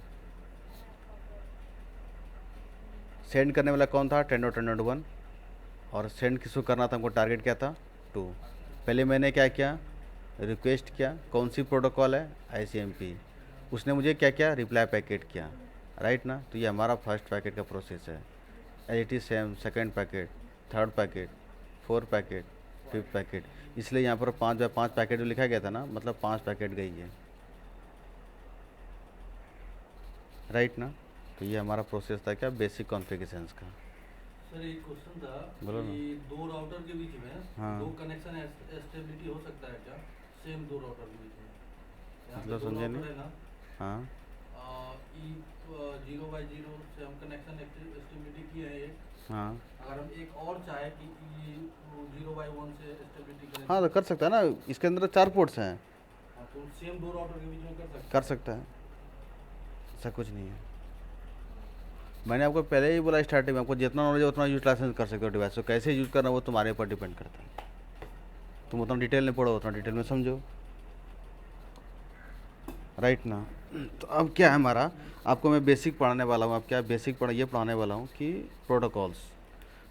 सेंड करने वाला कौन था, 10.10.1, और सेंड किसको करना था, हमको टारगेट क्या था, 2। पहले मैंने क्या किया, रिक्वेस्ट किया, कौन सी प्रोटोकॉल है, ICMP, उसने मुझे क्या किया, रिप्लाई पैकेट किया, राइट ना। तो ये हमारा फर्स्ट पैकेट का प्रोसेस है। As it is same second packet, third packet, 4 packet, 5th packet, इसलिए यहाँ पर 5/5 पैकेट जो लिखा गया था ना, मतलब 5 पैकेट गई है। राइट ना। तो ये हमारा प्रोसेस था क्या, बेसिक कॉन्फ़िगरेशंस का। सर एक क्वेश्चन था बोलो ना। कि दो राउटर के बीच में हाँ। दो कनेक्शन एस्टेबिलिटी हो सकता है क्या, सेम दो राउटर के बीच में? यहाँ पे मतलब दो समझे राउटर नहीं। है ना, हाँ ई 0/0 से हम कनेक्शन एस्टेबिलिटी किए हैं एक, हाँ अगर हम एक और चाहे कि ई 0/1 से एस्टेबिलिटी करें हाँ, तो कर सकता है ना, इसके अंदर 4 पोर्ट्स हैं, हाँ, तो सेम दो राउटर के बीच में कर सकते कर हैं। सकता है, ऐसा कुछ नहीं है। मैंने आपको पहले ही बोला स्टार्टिंग में, आपको जितना नॉलेज है उतना यूटिलाइजेशन कर सकते हो डिवाइस को, कैसे यूज़ करना वो तुम्हारे ऊपर डिपेंड करता है। तुम उतना डिटेल में पढ़ो, उतना डिटेल में समझो, राइट ना। तो अब क्या है हमारा, आपको मैं बेसिक पढ़ाने वाला हूँ। अब क्या बेसिक ये पढ़ाने वाला हूँ कि प्रोटोकॉल्स।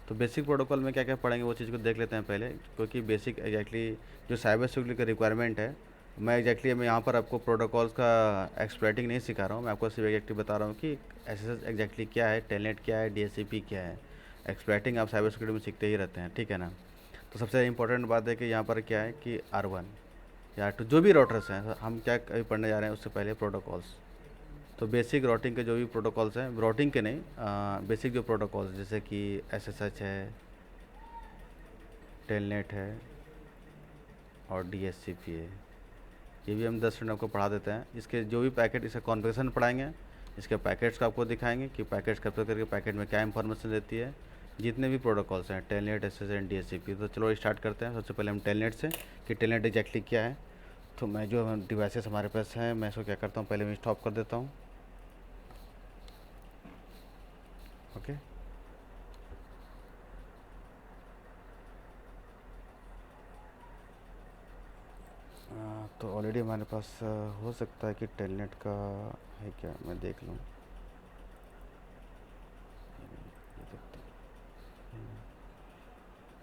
तो बेसिक प्रोटोकॉल में क्या क्या पढ़ेंगे वो चीज़ को देख लेते हैं पहले, क्योंकि बेसिक एग्जैक्टली जो साइबर सिक्योरिटी का रिक्वायरमेंट है, मैं एग्जैक्टली मैं यहाँ पर आपको प्रोटोकॉल्स का एक्सप्लॉइटिंग नहीं सिखा रहा हूँ, मैं आपको सिर्फ एग्जैक्टली बता रहा हूँ कि एसएसएस एग्जैक्टली क्या है, टेलनेट क्या है, डीएचसीपी क्या है। एक्सप्लॉइटिंग आप साइबर सिक्योरिटी में सीखते ही रहते हैं, ठीक है ना। तो सबसे इंपॉर्टेंट बात है कि यहाँ पर क्या है कि R1 या R2 जो भी राउटर्स हैं, हम क्या अभी पढ़ने जा रहे हैं उससे पहले प्रोटोकॉल्स। तो बेसिक राउटिंग के जो भी प्रोटोकॉल्स हैं, राउटिंग के नहीं, बेसिक जो प्रोटोकॉल्स जैसे कि एसएसएच है, टेलनेट है और डीएचसीपी है, ये भी हम 10 मिनट आपको पढ़ा देते हैं। इसके जो भी पैकेट, इसका कॉन्फ़िगरेशन पढ़ाएंगे, इसके पैकेट्स का आपको दिखाएंगे कि पैकेट्स कैप्चर करके पैकेट में क्या इंफॉर्मेशन देती है, जितने भी प्रोटोकॉल्स हैं, टेलनेट, एसएसएच एंड डीएचसीपी। तो चलो स्टार्ट करते हैं। सबसे पहले हम टेलनेट से, कि टेलनेट एग्जैक्टली क्या है। तो मैं जो डिवाइसेस हमारे पास हैं, मैं इसको क्या करता हूँ, पहले मैं स्टॉप कर देता हूँ। ओके, तो ऑलरेडी हमारे पास हो सकता है कि टेलनेट का है क्या, मैं देख लूँ। ये देखता हूँ,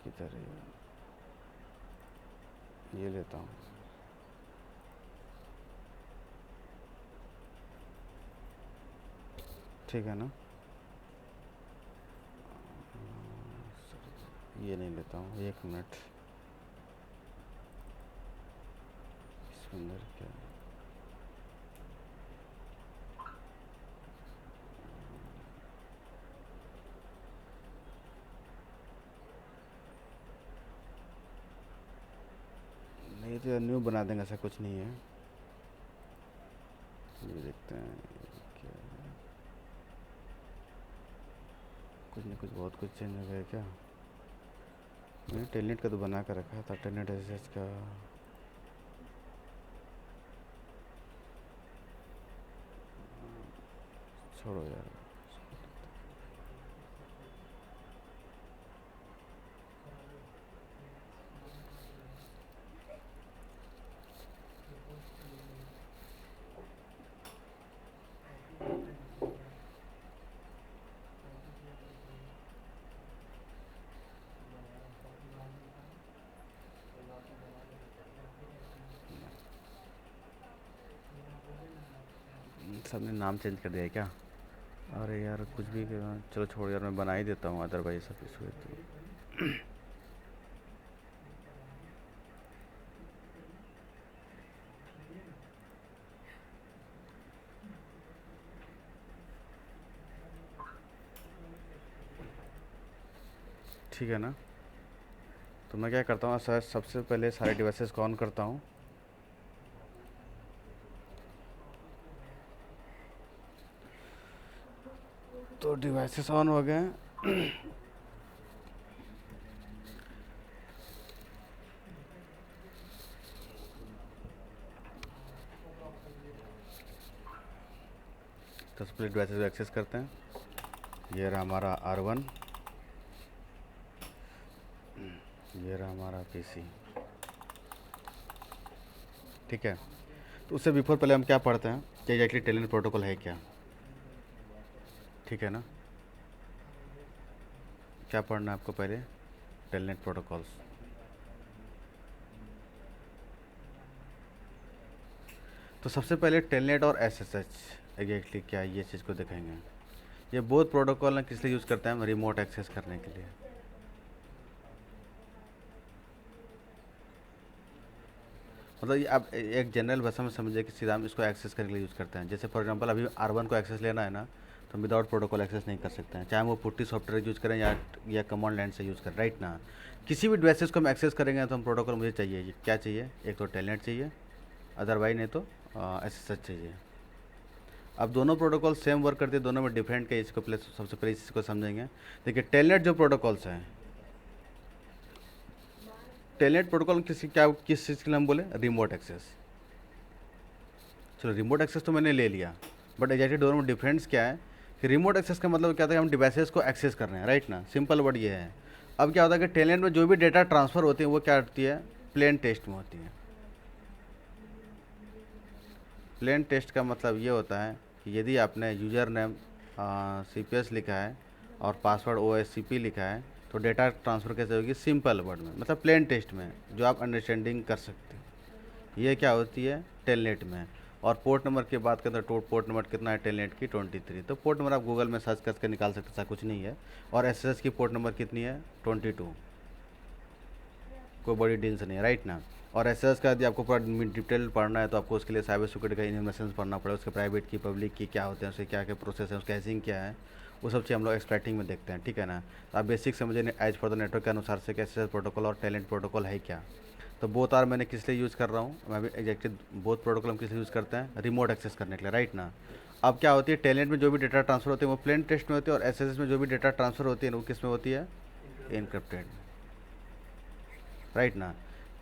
किधर है ये लेता हूँ। ठीक है ना, ये नहीं लेता हूँ, 1 मिनट। इसके अंदर क्या है, नहीं तो न्यू बना देंगे, ऐसा कुछ नहीं है। ये देखते हैं ये क्या है, कुछ नहीं कुछ बहुत कुछ चेंज हो गया है क्या। मैंने टेलनेट का तो बना कर रखा था, टेलनेट एसएसएच का। छोड़ो यार, सबने नाम चेंज कर दिया है क्या। अरे यार कुछ भी चलो छोड़ यार, मैं बना ही देता हूँ, अदरवाइज सब इशू है तो। ठीक है ना। तो मैं क्या करता हूँ सर, सबसे पहले सारे डिवाइसेस को ऑन करता हूँ। तो डिवाइसेस ऑन हो गए हैं। तो सबसे पहले डिवाइसेस को एक्सेस करते हैं। ये रहा हमारा R1, ये रहा हमारा पीसी, ठीक है। तो उससे बिफोर पहले हम क्या पढ़ते हैं कि एग्जैक्टली टेलनेट प्रोटोकॉल है क्या, ठीक है ना। क्या पढ़ना है आपको पहले, टेलनेट प्रोटोकॉल्स। तो सबसे पहले टेलनेट और एसएसएच एग्जैक्टली क्या है, ये चीज़ को देखेंगे। ये बहुत प्रोटोकॉल किस लिए यूज़ करते हैं हम, रिमोट एक्सेस करने के लिए। मतलब ये आप एक जनरल भाषा में समझिए कि सीधा हम इसको एक्सेस करने के लिए यूज़ करते हैं। जैसे फॉर एग्जांपल अभी R1 को एक्सेस लेना है ना, तो विदाउट प्रोटोकॉल एक्सेस नहीं कर सकते हैं, चाहे वो पुट्टी सॉफ्टवेयर यूज़ करें या कमांड लाइन से यूज़ करें, राइट ना। किसी भी डिवाइसेस को हम एक्सेस करेंगे तो हम प्रोटोकॉल मुझे चाहिए, ये क्या चाहिए, एक तो टेलनेट चाहिए, अदरवाइज नहीं तो SSH चाहिए। अब दोनों प्रोटोकॉल सेम वर्क करते हैं, दोनों में डिफरेंट क्या, इसको पहले सबसे पहले इसको समझेंगे। देखिए टेलनेट जो प्रोटोकॉल्स हैं, टेलनेट प्रोटोकॉल किस चीज़ के लिए हम बोले, रिमोट एक्सेस। चलो रिमोट एक्सेस तो मैंने ले लिया, बट एग्जैक्टली दोनों में डिफरेंस क्या है कि रिमोट एक्सेस का मतलब क्या होता है, हम डिवाइसेस को एक्सेस कर रहे हैं, राइट ना, सिंपल वर्ड ये है। अब क्या होता है कि टेलनेट में जो भी डेटा ट्रांसफ़र होती है वो क्या होती है, प्लेन टेक्स्ट में होती है। प्लेन टेक्स्ट का मतलब ये होता है कि यदि आपने यूज़र नेम CPS लिखा है और पासवर्ड OSCP लिखा है, तो डेटा ट्रांसफ़र कैसे होगी, सिंपल वर्ड में, मतलब प्लेन टेक्स्ट में, जो आप अंडरस्टैंडिंग कर सकते हो। ये क्या होती है टेलनेट में। और पोर्ट नंबर की बात करें तो पोर्ट नंबर कितना है टेलनेट की, 23। तो पोर्ट नंबर आप गूगल में सर्च करके निकाल सकते, ऐसा कुछ नहीं है। और SSH की पोर्ट नंबर कितनी है, 22, कोई बड़ी डील्स नहीं है, राइट ना। और SSH का यदि आपको पूरा डिटेल पढ़ना है तो आपको उसके लिए साइबर सिक्योरिटी का इन्फॉर्मेशन पढ़ना पड़ेगा, उसके प्राइवेट की पब्लिक की क्या होते हैं, उसके क्या क्या प्रोसेस है, उसका हैशिंग क्या है, वो सब चीज़ हम लोग एक्सट्रैक्टिंग में देखते हैं, ठीक है ना। तो आप बेसिक समझे एज फॉर द नेटवर्क के अनुसार से SSH प्रोटोकॉल और टेलनेट प्रोटोकॉल है क्या। तो बोथ आर मैंने किस लिए यूज़ कर रहा हूँ, मैं भी एग्जैक्टली बोथ प्रोटोकॉल हम किस लिए यूज़ करते हैं, रिमोट एक्सेस करने के लिए, राइट ना। अब क्या होती है, टेलनेट में जो भी डेटा ट्रांसफर होती है वो प्लेन टेक्स्ट में होती है, और SSH में जो भी डेटा ट्रांसफर होती है वो किस में होती है, इनक्रिप्टेड, राइट ना।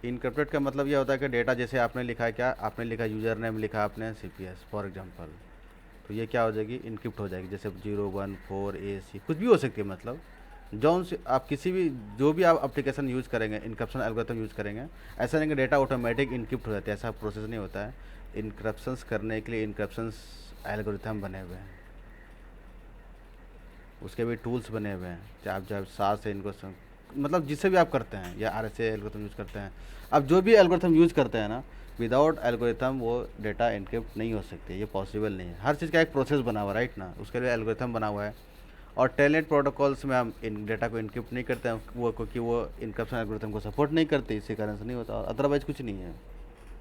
इनक्रिप्टेड का मतलब ये होता है कि डेटा जैसे आपने लिखा है, क्या आपने लिखा, यूज़र नेम लिखा आपने CPS फॉर एग्जांपल, तो ये क्या हो जाएगी, इनक्रिप्ट हो जाएगी, जैसे 014AC कुछ भी हो सकती है, मतलब जौन से आप किसी भी जो भी आप एप्लीकेशन यूज़ करेंगे, इनक्रप्शन एल्गोरिथम यूज़ करेंगे, ऐसा नहीं कि डेटा ऑटोमेटिक इनक्रिप्ट हो जाता है, ऐसा प्रोसेस नहीं होता है। इनक्रप्शंस करने के लिए इनक्रप्शंस एल्गोरिथम बने हुए हैं, उसके भी टूल्स बने हुए हैं, चाहे आप जब साथ से इनको मतलब जिससे भी आप करते हैं, या RSA एल्गोरिथम यूज़ करते हैं, अब जो भी एल्गोरिथम यूज़ करते हैं ना, विदाउट एल्गोरिथम वो डेटा इनक्रिप्ट नहीं हो सकती, ये पॉसिबल नहीं है। हर चीज़ का एक प्रोसेस बना हुआ है, राइट ना, उसके लिए एल्गोरिथम बना हुआ है। और टेलनेट प्रोटोकॉल्स में हम इन डेटा को इनक्रिप्ट नहीं करते हैं, वो क्योंकि वो इनक्रप्शन एल्गोरिथम को सपोर्ट नहीं करते, इसी कारण से नहीं होता, और अदरवाइज कुछ नहीं है।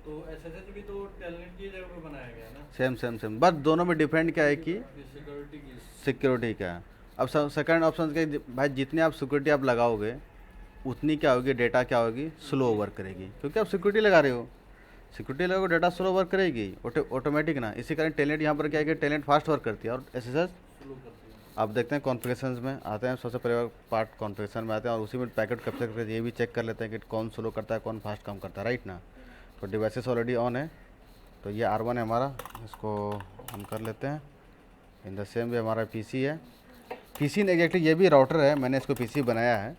तो SSH भी तो टेलनेट की जगह पे बनाया गया है ना, सेम सेम सेम, बस दोनों में डिफरेंट क्या है कि सिक्योरिटी की। सिक्योरिटी का। अब सेकंड ऑप्शन के भाई, जितने आप सिक्योरिटी आप लगाओगे उतनी क्या होगी, डेटा क्या होगी, स्लो वर्क करेगी, क्योंकि आप सिक्योरिटी लगा रहे हो, सिक्योरिटी लगाओगे डेटा स्लो वर्क करेगी ऑटोमेटिक ना। इसी कारण टेलनेट यहाँ पर क्या है कि टेलनेट फास्ट वर्क करती है और SSH स्लो करती है। आप देखते हैं कॉन्फ़िगरेशंस में आते हैं, सबसे पहले पार्ट कॉन्फ़िगरेशन में आते हैं, और उसी में पैकेट कैप्चर करके ये भी चेक कर लेते हैं कि कौन स्लो करता है, कौन फास्ट काम करता है, राइट ना। तो डिवाइसेस ऑलरेडी ऑन है, तो ये R1 है हमारा, इसको ऑन कर लेते हैं। इन द सेम वे हमारा PC है, PC ने एग्जैक्टली ये भी राउटर है, मैंने इसको PC बनाया है,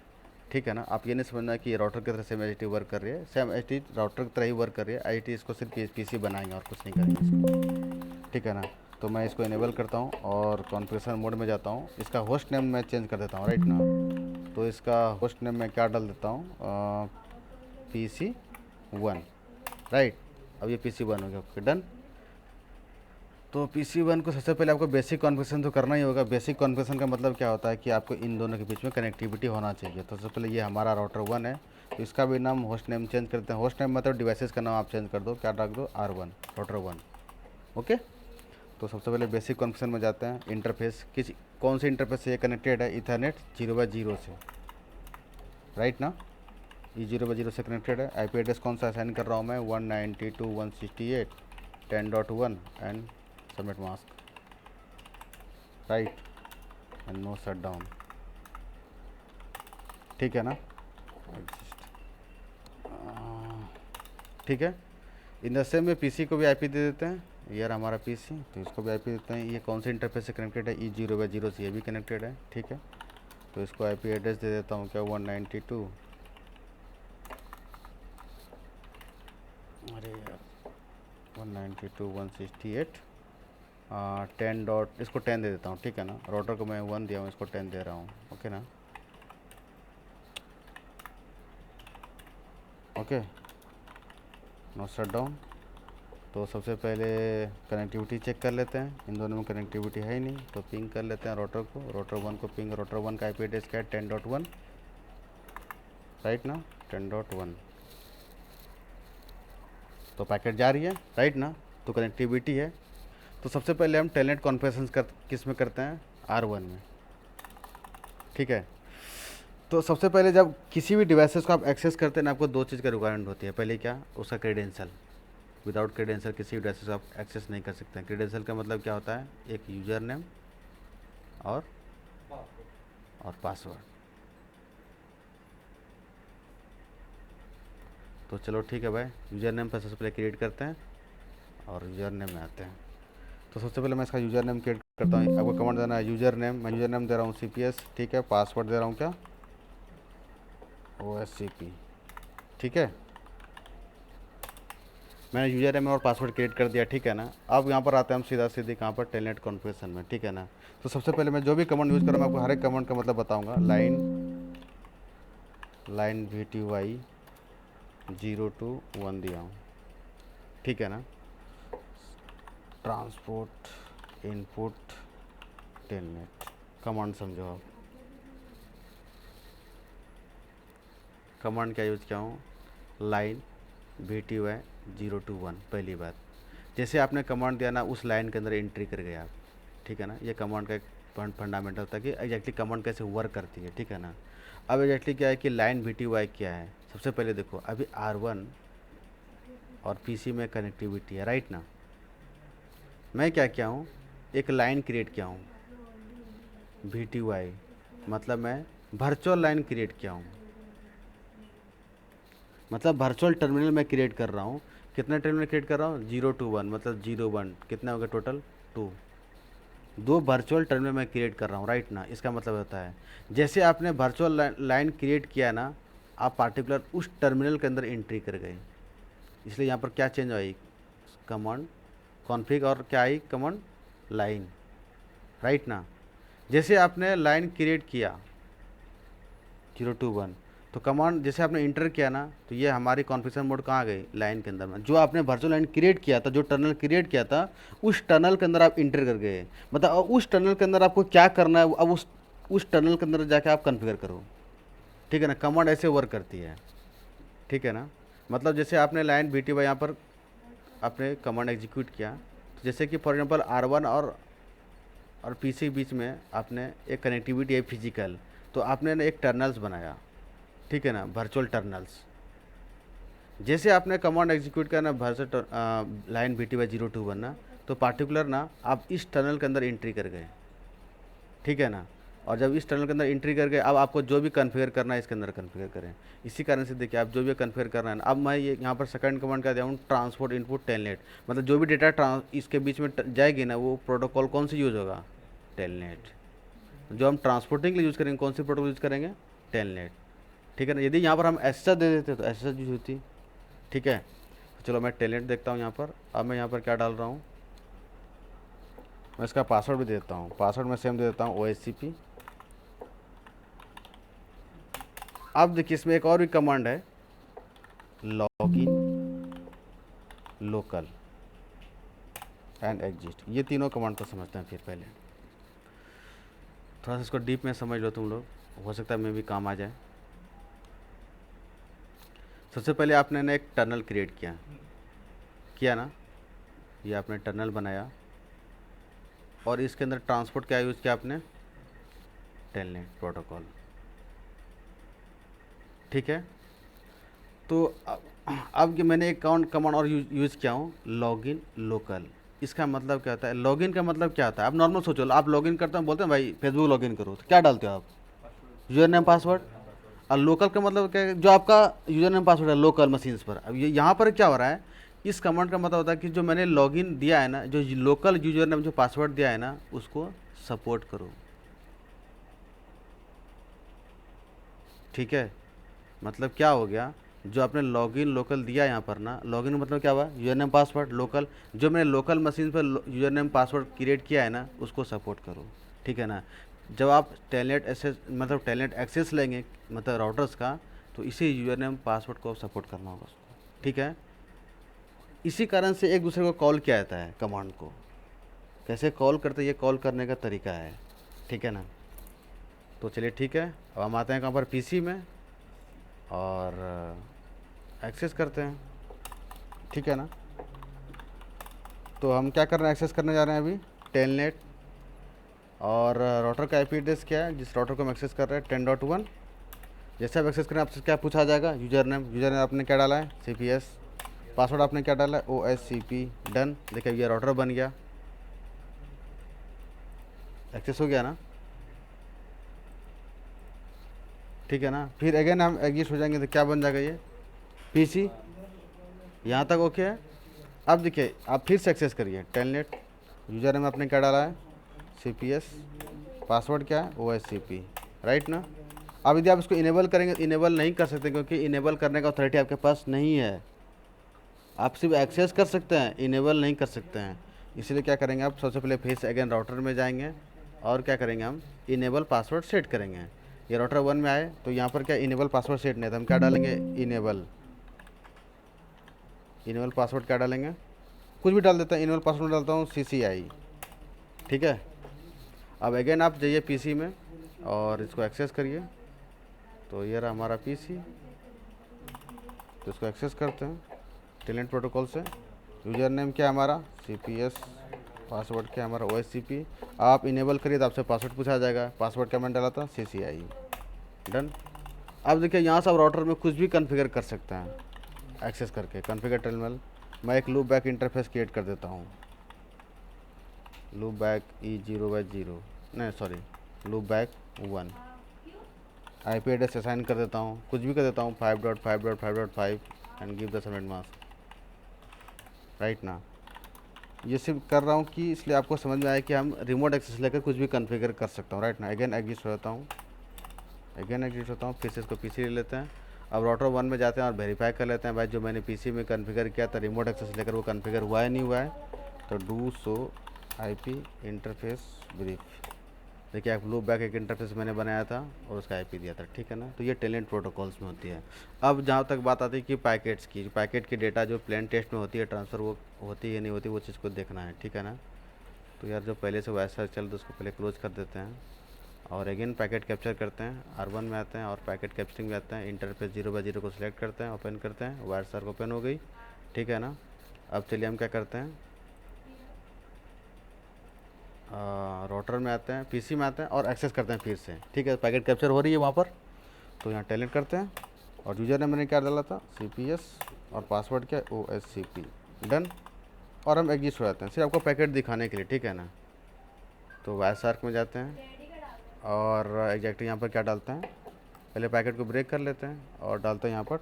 ठीक है ना। आप ये नहीं समझना कि ये राउटर की तरह सेम HT वर्क कर रही है, सेम HT राउटर की तरह ही वर्क कर रही है, IT इसको सिर्फ PC बनाएंगे और कुछ नहीं करेंगे इसको, ठीक है ना। तो मैं इसको इनेबल करता हूँ और कॉन्फ़िगरेशन मोड में जाता हूँ, इसका होस्ट नेम मैं चेंज कर देता हूँ, राइट ना। तो इसका होस्ट नेम मैं क्या डाल देता हूँ, PC1, राइट। अब ये PC1 हो गया, ओके डन। तो PC1 को सबसे पहले आपको बेसिक कॉन्फ़िगरेशन तो करना ही होगा। बेसिक कॉन्फ़िगरेशन का मतलब क्या होता है कि आपको इन दोनों के बीच में कनेक्टिविटी होना चाहिए। तो सबसे पहले ये हमारा राउटर 1 है, तो इसका भी नाम होस्ट नेम चेंज करते हैं। होस्ट नेम मतलब डिवाइसेस का नाम आप चेंज कर दो, क्या रख दो, R1, राउटर 1, ओके। तो सबसे पहले बेसिक कॉन्फ़िगरेशन में जाते हैं। इंटरफेस कौन से इंटरफेस से ये कनेक्टेड है, इथरनेट 0x0 से, राइट ना, ये 0x0 से कनेक्टेड है। IP एड्रेस कौन सा असाइन कर रहा हूँ मैं, 192.168.10.1 and submit mask, right, and no shut down, ठीक है ना, ठीक है। इन द सेम में PC को भी IP दे देते हैं, यार हमारा PC, तो इसको भी IP देते हैं। ये कौन से इंटरफेस से कनेक्टेड है, E0x0 से ये भी कनेक्टेड है, ठीक है। तो इसको IP एड्रेस दे देता हूँ क्या, 192, अरे यार 192.168 10 डॉट, इसको 10 दे देता हूँ, ठीक है ना। राउटर को मैं 1 दिया हूँ, इसको 10 दे रहा हूँ, ओके ना, ओके, नो शट डाउन। तो सबसे पहले कनेक्टिविटी चेक कर लेते हैं, इन दोनों में कनेक्टिविटी है ही नहीं, तो पिंग कर लेते हैं राउटर को, राउटर 1 को पिंग, राउटर 1 का IP एड्रेस क्या है, 10.1, राइट ना, 10.1, तो पैकेट जा रही है, राइट ना, तो कनेक्टिविटी है। तो सबसे पहले हम टेलनेट कॉन्फ़िगरेशन किस में करते हैं, R1 में, ठीक है। तो सबसे पहले जब किसी भी डिवाइसेस को आप एक्सेस करते हैं ना, आपको 2 चीज़ का रिक्वायरमेंट होती है। पहले क्या, उसका क्रेडेंशियल। विदाउट क्रेडेंशियल किसी भी डिवाइस को आप एक्सेस नहीं कर सकते हैं। क्रेडेंशियल का मतलब क्या होता है, एक यूज़र नेम और पासवर्ड। तो चलो ठीक है भाई, यूज़र नेम पर सबसे पहले क्रिएट करते हैं और यूज़र नेम में आते हैं। तो सबसे पहले मैं इसका यूज़र नेम क्रिएट करता हूँ। आपको कमांड देना है यूज़र नेम, मैं यूज़र नेम दे रहा हूँ CPS, ठीक है। पासवर्ड दे रहा हूँ क्या, OSCP, ठीक है। मैंने यूज़र नेम और पासवर्ड क्रिएट कर दिया, ठीक है ना। अब यहाँ पर आते हैं हम सीधा सीधी कहाँ पर, टेलनेट कॉन्फ़िगरेशन में, ठीक है ना। तो सबसे पहले मैं जो भी कमांड यूज़ करूँ, मैं आपको हर एक कमांड का मतलब बताऊँगा। लाइन VTY 0 to 1 दिया हूँ, ठीक है ना। ट्रांसपोर्ट इनपुट टेलनेट कमांड समझो आप। कमांड क्या यूज़ किया हूँ, लाइन VTY 0 to 1। पहली बात, जैसे आपने कमांड दिया ना, उस लाइन के अंदर एंट्री कर गए आप, ठीक है ना। ये कमांड का एक फंडामेंटल था कि एग्जैक्टली कमांड कैसे वर्क करती है, ठीक है ना। अब एग्जैक्टली क्या है कि लाइन VTY क्या है, सबसे पहले देखो, अभी R1 और PC में कनेक्टिविटी है, राइट ना। मैं क्या किया हूँ, एक लाइन क्रिएट किया हूँ VTY, मतलब मैं वर्चुअल लाइन क्रिएट किया हूँ, मतलब वर्चुअल टर्मिनल मैं क्रिएट कर रहा हूँ। कितना टर्मिनल क्रिएट कर रहा हूँ, 0 to 1, मतलब 0 1, कितना हो गया टोटल, 2 वर्चुअल टर्मिनल मैं क्रिएट कर रहा हूँ, राइट ना। इसका मतलब होता है जैसे आपने वर्चुअल लाइन क्रिएट किया ना, आप पार्टिकुलर उस टर्मिनल के अंदर एंट्री कर गए। इसलिए यहाँ पर क्या चेंज आई, कमांड कॉन्फ़िग और क्या आई, कमांड लाइन, राइट ना। जैसे आपने लाइन क्रिएट किया 0 to 1, तो कमांड जैसे आपने इंटर किया ना, तो ये हमारी कॉन्फ़िगरेशन मोड कहाँ गई, लाइन के अंदर में। जो आपने वर्चुअल लाइन क्रिएट किया था, जो टनल क्रिएट किया था, उस टनल के अंदर आप इंटर कर गए। मतलब अब उस टनल के अंदर आपको क्या करना है, अब उस टनल के अंदर जाके आप कॉन्फ़िगर करो, ठीक है ना। कमांड ऐसे वर्क करती है, ठीक है ना। मतलब जैसे आपने लाइन VTY यहाँ पर आपने कमांड एग्जीक्यूट किया, तो जैसे कि फॉर एग्जांपल R1 और PC के बीच में आपने एक कनेक्टिविटी है फिजिकल, तो आपने ना एक टर्नल्स बनाया, ठीक है ना, वर्चुअल टर्नल्स। जैसे आपने कमांड एग्जीक्यूट किया ना, वर्चुअल लाइन VTY 0 to 1 ना, तो पार्टिकुलर ना आप इस टनल के अंदर एंट्री कर गए, ठीक है ना। और जब इस टनल के अंदर एंट्री कर गए, अब आपको जो भी कॉन्फ़िगर करना है इसके अंदर कॉन्फ़िगर करें। इसी कारण से देखिए, आप जो भी कॉन्फ़िगर करना है ना, अब मैं ये यहाँ पर सेकंड कमांड का दिया हूँ, ट्रांसपोर्ट इनपुट टेलनेट, मतलब जो भी डेटा इसके बीच में जाएगी ना, वो प्रोटोकॉल कौन सी यूज़ होगा, टेलनेट। जो हम ट्रांसपोर्टिंग के लिए यूज़ करेंगे, कौन सी प्रोटोकॉल यूज़ करेंगे, टेलनेट, ठीक है ना। यदि यहाँ पर हम SSH दे देते तो SSH यूज होती, ठीक है। तो चलो मैं टेलनेट देखता हूँ यहाँ पर। अब मैं यहाँ पर क्या डाल रहा हूँ, मैं इसका पासवर्ड भी दे देता हूँ। पासवर्ड मैं सेम दे देता हूँ, OSCP। अब देखिए, इसमें एक और भी कमांड है, लॉगिन लोकल एंड एग्जिट। ये तीनों कमांड को समझते हैं। फिर पहले थोड़ा सा इसको डीप में समझ लो तुम लोग, हो सकता है मैं भी काम आ जाए। सबसे पहले आपने ना एक टनल क्रिएट किया ना, ये आपने टनल बनाया और इसके अंदर ट्रांसपोर्ट क्या यूज़ किया आपने, टेलनेट प्रोटोकॉल, ठीक है। तो अब मैंने एक कमांड और यूज़ किया हूँ, लॉगिन लोकल। इसका मतलब क्या होता है, लॉगिन का मतलब क्या होता है, आप नॉर्मल सोचो, आप लॉगिन करते हैं, बोलते हैं भाई फेसबुक लॉगिन करो, तो क्या डालते हो आप, यूज़र नेम पासवर्ड। और लोकल का मतलब क्या है, जो आपका यूज़र नेम पासवर्ड है लोकल मशीन्स पर। अब ये यहाँ पर क्या हो रहा है, इस कमांड का मतलब होता है कि जो मैंने लॉगिन दिया है ना, जो लोकल यूज़र नेम जो पासवर्ड दिया है ना, उसको सपोर्ट करो, ठीक है। मतलब क्या हो गया, जो आपने लॉगिन लोकल दिया यहाँ पर ना, लॉगिन मतलब क्या हुआ, यूज़र नेम पासवर्ड लोकल, जो मैंने लोकल मशीन पर यूज़र नेम पासवर्ड क्रिएट किया है ना, उसको सपोर्ट करो, ठीक है ना। जब आप टेलनेट एक्सेस लेंगे, मतलब राउटर्स का, तो इसी यूज़र नेम पासवर्ड को सपोर्ट करना होगा उसको, ठीक है। इसी कारण से एक दूसरे को कॉल किया जाता है, कमांड को कैसे कॉल करते, ये कॉल करने का तरीका है, ठीक है ना। तो चलिए ठीक है, अब हम आते हैं कहाँ पर, PC में, और एक्सेस करते हैं। ठीक है ना। तो हम क्या कर रहे हैं, एक्सेस करने जा रहे हैं अभी टेलनेट, और राउटर का आईपी एड्रेस क्या है, जिस राउटर को हम एक्सेस कर रहे हैं 10.1। जैसे आप एक्सेस करें आपसे क्या पूछा जाएगा, यूज़र नेम आपने क्या डाला है CPS, पासवर्ड आपने क्या डाला है OSCP, डन। देखिए ये राउटर बन गया, एक्सेस हो गया ना, ठीक है ना। फिर अगेन हम एग्जिस्ट हो जाएंगे तो क्या बन जाएगा ये PC, यहाँ तक ओके है। अब देखिए आप फिर से एक्सेस करिए टेलनेट, यूज़र नेम आपने क्या डाला है CPS, पासवर्ड क्या है OSCP, राइट ना। अब यदि आप इसको इनेबल करेंगे, इनेबल नहीं कर सकते क्योंकि इनेबल करने का अथॉरिटी आपके पास नहीं है। आप सिर्फ एक्सेस कर सकते हैं, इनेबल नहीं कर सकते हैं। इसलिए क्या करेंगे आप, सबसे पहले फिर से अगेन राउटर में जाएंगे और क्या करेंगे, हम इनेबल पासवर्ड सेट करेंगे। ये राउटर 1 में आए तो यहाँ पर क्या इनेबल पासवर्ड सेट नहीं है, तो हम क्या डालेंगे इनेबल पासवर्ड क्या डालेंगे, कुछ भी डाल देता है, इनेबल पासवर्ड डालता हूँ CCI, ठीक है। अब अगेन आप जाइए PC में और इसको एक्सेस करिए, तो ये रहा हमारा PC। तो इसको एक्सेस करते हैं टेलनेट प्रोटोकॉल से। यूज़र नेम क्या है हमारा CPS, पासवर्ड क्या है हमारा OSCP। आप इनेबल करिए तो आपसे पासवर्ड पूछा जाएगा, पासवर्ड क्या मैंने डाला था CCI, डन। अब देखिए यहाँ से आप राउटर में कुछ भी कॉन्फ़िगर कर सकते हैं एक्सेस करके, कॉन्फ़िगर टर्मिनल। मैं एक लूप बैक इंटरफेस क्रिएट कर देता हूँ, लूप बैक E0/0, नहीं sorry loop back 1। IP address assign कर देता हूँ, कुछ भी कर देता हूँ 5.5.5.5 and give the subnet mask, right ना। ये सिर्फ कर रहा हूँ कि इसलिए आपको समझ में आए कि हम रिमोट एक्सेस लेकर कुछ भी कॉन्फ़िगर कर सकता हूँ, राइट ना। अगेन एग्जिस्ट होता हूँ, फिर से इसको PC ले लेते हैं। अब राउटर 1 में जाते हैं और वेरीफाई कर लेते हैं भाई जो मैंने PC में कॉन्फ़िगर किया था रिमोट एक्सेस लेकर वो कॉन्फ़िगर हुआ है नहीं हुआ है। तो do so IP interface brief, देखिए आप लूप बैक एक इंटरफेस मैंने बनाया था और उसका IP दिया था, ठीक है ना। तो ये टेलनेट प्रोटोकॉल्स में होती है। अब जहाँ तक बात आती है कि पैकेट्स की, पैकेट की डेटा जो प्लेन टेक्स्ट में होती है ट्रांसफ़र, वो होती है नहीं होती, वो चीज़ को देखना है, ठीक है ना। तो यार जो पहले से वैसा चल तो उसको पहले क्लोज कर देते हैं और अगेन पैकेट कैप्चर करते हैं, R1 में आते हैं और पैकेट कैप्चरिंग में आते हैं। इंटरफेस 0/0 को सिलेक्ट करते हैं, ओपन करते हैं, वायर सर्क ओपन हो गई, ठीक है ना। अब चलिए हम क्या करते हैं, राउटर में आते हैं, PC में आते हैं और एक्सेस करते हैं फिर से, ठीक है। पैकेट कैप्चर हो रही है वहाँ पर, तो यहाँ टेलनेट करते हैं और यूज़र ने मैंने क्या डाला था CPS और पासवर्ड क्या OSCP, डन। और हम एग्जिस्ट हो जाते हैं सिर्फ आपको पैकेट दिखाने के लिए, ठीक है ना। तो वायर सार्क में जाते हैं और एग्जैक्टली यहाँ पर क्या डालते हैं, पहले पैकेट को ब्रेक कर लेते हैं और डालते हैं यहाँ पर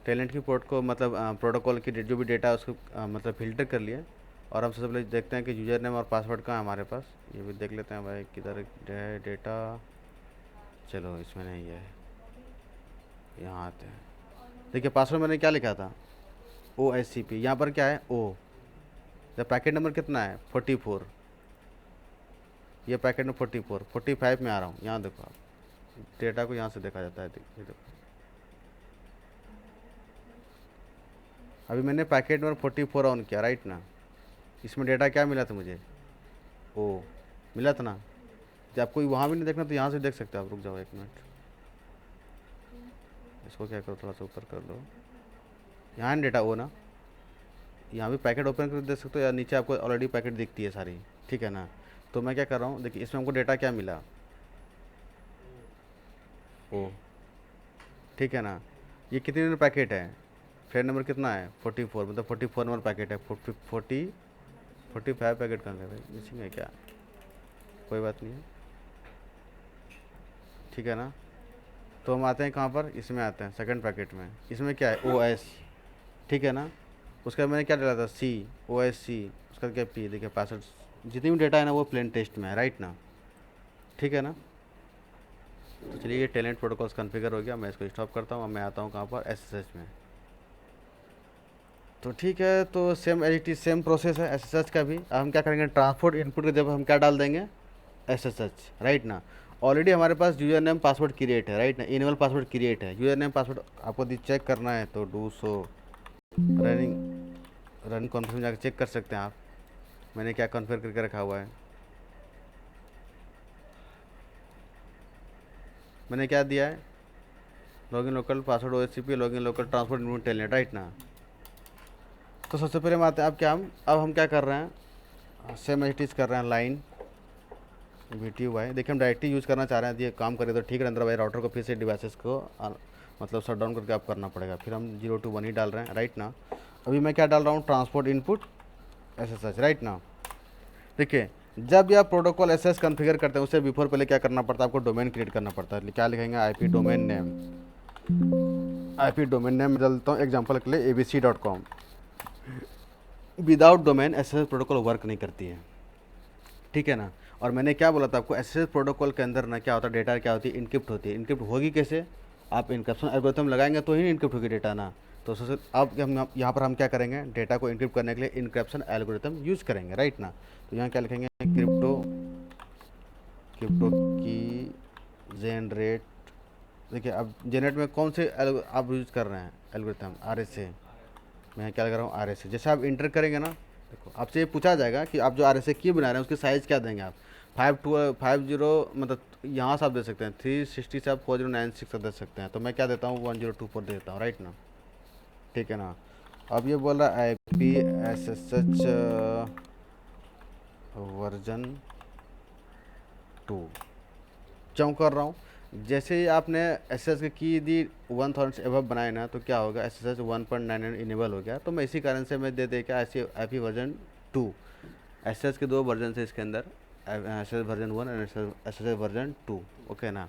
टेलनेट की पोर्ट को, मतलब प्रोटोकॉल की जो भी डेटा है उसको मतलब फ़िल्टर कर लिए। और हम सबसे पहले देखते हैं कि यूज़र नेम और पासवर्ड कहाँ है हमारे पास, ये भी देख लेते हैं भाई किधर है डेटा। चलो इसमें नहीं है, यहाँ आते हैं। देखिए पासवर्ड मैंने क्या लिखा था OSCP, यहाँ पर क्या है O। जब पैकेट नंबर कितना है 44, ये पैकेट नंबर 45 में आ रहा हूँ। यहाँ देखो आप, डेटा को यहाँ से देखा जाता है, ये देखो अभी मैंने पैकेट नंबर 44 ऑन किया, राइट ना। इसमें डेटा क्या मिला था मुझे O मिला था ना। जब आपको वहाँ भी नहीं देखना तो यहाँ से देख सकते हो आप, रुक जाओ 1 मिनट, इसको क्या करो थोड़ा सा ऊपर कर लो, यहाँ डेटा O ना, यहाँ भी पैकेट ओपन करके देख सकते हो या नीचे आपको ऑलरेडी पैकेट दिखती है सारी, ठीक है ना। तो मैं क्या कर रहा हूँ, देखिए इसमें हमको डेटा क्या मिला O, ठीक है ना। ये कितने नंबर पैकेट है, फ्रेंड नंबर कितना है 44, मतलब 44 नंबर पैकेट है। 45 पैकेट कहाँ गए भाई, मिसिंग है क्या, कोई बात नहीं है, ठीक है ना। तो हम आते हैं कहाँ पर, इसमें आते हैं सेकंड पैकेट में, इसमें क्या है OS, ठीक है ना। उसका मैंने क्या डाला था OSC, उसका क्या P, देखिए पासवर्ड जितनी भी डेटा है ना वो प्लेन टेक्स्ट में है, राइट ना, ठीक है ना। तो चलिए ये टेलनेट प्रोटोकॉल्स कॉन्फ़िगर हो गया, मैं इसको स्टॉप करता हूँ। अब मैं आता हूँ कहाँ पर SSH में। तो ठीक है, तो same as it is same process है SSH का भी। अब हम क्या करेंगे, ट्रांसपोर्ट इनपुट के जब हम क्या डाल देंगे SSH, राइट ना। ऑलरेडी हमारे पास यूज़र नेम पासवर्ड क्रिएट है, राइट ना, इनेबल पासवर्ड क्रिएट है। यूज़र नेम पासवर्ड आपको चेक करना है तो डू सो रन कॉन्फ़िगर में जाकर चेक कर सकते हैं आप, मैंने क्या कॉन्फ़िगर करके रखा हुआ है। मैंने क्या दिया है, login local password OSCP, login local transport input telnet, right ना। तो सबसे पहले हम आते हैं, अब हम क्या कर रहे हैं, सेम एज कर रहे हैं, लाइन VTY। देखिए हम डायरेक्टली यूज़ करना चाह रहे हैं, ये काम करे तो ठीक है, अंदर भाई राउटर को फिर से डिवाइसेस को मतलब शट डाउन करके आप करना पड़ेगा। फिर हम 0 to 1 ही डाल रहे हैं, राइट ना। अभी मैं क्या डाल रहा हूँ, ट्रांसपोर्ट इनपुट SSH, राइट ना। देखिए जब भी आप प्रोटोकॉल SS कॉन्फ़िगर करते हैं उससे बिफोर पहले क्या करना पड़ता है, आपको डोमेन क्रिएट करना पड़ता है। क्या लिखेंगे, IP domain name, IP domain name डालता हूँ एग्जांपल के लिए abc.com। Without domain SSH protocol work नहीं करती है, ठीक है ना। और मैंने क्या बोला था आपको, SSH प्रोटोकॉल के अंदर ना क्या होता है, डेटा क्या होती है, इनक्रिप्ट होती है। इनक्रिप्ट होगी कैसे, आप इनक्रिप्शन एल्गोरिथम लगाएंगे तो ही इनक्रिप्ट होगी डेटा ना। तो सबसे अब हम यहाँ पर हम क्या करेंगे, डेटा को इनक्रिप्ट करने के लिए इनक्रिप्शन एल्गोरिथम यूज़ करेंगे, राइट ना। तो यहाँ क्या लिखेंगे, क्रिप्टो की जनरेट। देखिए अब जनरेट में कौन से आप यूज़ कर रहे हैं एल्गोरिथम, RSA। मैं क्या लगा रहा हूँ, RSA। जैसे आप इंटर करेंगे ना, देखो आपसे ये पूछा जाएगा कि आप जो RSA की बना रहे हैं उसकी साइज़ क्या देंगे आप। 5250 मतलब यहाँ से आप दे सकते हैं, 360 से आप 4096 तक दे सकते हैं। तो मैं क्या देता हूँ, 1024 दे देता हूँ, राइट ना, ठीक है ना। अब ये बोल रहा है IP SSH वर्जन 2 क्यों कर रहा हूँ, जैसे ही आपने SSH की दी 1000 से एबव बनाए ना, तो क्या होगा, SSH 1.99 इनेबल हो गया। तो मैं इसी कारण से मैं दे क्या ऐसे IP वर्जन 2। SSH के 2 वर्जन से इसके अंदर, SSH वर्जन 1 और SSH वर्जन 2, ओके ना।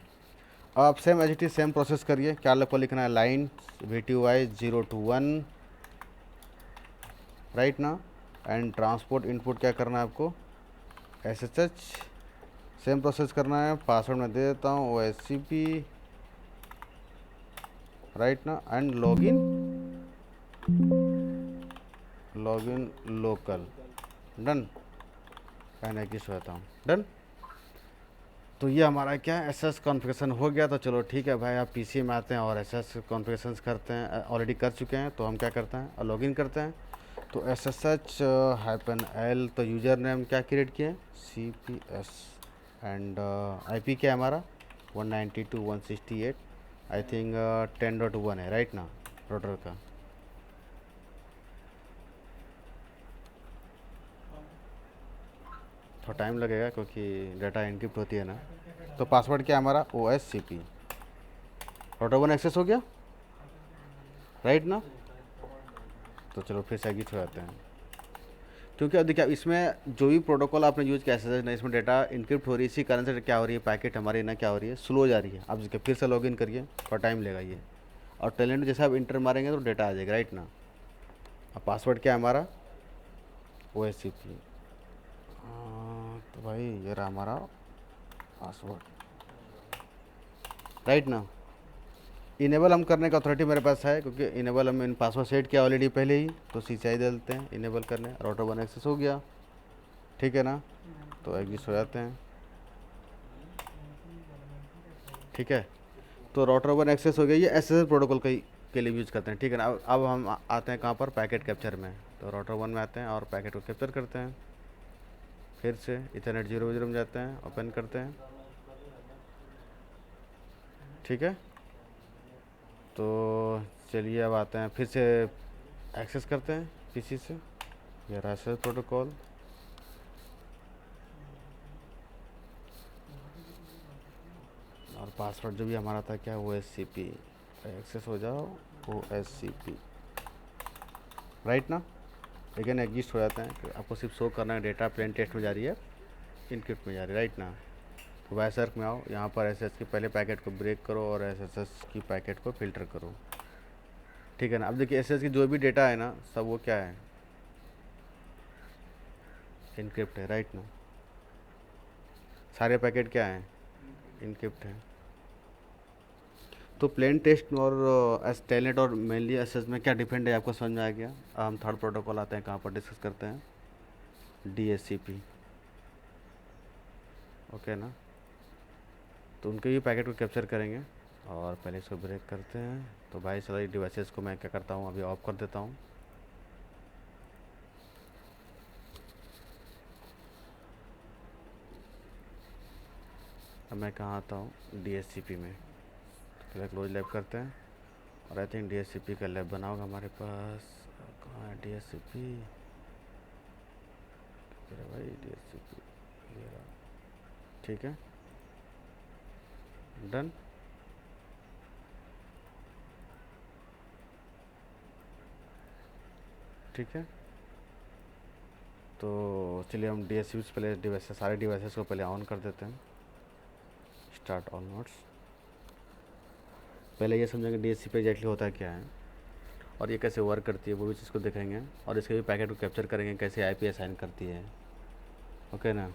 अब आप same as it is same process करिए। क्या आपको लिखना है, लाइन VTY 0 to 1, राइट ना। एंड ट्रांसपोर्ट इनपुट क्या करना है आपको, SSH। सेम प्रोसेस करना है, पासवर्ड मैं दे देता हूँ OSCP, राइट ना। And login local, done. And exist रहता हूँ, डन। तो ये हमारा क्या है, SS कॉन्फ़िगरेशन हो गया। तो चलो ठीक है भाई, आप PC में आते हैं और SS कॉन्फ़िगरेशन करते हैं, ऑलरेडी कर चुके हैं। तो हम क्या करते हैं, लॉगिन करते हैं। तो SSH-L, तो यूज़र नेम क्या क्रिएट किए, CPS। एंड IP क्या है हमारा, 192.168, आई थिंक 10.1 है, राइट ना, राउटर का। थोड़ा टाइम लगेगा क्योंकि डाटा इनक्रिप्ट होती है ना। तो पासवर्ड क्या है हमारा, OSCP। राउटर 1 एक्सेस हो गया, राइट ना। तो चलो फिर से एग्जिट हो जाते हैं, क्योंकि अब देखिए इसमें जो भी प्रोटोकॉल आपने यूज़ किया SSH ना, इसमें डाटा इनक्रिप्ट हो रही है। इसी कारण से क्या हो रही है, पैकेट हमारी ना क्या हो रही है, स्लो जा रही है। अब देखिए फिर से लॉगिन करिए, थोड़ा टाइम लेगा ये। और टेलेंट जैसे आप इंटर मारेंगे तो डाटा आ जाएगा, राइट ना। अब पासवर्ड क्या है हमारा, OSCP। तो भाई ये रहा हमारा पासवर्ड, राइट ना। इनेबल हम करने का अथॉरिटी मेरे पास है, क्योंकि इनेबल हम इन पासवर्ड सेट किया ऑलरेडी पहले ही। तो CCI दे देते हैं इनेबल करने, राउटर 1 एक्सेस हो गया, ठीक है ना। तो एग्जिस्ट हो जाते हैं, ठीक है। तो राउटर 1 एक्सेस हो गया, ये SSH प्रोटोकॉल के लिए यूज़ करते हैं, ठीक है ना। अब हम आते हैं कहाँ पर, पैकेट कैप्चर में। तो राउटर 1 में आते हैं और पैकेट को कैप्चर करते हैं। फिर से इथरनेट 0 में जाते हैं, ओपन करते हैं, ठीक है। तो चलिए अब आते हैं, फिर से एक्सेस करते हैं PC से। ये रहा SSH प्रोटोकॉल, और पासवर्ड जो भी हमारा था क्या, OSCP। एक्सेस हो जाओ, OSCP, राइट ना। लेकिन एग्जिस्ट हो जाते हैं, आपको सिर्फ शो करना है डेटा प्लेन टेक्स्ट में जा रही है, इनक्रिप्ट में जा रही है, राइट ना। तो वायसर्क में आओ, यहाँ पर SSH के पहले पैकेट को ब्रेक करो और SSH की पैकेट को फिल्टर करो, ठीक है ना। अब देखिए SSH की जो भी डेटा है ना, सब वो क्या है, इनक्रिप्ट है, राइट ना। सारे पैकेट क्या हैं, इनक्रिप्ट है। तो प्लेन टेक्स्ट और टेलनेट और मेनली SSH में क्या डिफरेंट है, आपको समझ में आ गया। अब हम थर्ड प्रोटोकॉल आते हैं, कहाँ पर डिस्कस करते हैं, DHCP, ओके ना। तो उनके ही पैकेट को कैप्चर करेंगे, और पहले इसको ब्रेक करते हैं। तो भाई सारी डिवाइसेस को मैं क्या करता हूँ, अभी ऑफ कर देता हूँ। अब मैं कहाँ आता हूँ, DHCP में। इसके क्लोज लैब करते हैं। और आई थिंक DHCP का लैब बना होगा हमारे पास। कहाँ है DHCP? भाई DHCP ये रहा। ठीक है, डन। ठीक है, तो चलिए हम DHCP से पहले डिवाइसेस, सारे डिवाइसेस को पहले ऑन कर देते हैं। Start all notes. पहले ये समझेंगे DHCP एग्जैक्टली होता है क्या है और ये कैसे वर्क करती है, वो भी चीज़ को देखेंगे। और इसके भी पैकेट को कैप्चर करेंगे, कैसे IP असाइन करती है। ओके ना।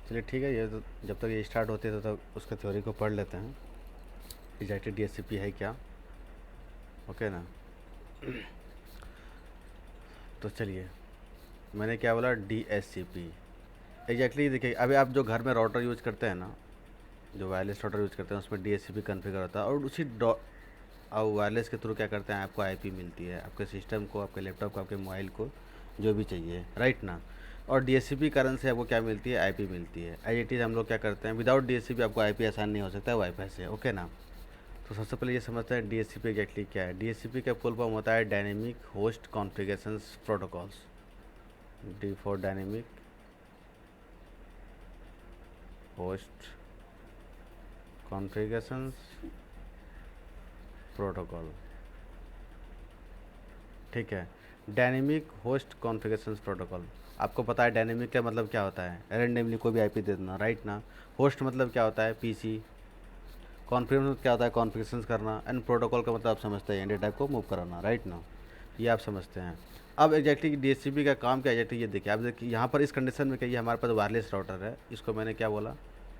चलिए ठीक है, ये तो जब तक ये स्टार्ट होती है तब तक उसका थ्योरी को पढ़ लेते हैं, एग्जैक्टली DHCP है क्या। ओके ना। तो चलिए, मैंने क्या बोला, DHCP एग्जैक्टली। देखिए अभी आप जो घर में राउटर यूज़ करते हैं ना, जो वायरलेस राउटर यूज़ करते हैं उसमें DHCP कॉन्फ़िगर होता है। और उसी और वायरलेस के थ्रू क्या करते हैं, आपको IP मिलती है आपके सिस्टम को, आपके लैपटॉप को, आपके मोबाइल को, जो भी चाहिए, राइट ना। और DHCP कारण से आपको क्या मिलती है, IP मिलती है। एज इट इज़ हम लोग क्या करते हैं, विदाउट DHCP आपको IP आसान नहीं हो सकता है वाईफाई से। ओके ना। तो सबसे पहले ये समझते हैं DHCP एग्जैक्टली क्या है। DHCP का फुल फॉर्म होता है dynamic host configurations protocols. D for dynamic host configurations protocol. ठीक है, डायनेमिक होस्ट कॉन्फ़िगरेशंस प्रोटोकॉल। आपको पता है डायनेमिक का मतलब क्या होता है, रैंडमली कोई भी IP दे देना, राइट ना। होस्ट मतलब क्या होता है, PC। कॉन्फ़िगरेशन क्या होता है, कॉन्फ़िगरेशंस करना। एंड प्रोटोकॉल का मतलब आप समझते हैं, डेटा को मूव कराना, राइट ना। ये आप समझते हैं। अब एग्जैक्टली DHCP का काम क्या है एग्जैक्टली, ये देखिए। आप देखिए यहाँ पर इस कंडीशन में क्या, ये हमारे पास वायरलेस राउटर है, इसको मैंने क्या बोला,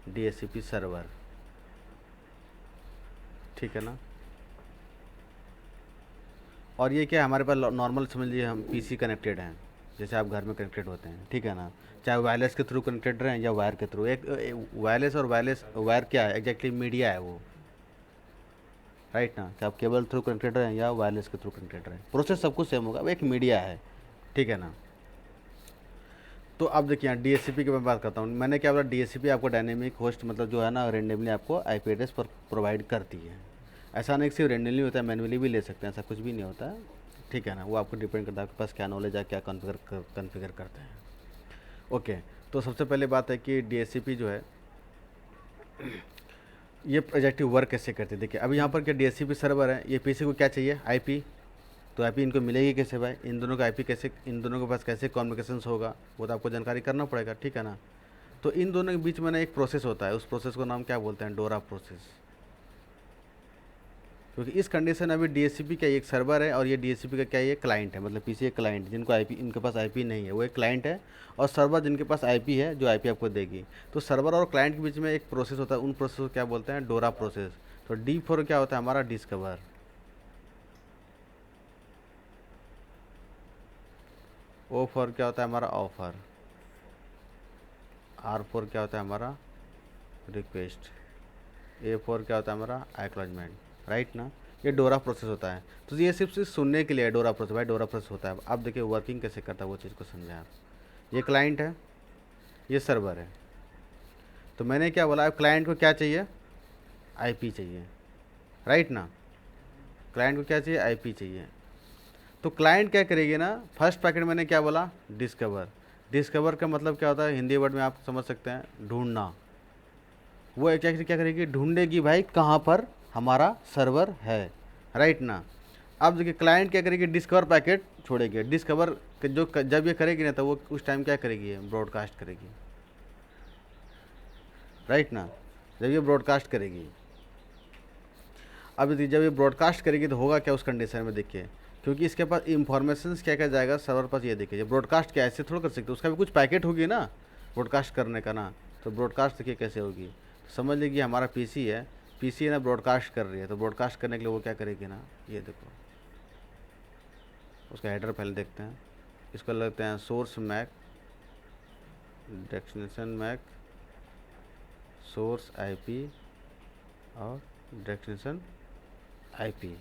DHCP सर्वर। ठीक है ना। और ये क्या है, हमारे पास नॉर्मल समझ लीजिए हम PC कनेक्टेड हैं, जैसे आप घर में कनेक्टेड होते हैं, ठीक है ना। चाहे वायरलेस के थ्रू कनेक्टेड रहें या वायर के थ्रू। एक वायरलेस और वायर क्या है एग्जैक्टली, मीडिया है वो, राइट ना। चाहे आप केबल थ्रू कनेक्टेड रहें या वायरलेस के थ्रू कनेक्टेड रहें, प्रोसेस सब कुछ सेम होगा, वो एक मीडिया है, ठीक है ना। तो अब देखिए यहाँ DHCP की मैं बात करता हूँ। मैंने क्या बोला, DHCP आपको डायनेमिक होस्ट मतलब जो है ना, रेंडमली आपको IP एड्रेस पर प्रोवाइड करती है। ऐसा नहीं कि सिर्फ रेंडमली होता है, मैनुअली भी ले सकते हैं, ऐसा कुछ भी नहीं होता है, ठीक है ना। वो आपको डिपेंड करता है आपके पास क्या नॉलेज है, क्या कॉन्फ़िगर करते हैं। ओके, तो सबसे पहले बात है कि DHCP जो है ये प्रोजेक्टिव वर्क कैसे करती है। देखिए अभी यहाँ पर क्या DHCP सर्वर है, ये PC को क्या चाहिए, IP। तो IP इनको मिलेगी कैसे भाई, इन दोनों का IP कैसे, इन दोनों के पास कैसे कम्युनिकेशंस होगा, वो तो आपको जानकारी करना पड़ेगा, ठीक है ना। तो इन दोनों के बीच में ना एक प्रोसेस होता है, उस प्रोसेस को नाम क्या बोलते हैं, डोरा प्रोसेस। क्योंकि इस कंडीशन में अभी DHCP का एक सर्वर है और ये DHCP का क्या है, ये क्लाइंट है, मतलब PC एक क्लाइंट, जिनको IP, इनके पास IP नहीं है, वो एक क्लाइंट है। और सर्वर जिनके पास IP है, जो IP आपको देगी। तो सर्वर और क्लाइंट के बीच में एक प्रोसेस होता है, उन प्रोसेस को क्या बोलते हैं, डोरा प्रोसेस। तो D फॉर क्या होता है हमारा, डिस्कवर। O फॉर क्या होता है हमारा, ऑफर। R फॉर क्या होता है हमारा, रिक्वेस्ट। A फॉर क्या होता है हमारा, एक्नॉलेजमेंट, राइट ना। ये डोरा प्रोसेस होता है। तो ये सिर्फ सुनने के लिए है डोरा प्रोसेस, भाई डोरा प्रोसेस होता है। अब देखिए वर्किंग कैसे करता है, वो चीज़ को समझें आप। ये क्लाइंट है, ये सर्वर है। तो मैंने क्या बोला, अब क्लाइंट को क्या चाहिए, IP चाहिए, राइट ना। क्लाइंट को क्या चाहिए, IP चाहिए। तो क्लाइंट क्या करेगी ना, फर्स्ट पैकेट मैंने क्या बोला, डिस्कवर। डिस्कवर का मतलब क्या होता है, हिंदी वर्ड में आप समझ सकते हैं, ढूंढना। वो एक्चुअली क्या करेगी, ढूंढेगी भाई कहाँ पर हमारा सर्वर है, राइट ना। अब देखिए क्लाइंट क्या करेगी, डिस्कवर पैकेट छोड़ेगी। डिस्कवर जो जब ये करेगी ना, तो वो उस टाइम क्या करेगी, ब्रॉडकास्ट करेगी, राइट ना। जब ये ब्रॉडकास्ट करेगी, अब जब ये ब्रॉडकास्ट करेगी तो होगा क्या उस कंडीशन में, देखिए। क्योंकि इसके पास इंफॉर्मेशन क्या क्या जाएगा सर्वर पास, ये देखिए। ब्रॉडकास्ट क्या ऐसे थोड़ा कर सकते, उसका भी कुछ पैकेट होगी ना ब्रॉडकास्ट करने का ना। तो ब्रॉडकास्ट देखिए कैसे होगी, समझ लीजिए हमारा PC है, PC ना ब्रॉडकास्ट कर रही है। तो ब्रॉडकास्ट करने के लिए वो क्या करेगी ना, ये देखो, उसका हेडर पहले देखते हैं। इसको लगते हैं source MAC, destination MAC, source IP और डेस्टिनेशन आईपी।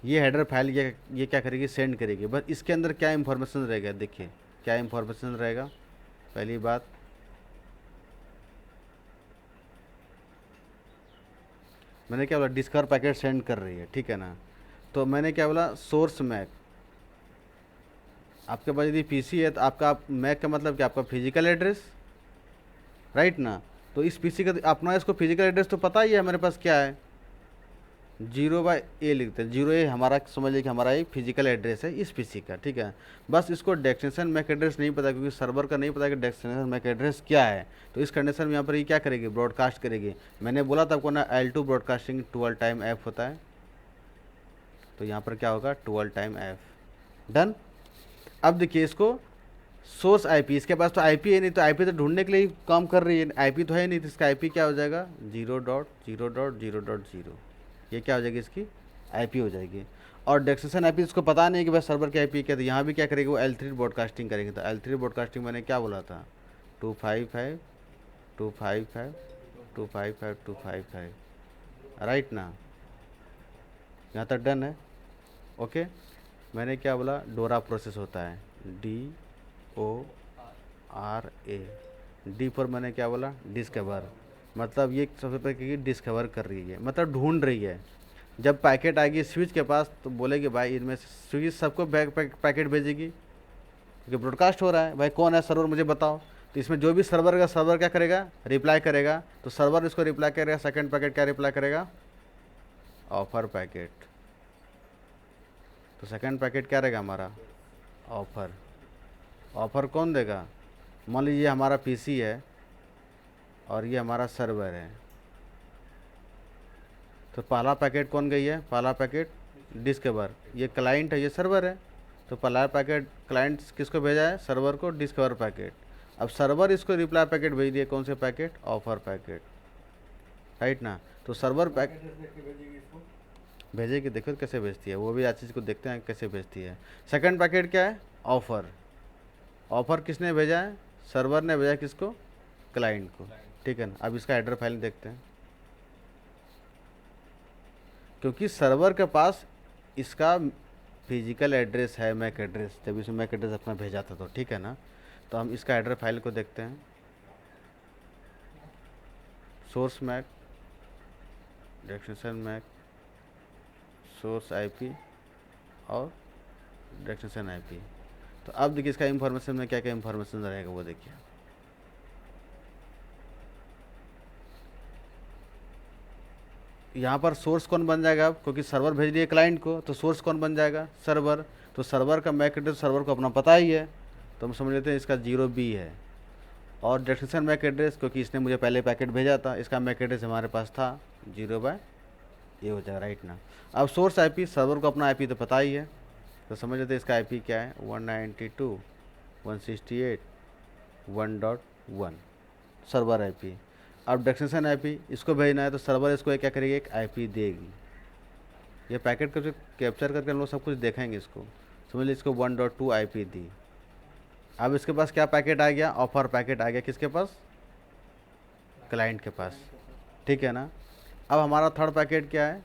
ये हेडर फाइल ये क्या करेगी, सेंड करेगी। बस इसके अंदर क्या इंफॉर्मेशन रहेगा, देखिए क्या इंफॉर्मेशन रहेगा। पहली बात, मैंने क्या बोला, डिस्कवर पैकेट सेंड कर रही है, ठीक है ना। तो मैंने क्या बोला, सोर्स मैक। आपके पास यदि पीसी है तो आपका मैक का मतलब क्या, आपका फिजिकल एड्रेस, राइट ना। तो इस पीसी का अपना इसको फिजिकल एड्रेस तो पता ही है हमारे पास क्या है, 0/A लिखते हैं। 0A हमारा, समझ लीजिए कि हमारा ये फिजिकल एड्रेस है इस पीसी का, ठीक है। बस इसको डेस्टिनेशन मैक एड्रेस नहीं पता, क्योंकि सर्वर का नहीं पता कि डेस्टिनेशन मैक एड्रेस क्या है। तो इस कंडीशन में यहाँ पर ये क्या करेगी, ब्रॉडकास्ट करेगी। मैंने बोला था आपको ना, L2 ब्रॉडकास्टिंग टुअल टाइम ऐप होता है। तो यहाँ पर क्या होगा, टुअल टाइम ऐप, डन। अब देखिए इसको सोर्स आईपी, इसके पास तो आईपी है नहीं, तो आईपी तो ढूंढने के लिए काम कर रही है, आईपी तो है नहीं, तो इसका आईपी क्या हो जाएगा, 0.0.0.0। ये क्या हो जाएगी, इसकी आईपी हो जाएगी। और डेस्टिनेशन आईपी इसको पता नहीं है कि भाई सर्वर की आईपी क्या, तो यहाँ भी क्या करेगी, वो L3 ब्रॉडकास्टिंग करेगी। तो L3 ब्रॉडकास्टिंग मैंने क्या बोला था, 255.255.255.255, राइट ना। यहाँ तक डन है, ओके। मैंने क्या बोला, डोरा प्रोसेस होता है, DORA। डी पर मैंने क्या बोला, डिस्कवर। मतलब ये सबसे पहले डिस्कवर कर रही है, मतलब ढूंढ रही है। जब पैकेट आएगी स्विच के पास तो बोलेगी भाई इनमें से, स्विच सबको पैकेट भेजेगी, क्योंकि ब्रॉडकास्ट हो रहा है, भाई कौन है सर्वर मुझे बताओ। तो इसमें जो भी सर्वर का, सर्वर क्या करेगा, रिप्लाई करेगा। तो सर्वर इसको रिप्लाई करेगा, सेकंड पैकेट क्या रिप्लाई करेगा, ऑफर पैकेट। तो सेकंड पैकेट क्या रहेगा हमारा, ऑफर। ऑफर कौन देगा, मान लीजिए हमारा पीसी है और ये हमारा सर्वर है। तो पहला पैकेट कौन गई है, पहला पैकेट डिस्कवर, ये क्लाइंट है, ये सर्वर है। तो पहला पैकेट क्लाइंट किसको भेजा है, सर्वर को, डिस्कवर पैकेट। अब सर्वर इसको रिप्लाई पैकेट भेज दिए, कौन से पैकेट, ऑफर पैकेट, राइट ना। तो सर्वर पैकेट भेजेगी, देखो कैसे भेजती है, वो भी आज चीज़ को देखते हैं कैसे भेजती है। सेकंड पैकेट क्या है, ऑफर। ऑफर किसने भेजा है, सर्वर ने भेजा, किसको, क्लाइंट को, ठीक है ना। अब इसका हेडर फाइल देखते हैं, क्योंकि सर्वर के पास इसका फिजिकल एड्रेस है, मैक एड्रेस, जब इसमें मैक एड्रेस अपना भेजा था, तो ठीक है ना। तो हम इसका हेडर फाइल को देखते हैं, source MAC, destination MAC, source IP और डेस्टिनेशन आईपी। तो अब देखिए इसका इंफॉर्मेशन में क्या क्या इंफॉर्मेशन रहेगा वो देखिए। यहाँ पर सोर्स कौन बन जाएगा, क्योंकि सर्वर भेज रही है क्लाइंट को, तो सोर्स कौन बन जाएगा, सर्वर। तो सर्वर का मैक एड्रेस सर्वर को अपना पता ही है, तो हम समझ लेते हैं इसका 0B है। और डेस्टिनेशन मैक एड्रेस, क्योंकि इसने मुझे पहले पैकेट भेजा था, इसका मैक एड्रेस हमारे पास था 0/A हो जाएगा, राइट ना। अब सोर्स आईपी, सर्वर को अपना आईपी तो पता ही है, तो समझ लेते हैं इसका आईपी क्या है, 192.168.1.1 सर्वर आईपी। अब डेस्टिनेशन आईपी, इसको भेजना है, तो सर्वर इसको क्या करेगी, एक आईपी देगी। ये पैकेट को कैप्चर करके हम लोग सब कुछ देखेंगे इसको, समझ लीजिए इसको 1.2 आईपी दी। अब इसके पास क्या पैकेट आ गया, ऑफर पैकेट आ गया, किसके पास, क्लाइंट के पास, ठीक है ना। अब हमारा थर्ड पैकेट क्या है,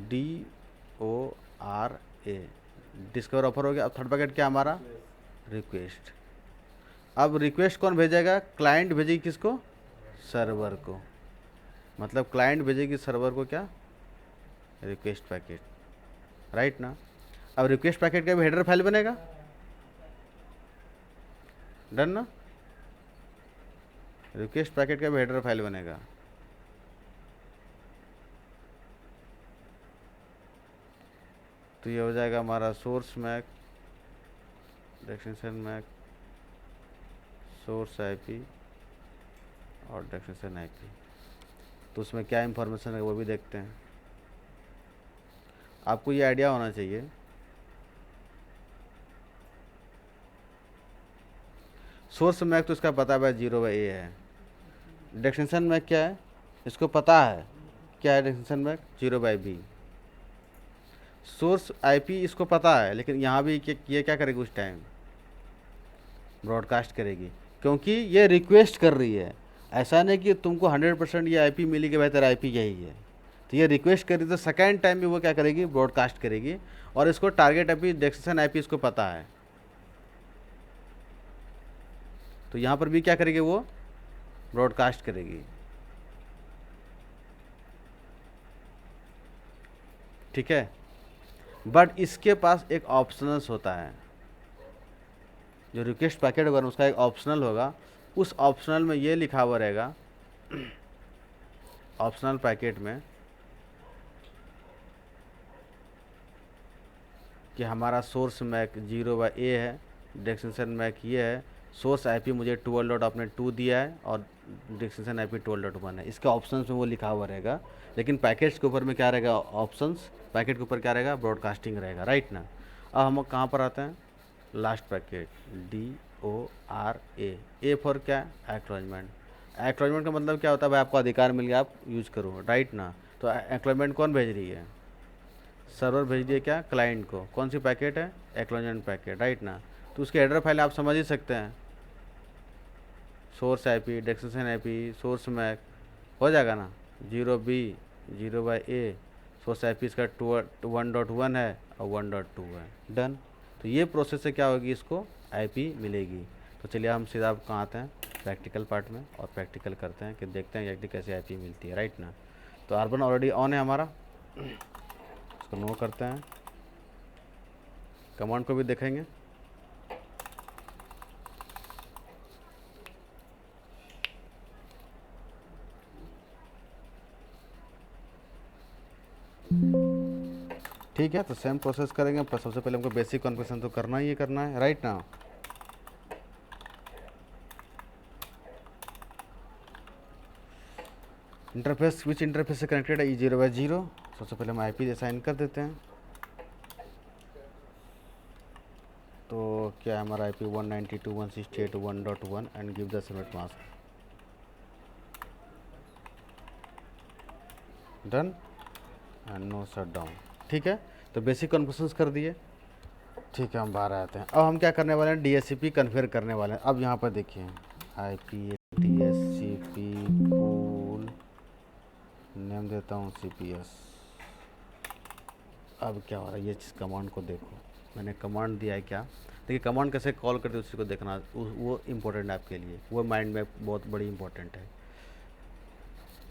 DORA, डिस्कवर ऑफर हो गया। अब थर्ड पैकेट क्या हमारा, रिक्वेस्ट। अब रिक्वेस्ट कौन भेजेगा, क्लाइंट भेजेगी, किसको, सर्वर को। मतलब क्लाइंट भेजेगी सर्वर को क्या, रिक्वेस्ट पैकेट, राइट ना। अब रिक्वेस्ट पैकेट का भी हेडर फाइल बनेगा, डन ना। रिक्वेस्ट पैकेट का भी हेडर फाइल बनेगा। तो ये हो जाएगा हमारा source MAC, destination MAC, source IP और डेस्टिनेशन आईपी। तो उसमें क्या इंफॉर्मेशन है वो भी देखते हैं। आपको ये आइडिया होना चाहिए, सोर्स मैक तो इसका पता है 0/A है। डेस्टिनेशन मैक क्या है, इसको पता है क्या है, destination Mac 0/B। Source IP इसको पता है, लेकिन यहाँ भी ये क्या करेगी उस टाइम, ब्रॉडकास्ट करेगी, क्योंकि ये रिक्वेस्ट कर रही है। ऐसा नहीं कि तुमको 100% ये आईपी मिली कि भाई तेरा आईपी यही है, तो ये रिक्वेस्ट करी तो सेकेंड टाइम भी वो क्या करेगी, ब्रॉडकास्ट करेगी। और इसको टारगेट आईपी, डेस्टिनेशन आईपी इसको पता है, तो यहाँ पर भी क्या करेगी, वो ब्रॉडकास्ट करेगी। ठीक है, बट इसके पास एक ऑप्शनल्स होता है, जो रिक्वेस्ट पैकेट होगा ना उसका एक ऑप्शनल होगा। उस ऑप्शनल में ये लिखा हुआ रहेगा, ऑप्शनल पैकेट में, कि हमारा सोर्स मैक 0/A है, डेस्टिनेशन मैक ये है, सोर्स आईपी मुझे 12.2 दिया है और डेस्टिनेशन आईपी 12.1 है। इसके ऑप्शंस में वो लिखा हुआ रहेगा, लेकिन पैकेट्स के ऊपर में क्या रहेगा, ऑप्शंस, पैकेट के ऊपर क्या रहेगा, ब्रॉडकास्टिंग रहेगा, राइट ना। अब हम कहाँ पर आते हैं, last packet DORA, A for क्या, एक्नॉलेजमेंट। एक्नॉलेजमेंट का मतलब क्या होता है भाई, आपको अधिकार मिल गया, आप यूज करो, राइट ना। तो एक्नॉलेजमेंट कौन भेज रही है, सर्वर भेज दिए क्या, क्लाइंट को। कौन सी पैकेट है, एक्नॉलेजमेंट पैकेट, राइट ना। तो उसके हेडर फाइल आप समझ ही सकते हैं, source IP, destination IP, source MAC, हो जाएगा ना, 0B 0/A, सोर्स आईपी इसका 1.1 है और 1.2 है, डन। तो ये प्रोसेस से क्या होगी, इसको आईपी मिलेगी। तो चलिए हम सीधा अब कहाँ आते हैं, प्रैक्टिकल पार्ट में, और प्रैक्टिकल करते हैं कि देखते हैं एक्चुअली कैसे आईपी मिलती है, राइट ना। तो R1 ऑलरेडी ऑन है हमारा, इसको नो करते हैं, कमांड को भी देखेंगे। ठीक है, तो सेम प्रोसेस करेंगे, पर सबसे पहले हमको बेसिक कॉन्फ़िगरेशन तो करना ही करना है, राइट ना। इंटरफेस, विच इंटरफेस से कनेक्टेड है, E0/0। सबसे पहले हम आईपी असाइन कर देते हैं। तो क्या है हमारा IP, 192.168.1.1 and give the subnet mask, done and no shut down. ठीक है, तो बेसिक कॉन्फ़िगरेशंस कर दिए। ठीक है, हम बाहर आते हैं। अब हम क्या करने वाले हैं, DHCP कन्फिगर करने वाले हैं। अब यहाँ पर देखिए, IP DHCP पूल, नेम देता हूँ CPS। अब क्या हो रहा है, ये चीज़ कमांड को देखो, मैंने कमांड दिया है क्या, देखिए कमांड कैसे कॉल करते हैं उसी को देखना, वो इम्पोर्टेंट है आपके लिए, वो माइंड में बहुत बड़ी इंपॉर्टेंट है।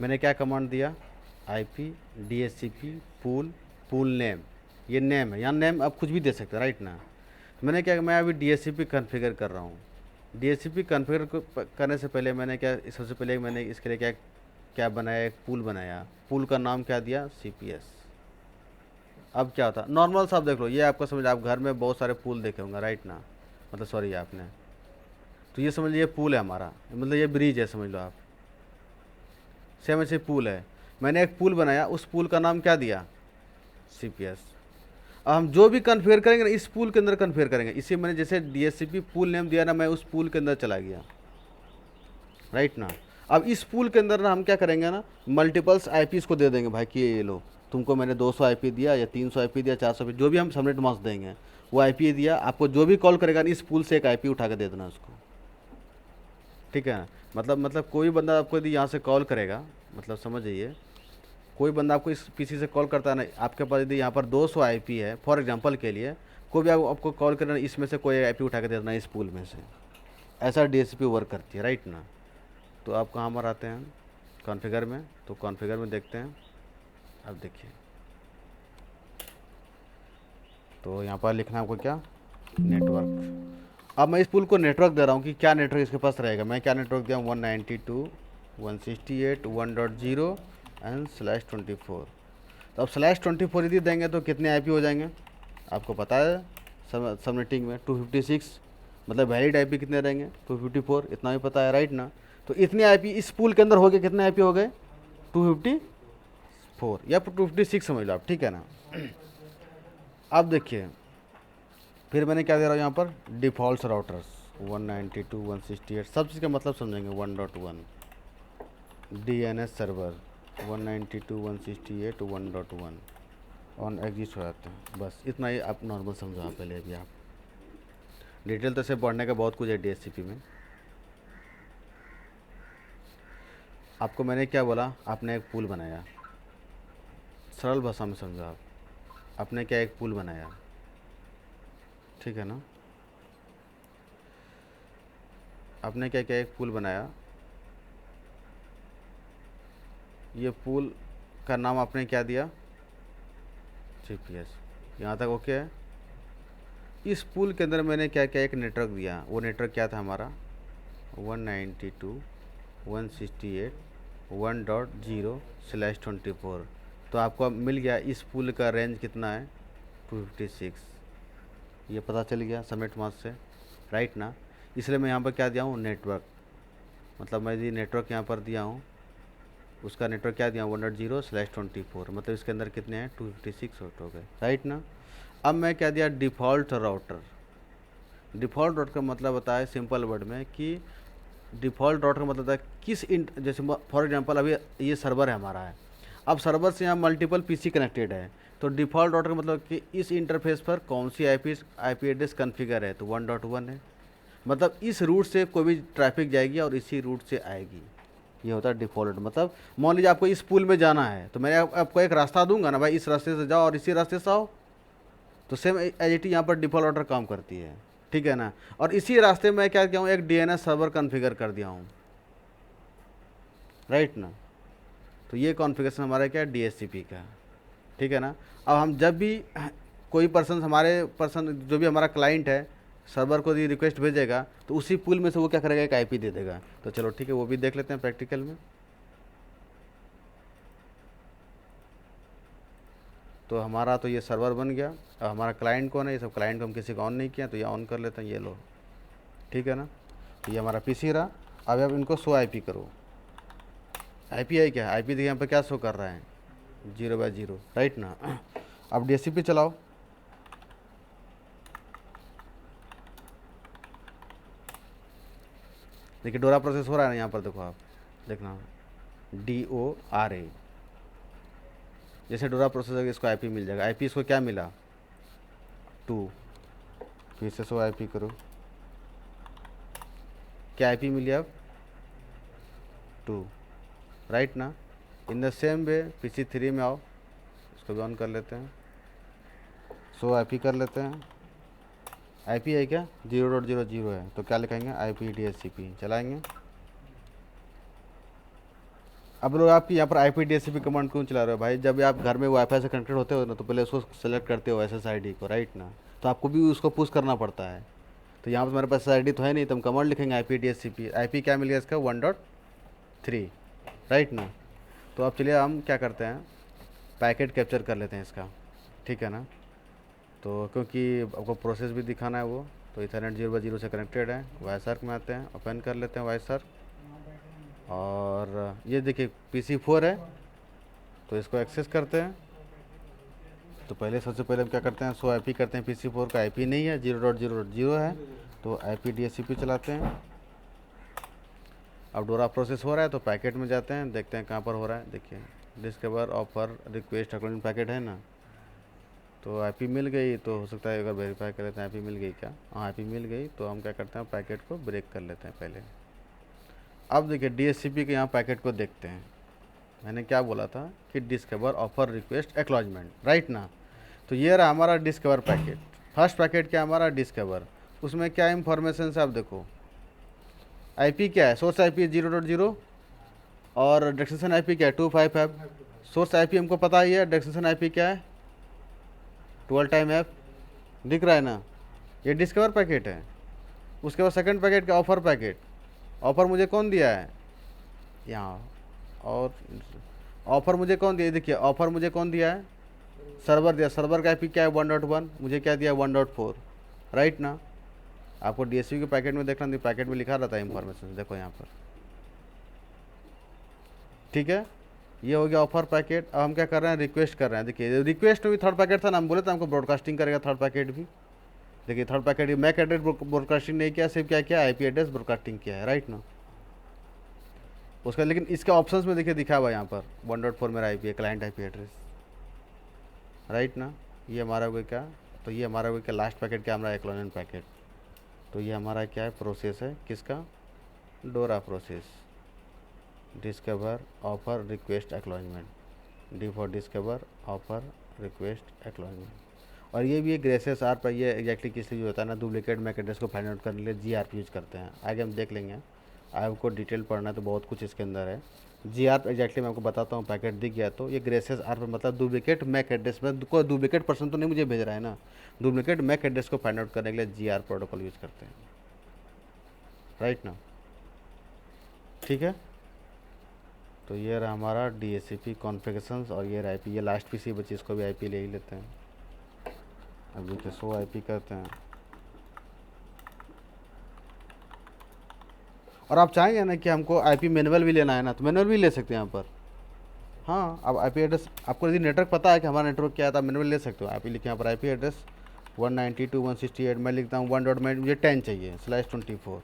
मैंने क्या कमांड दिया, IP DHCP pool, pool name, ये नेम है, यहाँ नेम आप कुछ भी दे सकते हैं, राइट ना। मैंने क्या, मैं अभी DHCP कॉन्फ़िगर कर रहा हूँ। DHCP कॉन्फ़िगर करने से पहले मैंने क्या, सबसे पहले मैंने इसके लिए क्या क्या बनाया, एक पूल बनाया, पूल का नाम क्या दिया, CPS। अब क्या होता, नॉर्मल सा आप देख लो, ये आपको समझ, आप घर में बहुत सारे पूल देखे होंगे, राइट ना, मतलब सॉरी आपने, तो ये समझ लीजिए पूल है हमारा, मतलब ये ब्रिज है समझ लो आप, सेम ऐसे पूल है। मैंने एक पूल बनाया, उस पूल का नाम क्या दिया, CPS। अब हम जो भी कन्फिगर करेंगे ना, इस पूल के अंदर कन्फिगर करेंगे। इसी मैंने जैसे DHCP पूल नेम दिया ना, मैं उस पूल के अंदर चला गया, राइट ना। अब इस पूल के अंदर ना हम क्या करेंगे ना, मल्टीपल्स IPs को दे देंगे भाई कि ये लो, तुमको मैंने 200 IP दिया या 300 IP दिया, 400 IP, जो भी हम सबनेट मास्क देंगे वो IP दिया, आपको जो भी कॉल करेगा ना, इस पूल से एक IP उठा के दे देना उसको, ठीक है। मतलब कोई बंदा आपको यदि यहाँ से कॉल करेगा, मतलब समझ जाइए, कोई बंदा आपको इस PC से कॉल करता है ना, आपके पास यदि यहाँ पर 200 IP है फॉर एग्जांपल के लिए, कोई भी आपको कॉल करे ना, इसमें से कोई IP उठा के दे देना इस पूल में से, ऐसा DHCP वर्क करती है, राइट ना। तो आप कहाँ पर आते हैं, कॉन्फ़िगर में, तो कॉन्फ़िगर में देखते हैं। अब देखिए, तो यहाँ पर लिखना है आपको क्या, नेटवर्क। अब मैं इस पुल को नेटवर्क दे रहा हूँ कि क्या नेटवर्क इसके पास रहेगा। मैं क्या नेटवर्क दिया हूँ, 192.168.1.0 एंड /24। तो अब /24 यदि देंगे तो कितने IP हो जाएंगे, आपको पता है सबनेटिंग में 256, मतलब वैलिड IP कितने रहेंगे, 254, इतना भी पता है, राइट ना। तो इतने IP इस पूल के अंदर हो गए, कितने IP हो गए, 254 या 256 समझ लो आप, ठीक है ना। अब देखिए, फिर मैंने क्या दे रहा हूँ यहाँ पर, डिफ़ॉल्ट राउटर्स 192.168, सब चीज़ का मतलब समझेंगे, 1.1 DNS सर्वर 192.168.1.1 ऑन एग्जिस्ट हो जाते हैं, बस इतना ही आप नॉर्मल समझो आप पहले अभी आप। डिटेल तो से पढ़ने का बहुत कुछ है डीएचसीपी में। आपको मैंने क्या बोला, आपने एक पुल बनाया, सरल भाषा में समझो आप, आपने क्या एक पुल बनाया, ठीक है ना। आपने क्या क्या एक पुल बनाया, ये पुल का नाम आपने क्या दिया, जीपीएस। यहाँ तक ओके है। इस पुल के अंदर मैंने क्या क्या एक नेटवर्क दिया, वो नेटवर्क क्या था हमारा 192.168.1.0/24। तो आपको अब मिल गया इस पुल का रेंज कितना है 256, ये पता चल गया सबनेट मास्क से, राइट ना। इसलिए मैं यहाँ पर क्या दिया हूँ, नेटवर्क, मतलब मैं ये नेटवर्क यहाँ पर दिया हूँ, उसका नेटवर्क क्या दिया 1.0/24, मतलब इसके अंदर कितने हैं 256 हो गए, राइट ना। अब मैं क्या दिया, डिफ़ॉल्ट राउटर। डिफ़ॉल्ट राउटर का मतलब होता है सिंपल वर्ड में कि डिफ़ॉल्ट राउटर का मतलब होता है किस जैसे फॉर एग्जांपल अभी ये सर्वर है हमारा है, अब सर्वर से यहाँ मल्टीपल पीसी कनेक्टेड है, तो डिफ़ॉल्ट राउटर का मतलब कि इस इंटरफेस पर कौन सी आईपी एड्रेस कॉन्फ़िगर है, तो 1.1 है, मतलब इस रूट से कोई भी ट्रैफिक जाएगी और इसी रूट से आएगी, ये होता है डिफ़ॉल्ट। मतलब मान लीजिए आपको इस पुल में जाना है, तो मैं आपको एक रास्ता दूंगा ना भाई, इस रास्ते से जाओ और इसी रास्ते से आओ, तो सेम एज यहाँ पर डिफ़ॉल्ट राउटर काम करती है, ठीक है ना। और इसी रास्ते में क्या किया हूँ, एक डीएनएस सर्वर कॉन्फ़िगर कर दिया हूँ, राइट ना। तो ये कॉन्फ़िगरेशन हमारा क्या है डीएचसीपी का, ठीक है ना। अब हम जब भी कोई पर्सन जो भी हमारा क्लाइंट है सर्वर को ये रिक्वेस्ट भेजेगा, तो उसी पुल में से वो क्या करेगा, एक आईपी दे देगा। तो चलो ठीक है, वो भी देख लेते हैं प्रैक्टिकल में। तो हमारा तो ये सर्वर बन गया। अब हमारा क्लाइंट कौन है, ये सब क्लाइंट को हम किसी का ऑन नहीं किया, तो ये ऑन कर लेते हैं, ये लो, ठीक है ना। तो ये हमारा पीसी रहा। अब इनको शो आईपी करो, आईपी है क्या, आईपी देखिए यहाँ पर क्या शो कर रहा है 0/0, राइट ना। अब डीएचसीपी चलाओ, देखिए डोरा प्रोसेस हो रहा है ना, यहाँ पर देखो आप देखना DORA, जैसे डोरा प्रोसेस है इसको आईपी मिल जाएगा। आईपी इसको क्या मिला 2, फिर से सो आईपी करो, क्या आईपी मिली अब 2, राइट ना। इन द सेम वे PC3 में आओ, इसको भी ऑन कर लेते हैं, सो आईपी कर लेते हैं। आईपी है क्या 0.00 है, तो क्या लिखेंगे IP DHCP चलाएंगे। अब लोग आपकी यहाँ पर IP DHCP कमांड क्यों चला रहे हो भाई, जब आप घर में वाईफाई से कनेक्टेड होते हो ना, तो पहले उसको सेलेक्ट करते हो SSID को, राइट ना, तो आपको भी उसको पुश करना पड़ता है। तो यहाँ पर मेरे पास SSID तो है नहीं, तो हम कमांड लिखेंगे IP DHCP। IP क्या मिल गया इसका 1.3, राइट ना। तो अब चलिए हम क्या करते हैं, पैकेट कैप्चर कर लेते हैं इसका, ठीक है ना। तो क्योंकि आपको प्रोसेस भी दिखाना है वो, तो इथरनेट 0/0 से कनेक्टेड है। वाईसर्क में आते हैं, ओपन कर लेते हैं वाईसर्क, और ये देखिए PC4 है, तो इसको एक्सेस करते हैं। तो पहले सबसे पहले हम क्या करते हैं, सो आईपी करते हैं। PC4 का आईपी नहीं है, 0.0.0 है, तो IP DHCP चलाते हैं। अब डोरा प्रोसेस हो रहा है, तो पैकेट में जाते हैं, देखते हैं कहाँ पर हो रहा है। देखिए discover offer request acknowledgement packet है ना, तो आईपी मिल गई। तो हो सकता है अगर वेरीफाई कर लेते हैं आईपी मिल गई क्या, हाँ आईपी मिल गई। तो हम क्या करते हैं, पैकेट को ब्रेक कर लेते हैं पहले। अब देखिए DHCP के यहाँ पैकेट को देखते हैं। मैंने क्या बोला था कि discover offer request acknowledgement, right ना। तो ये रहा हमारा डिस्कवर पैकेट। फर्स्ट पैकेट क्या हमारा डिस्कवर, उसमें क्या इंफॉर्मेशन है आप देखो। आईपी क्या है, सोर्स आईपी 0.0 और डेस्टिनेशन आईपी क्या है 255। सोर्स आईपी हमको पता ही है, डेस्टिनेशन आईपी क्या है 12 टाइम F, दिख रहा है ना। ये डिस्कवर पैकेट है। उसके बाद सेकंड पैकेट का ऑफ़र पैकेट। ऑफ़र मुझे कौन दिया है यहाँ, और ऑफ़र मुझे कौन दिया, देखिए ऑफ़र मुझे कौन दिया है, सर्वर दिया। सर्वर का आईपी क्या है 1.1, मुझे क्या दिया 1.4, राइट ना। आपको DHCP के पैकेट में देखना, पैकेट में लिखा रहता है इंफॉर्मेशन, देखो यहाँ पर, ठीक है। ये हो गया ऑफर पैकेट। अब हम क्या कर रहे हैं, रिक्वेस्ट कर रहे हैं। देखिए रिक्वेस्ट में भी थर्ड पैकेट था ना, हम बोले थे हमको ब्रॉडकास्टिंग करेगा थर्ड पैकेट भी। देखिए third packet MAC address broadcasting नहीं किया, सिर्फ क्या किया IP एड्रेस ब्रॉडकास्टिंग किया है, राइट ना। उसका लेकिन इसके ऑप्शंस में देखिए दिखा हुआ है यहाँ पर 1.4 मेरा IP है, क्लाइंट IP एड्रेस, राइट ना। ये हमारा हुआ क्या, तो ये हमारा हुआ क्या लास्ट पैकेट क्या हमारा एक्नॉलेजमेंट पैकेट, तो ये हमारा क्या है, प्रोसेस है किसका, डोरा process. Discover offer request acknowledgement, D for discover offer request acknowledgement. और ये भी एक ग्रेसेस आर पर, ये एग्जैक्टली किस लिए होता है ना, डुप्लीकेट मैक एड्रेस को फाइंड आउट करने के लिए जी आर यूज़ करते हैं। आगे हम देख लेंगे, आपको डिटेल पढ़ना है तो बहुत कुछ इसके अंदर है। जी आर एग्जैक्टली मैं आपको बताता हूँ, पैकेट दिख गया तो ये ग्रेसेस आर पर मतलब डुप्लीकेट मैक एड्रेस में, कोई डुप्लीकेट पर्सन तो नहीं मुझे भेज रहा है ना, डुप्लीकेट मैक एड्रेस को फाइंड आउट करने के लिए जी आर प्रोटोकॉल यूज़ करते हैं, राइट ना। ठीक है, तो ये रहा हमारा DHCP कॉन्फ़िगरेशंस और ये रहा IP। ये लास्ट पीसी बची, इसको भी IP ले ही लेते हैं। अब देखिए 100 IP करते हैं। और आप चाहेंगे ना कि हमको IP मैनुअल भी लेना है ना, तो मैनुअल भी ले सकते हैं यहाँ पर। हाँ, अब IP एड्रेस आपको यदि नेटवर्क पता है कि हमारा नेटवर्क क्या है, तो आप मैनुअल ले सकते हो। IP लिखे यहाँ पर IP एड्रेस 192.168, मैं लिखता हूँ 1 डॉट में मुझे 10 चाहिए /24,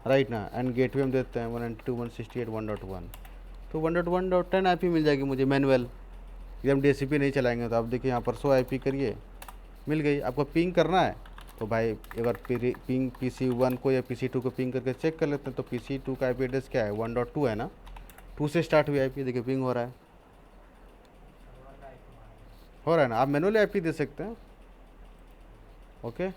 राइट ना। एंड गेटवे हम देते हैं 192.168.1.1, तो 1.1.10 IP मिल जाएगी मुझे मैनुअल। ये हम DHCP नहीं चलाएंगे। तो आप देखिए यहाँ पर 100 IP करिए, मिल गई। आपको पिंग करना है तो भाई एक बार पिंग PC1 को या PC2 को पिंग करके चेक कर लेते हैं। तो PC2 का IP एड्रेस क्या है, 1.2 है ना, 2 से स्टार्ट हुई IP, देखिए पिंग हो रहा है ना। आप मैनुअली IP दे सकते हैं, ओके।